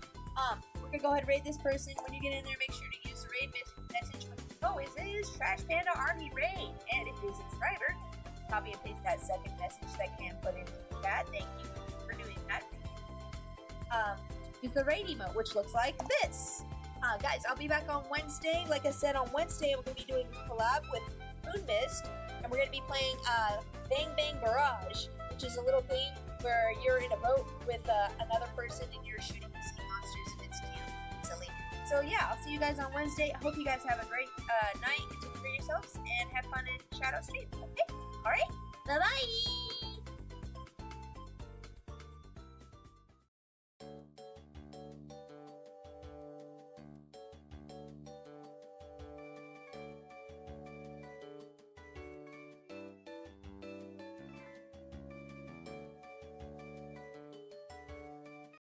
We're gonna go ahead and raid this person. When you get in there, make sure to use the raid message. Oh, it is Trash Panda Army Raid, and if you're a subscriber, copy and paste that second message that Cam put into the chat. Thank you for doing that. Use the raid emote, which looks like this. Guys, I'll be back on Wednesday. Like I said, on Wednesday, we're gonna be doing a collab with Moon Mist, and we're gonna be playing Bang Bang Barrage, which is a little game where you're in a boat with another person and you're shooting sea monsters, and it's cute, silly. So yeah, I'll see you guys on Wednesday. I hope you guys have a great night. Take care of yourselves and have fun in Shadow Street. Okay.